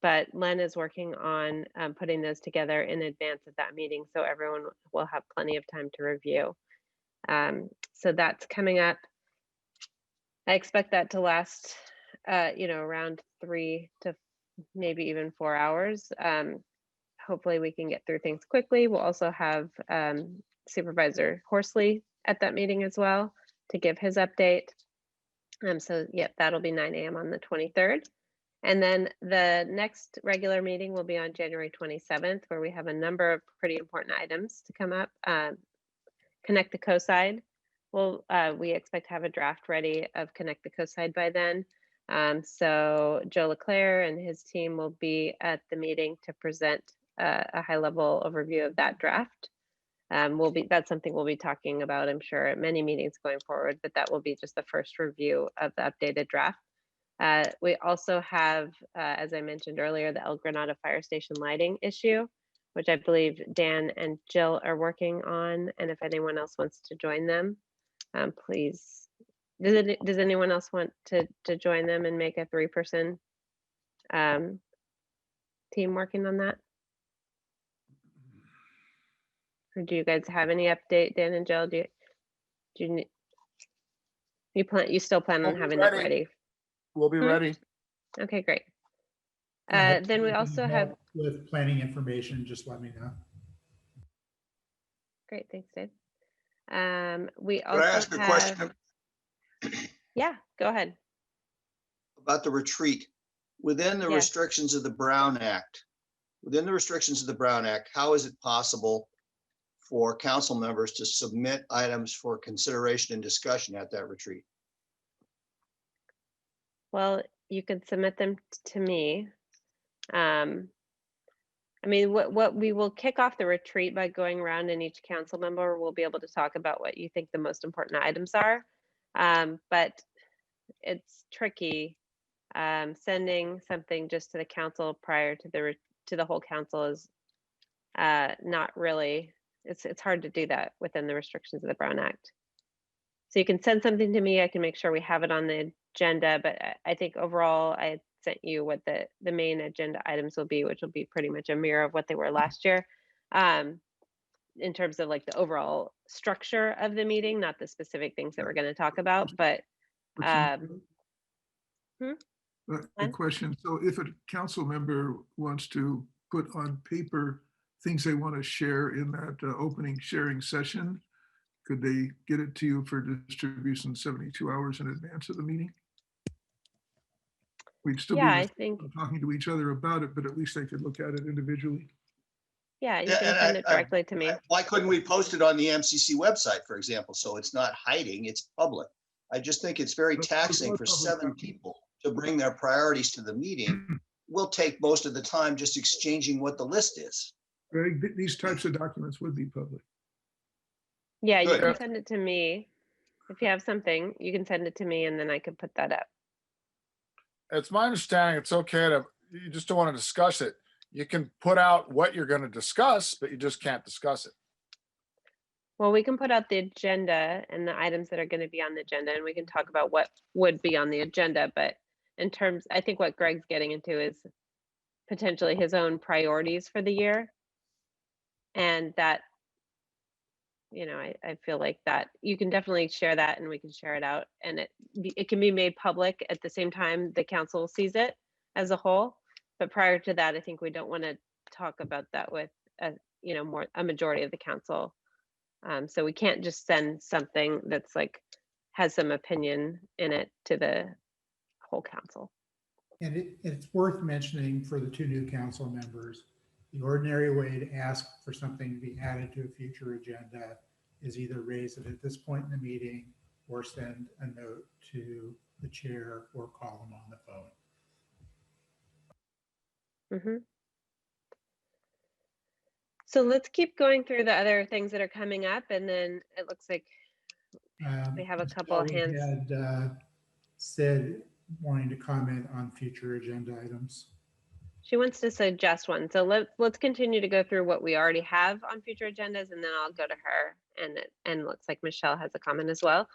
But Len is working on putting those together in advance of that meeting, so everyone will have plenty of time to review. So that's coming up. I expect that to last, around 3 to maybe even 4 hours. Hopefully we can get through things quickly. We'll also have Supervisor Horsley at that meeting as well to give his update. So yep, that'll be 9 a.m. on the 23rd. And then the next regular meeting will be on January 27th, where we have a number of pretty important items to come up. Connect the COSIDE. Well, we expect to have a draft ready of Connect the COSIDE by then. So Joe Leclerc and his team will be at the meeting to present a high-level overview of that draft. That's something we'll be talking about, I'm sure, at many meetings going forward, but that will be just the first review of the updated draft. We also have, as I mentioned earlier, the El Granada Fire Station lighting issue, which I believe Dan and Jill are working on. And if anyone else wants to join them, please. Does anyone else want to join them and make a 3-person team working on that? Or do you guys have any update, Dan and Jill? You still plan on having that ready? We'll be ready. Okay, great. Then we also have with planning information, just let me know. Great, thanks, Dave. We Could also I ask a question Yeah, go ahead. about the retreat? Within the Yes. restrictions of the Brown Act, how is it possible for council members to submit items for consideration and discussion at that retreat? Well, you could submit them to me. I mean, what we will kick off the retreat by going around, and each council member will be able to talk about what you think the most important items are. But it's tricky. Sending something just to the council prior to the whole council is not really. It's hard to do that within the restrictions of the Brown Act. So you can send something to me. I can make sure we have it on the agenda. But I think overall, I sent you what the main agenda items will be, which will be pretty much a mirror of what they were last year, in terms of like the overall structure of the meeting, not the specific things that we're going to talk about. But A question. So if a council member wants to put on paper things they want to share in that opening sharing session, could they get it to you for distribution 72 hours in advance of the meeting? We'd still be talking to each other about it, but at least they could look at it individually. Yeah, you can send it directly to me. Why couldn't we post it on the MCC website, for example? So it's not hiding, it's public. I just think it's very taxing for 7 people to bring their priorities to the meeting. We'll take most of the time just exchanging what the list is. Greg, these types of documents would be public. Yeah, you can send it to me. If you have something, you can send it to me and then I could put that up. It's my understanding it's okay you just don't want to discuss it. You can put out what you're going to discuss, but you just can't discuss it. Well, we can put out the agenda and the items that are going to be on the agenda, and we can talk about what would be on the agenda. But in terms, I think what Greg's getting into is potentially his own priorities for the year. And that, I feel like that you can definitely share that and we can share it out, and it can be made public at the same time the council sees it as a whole. But prior to that, I think we don't want to talk about that with a majority of the council. So we can't just send something that's like has some opinion in it to the whole council. And it's worth mentioning for the 2 new council members, the ordinary way to ask for something to be added to a future agenda is either raise it at this point in the meeting or send a note to the chair or call them on the phone. Mm-hmm. So let's keep going through the other things that are coming up, and then it looks like we have a couple of hands. Had Sid wanting to comment on future agenda items. She wants to suggest one. So let's continue to go through what we already have on future agendas, and then I'll go to her. And looks like Michelle has a comment as well.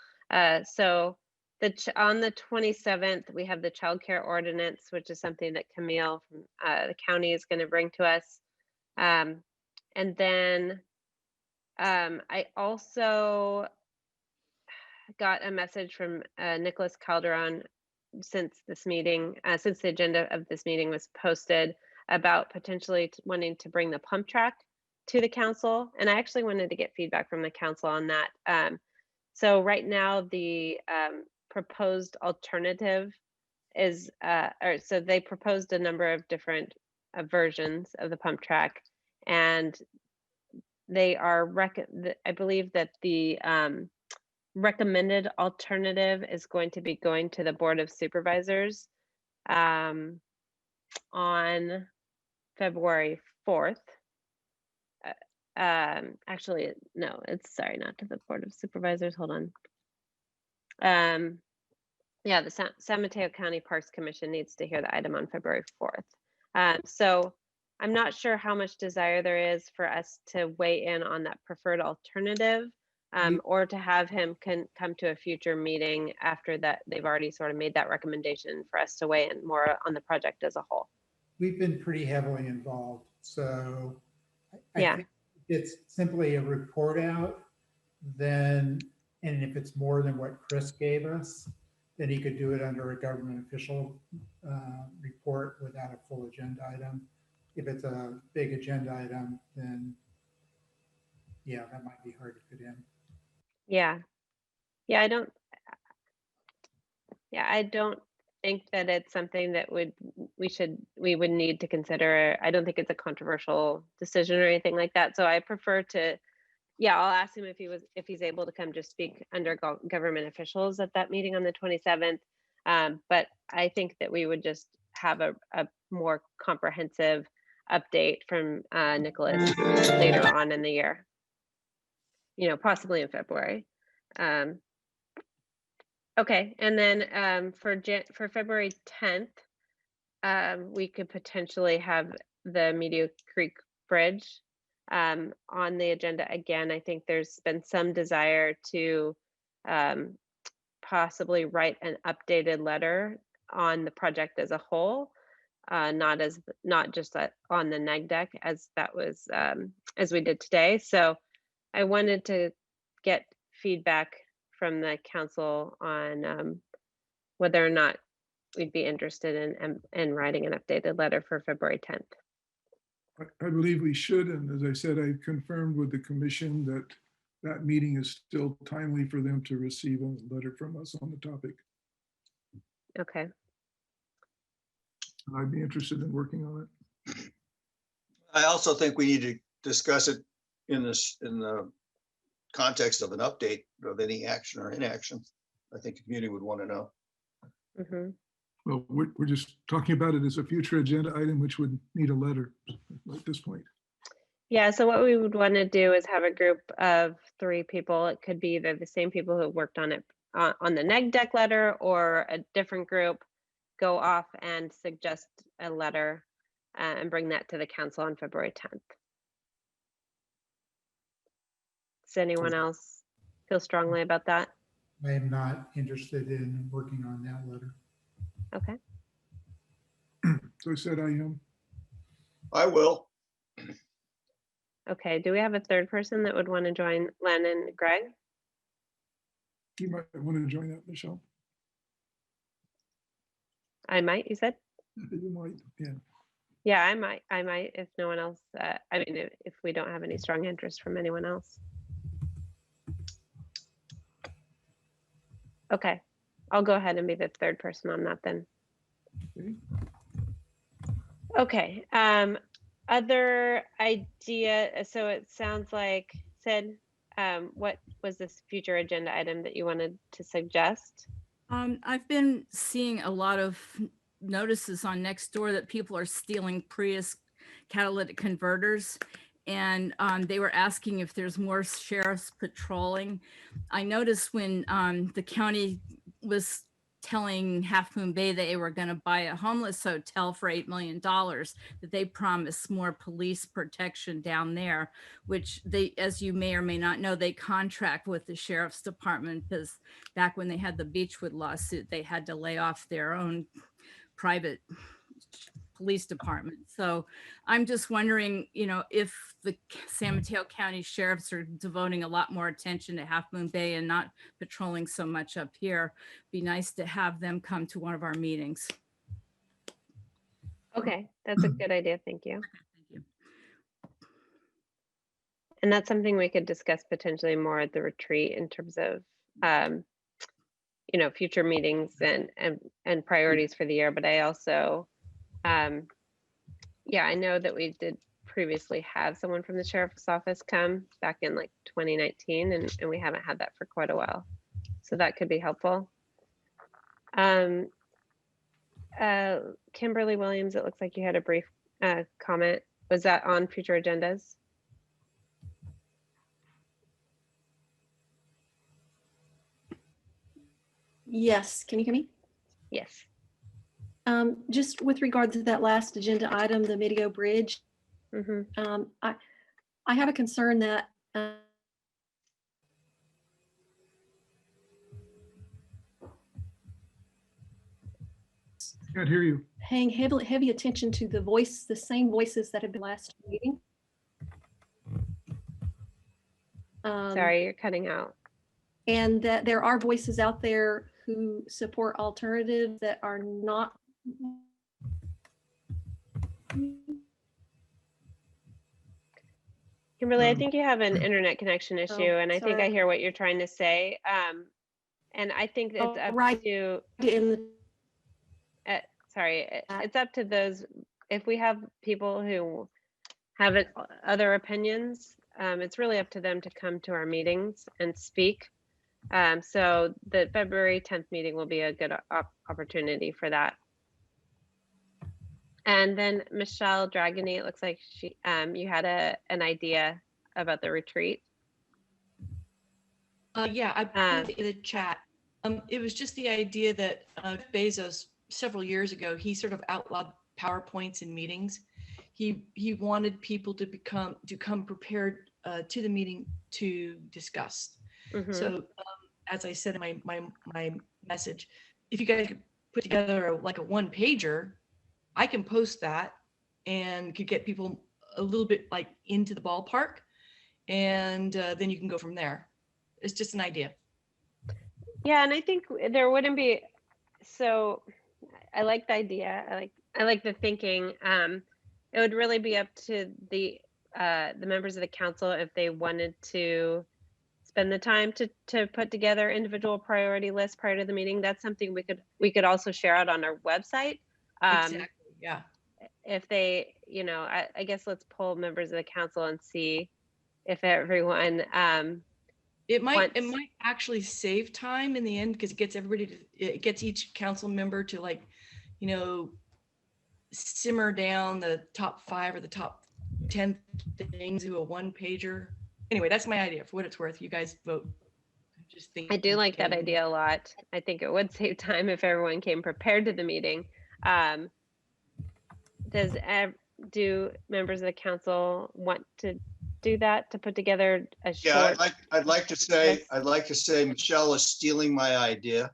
So on the 27th, we have the childcare ordinance, which is something that Camille from the county is going to bring to us. And then I also got a message from Nicholas Calderon since this meeting, since the agenda of this meeting was posted, about potentially wanting to bring the pump track to the council. And I actually wanted to get feedback from the council on that. So right now the proposed alternative is, so they proposed a number of different versions of the pump track, and they are, I believe that the recommended alternative is going to be going to the Board of Supervisors on February 4th. Actually, no, it's sorry, not to the Board of Supervisors. Hold on. Yeah, the San Mateo County Parks Commission needs to hear the item on February 4th. So I'm not sure how much desire there is for us to weigh in on that preferred alternative, or to have him come to a future meeting after that they've already sort of made that recommendation for us to weigh in more on the project as a whole. We've been pretty heavily involved, so I Yeah. think it's simply a report out, then, and if it's more than what Chris gave us, then he could do it under a government official report without a full agenda item. If it's a big agenda item, then yeah, that might be hard to fit in. Yeah. Yeah, I don't think that it's something that we would need to consider. I don't think it's a controversial decision or anything like that. So I prefer to, yeah, I'll ask him if he's able to come just speak under government officials at that meeting on the 27th. But I think that we would just have a more comprehensive update from Nicholas later on in the year, possibly in February. Okay, and then for February 10th, we could potentially have the Media Creek Bridge on the agenda again. I think there's been some desire to possibly write an updated letter on the project as a whole, not just on the neg deck as that was as we did today. So I wanted to get feedback from the council on whether or not we'd be interested in writing an updated letter for February 10th. I believe we should, and as I said, I confirmed with the commission that that meeting is still timely for them to receive a letter from us on the topic. Okay. And I'd be interested in working on it. I also think we need to discuss it in the context of an update of any action or inaction. I think the community would want to know. Mm-hmm. Well, we're just talking about it as a future agenda item, which would need a letter at this point. Yeah, so what we would want to do is have a group of 3 people. It could be either the same people who worked on it on the neg deck letter, or a different group go off and suggest a letter and bring that to the council on February 10th. Does anyone else feel strongly about that? I am not interested in working on that letter. Okay. So I said I am. I will. Okay, do we have a third person that would want to join Len and Greg? You might want to join that, Michelle. I might, you said? You might, yeah. Yeah, I might if no one else, I mean, if we don't have any strong interest from anyone else. Okay, I'll go ahead and be the third person on that then. Okay, other idea, so it sounds like, Sid, what was this future agenda item that you wanted to suggest? I've been seeing a lot of notices on Nextdoor that people are stealing Prius catalytic converters, and they were asking if there's more sheriffs patrolling. I noticed when the county was telling Half Moon Bay that they were going to buy a homeless hotel for $8 million, that they promised more police protection down there, which they, as you may or may not know, they contract with the sheriff's department, because back when they had the Beechwood lawsuit, they had to lay off their own private police department. So I'm just wondering, if the San Mateo County sheriffs are devoting a lot more attention to Half Moon Bay and not patrolling so much up here, be nice to have them come to one of our meetings. Okay, that's a good idea. Thank you. Thank you. And that's something we could discuss potentially more at the retreat in terms of, future meetings and priorities for the year. But I also, I know that we did previously have someone from the sheriff's office come back in like 2019, and we haven't had that for quite a while. So that could be helpful. Kimberly Williams, it looks like you had a brief comment. Was that on future agendas? Yes, can you hear me? Yes. Just with regard to that last agenda item, the Midco Bridge, I have a concern that Can't hear you. paying heavy attention to the same voices that have been last meeting. Sorry, you're cutting out. And that there are voices out there who support alternatives that are not. Kimberly, I think you have an internet connection issue, and I think I sorry. hear what you're trying to say. And I think it's up to it's up to those. If we have people who have other opinions, it's really up to them to come to our meetings and speak. So the February 10th meeting will be a good opportunity for that. And then Michelle Dragony, it looks like you had an idea about the retreat. Yeah, I put it in the chat. It was just the idea that Bezos several years ago, he sort of outlawed PowerPoints in meetings. He wanted people to come prepared to the meeting to discuss. So as I said in my message, if you guys could put together like a one pager, I can post that and could get people a little bit like into the ballpark, and then you can go from there. It's just an idea. Yeah, and I think there wouldn't be. So, I like the idea. I like the thinking. It would really be up to the members of the council if they wanted to spend the time to put together individual priority lists prior to the meeting. That's something we could also share out on our website. Exactly. Yeah. If they, I guess let's poll members of the council and see if everyone. It might actually save time in the end, because it gets each council member to simmer down the top 5 or the top 10 things to a one pager. Anyway, that's my idea. For what it's worth, you guys vote. I do like that idea a lot. I think it would save time if everyone came prepared to the meeting. Do members of the council want to do that, to put together a short? Yeah, I'd like to say Michelle is stealing my idea.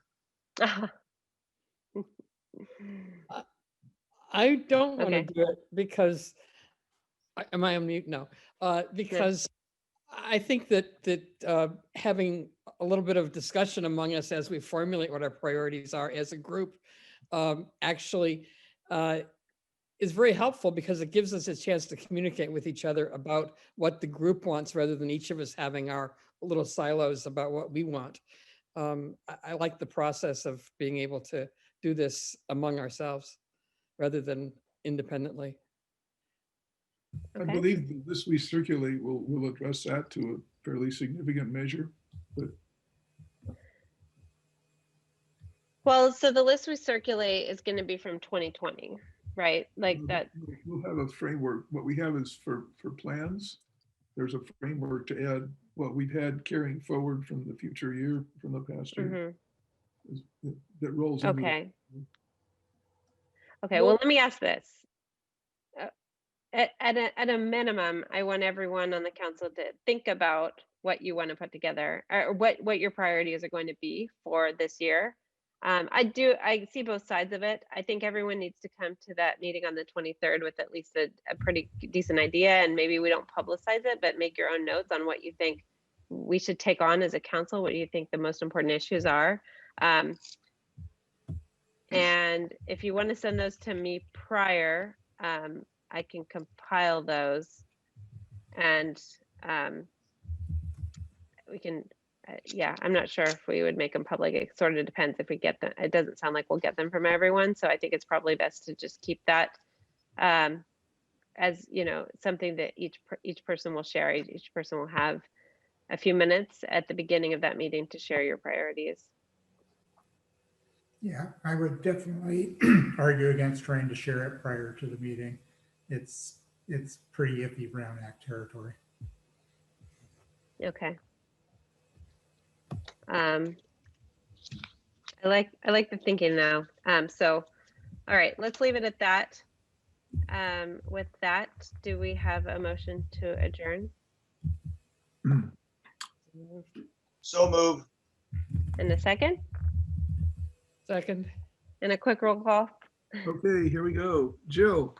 I don't want to Okay. do it because, am I on mute? No, because I think that having a little bit of discussion among us as we formulate what our priorities are as a group actually is very helpful, because it gives us a chance to communicate with each other about what the group wants, rather than each of us having our little silos about what we want. I like the process of being able to do this among ourselves rather than independently. I believe the list we circulate will address that to a fairly significant measure. But Well, so the list we circulate is going to be from 2020, right? Like that. we'll have a framework. What we have is for plans. There's a framework to add what we've had carrying forward from the future year, from the past year. that rolls. into it. Okay. Okay, well, let me ask this. At a minimum, I want everyone on the council to think about what you want to put together, or what your priorities are going to be for this year. I see both sides of it. I think everyone needs to come to that meeting on the 23rd with at least a pretty decent idea, and maybe we don't publicize it, but make your own notes on what you think we should take on as a council, what you think the most important issues are. And if you want to send those to me prior, I can compile those, and we can, yeah, I'm not sure if we would make them public. It sort of depends if we get them. It doesn't sound like we'll get them from everyone. So I think it's probably best to just keep that as, you know, something that each person will share. Each person will have a few minutes at the beginning of that meeting to share your priorities. Yeah, I would definitely argue against trying to share it prior to the meeting. It's pretty iffy Brown Act territory. Okay. I like the thinking now. So, all right, let's leave it at that. With that, do we have a motion to adjourn? So move. In a second? Second. And a quick roll call? Okay, here we go. Jill.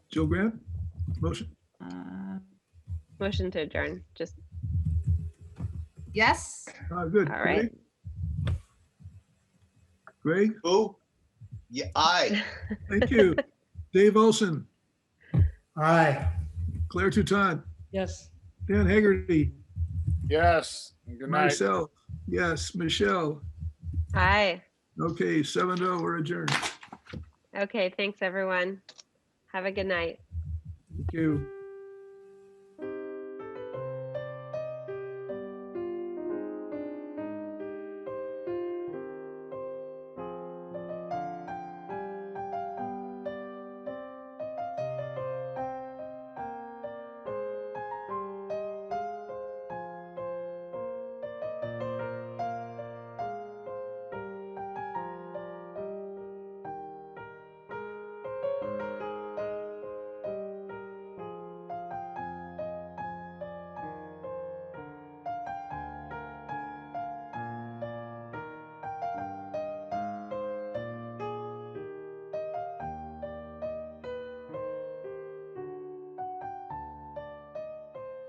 Jill Grant, motion. Motion to adjourn, just. Yes. Good. All right. Greg? Who? Yeah, aye. Thank you. Dave Olson, Aye. Claire Toutant, Yes. Dan Haggerty, Yes. Good night. myself, yes, Michelle. Aye. Okay, 7-0, we're adjourned. Okay, thanks everyone. Have a good night. Thank you.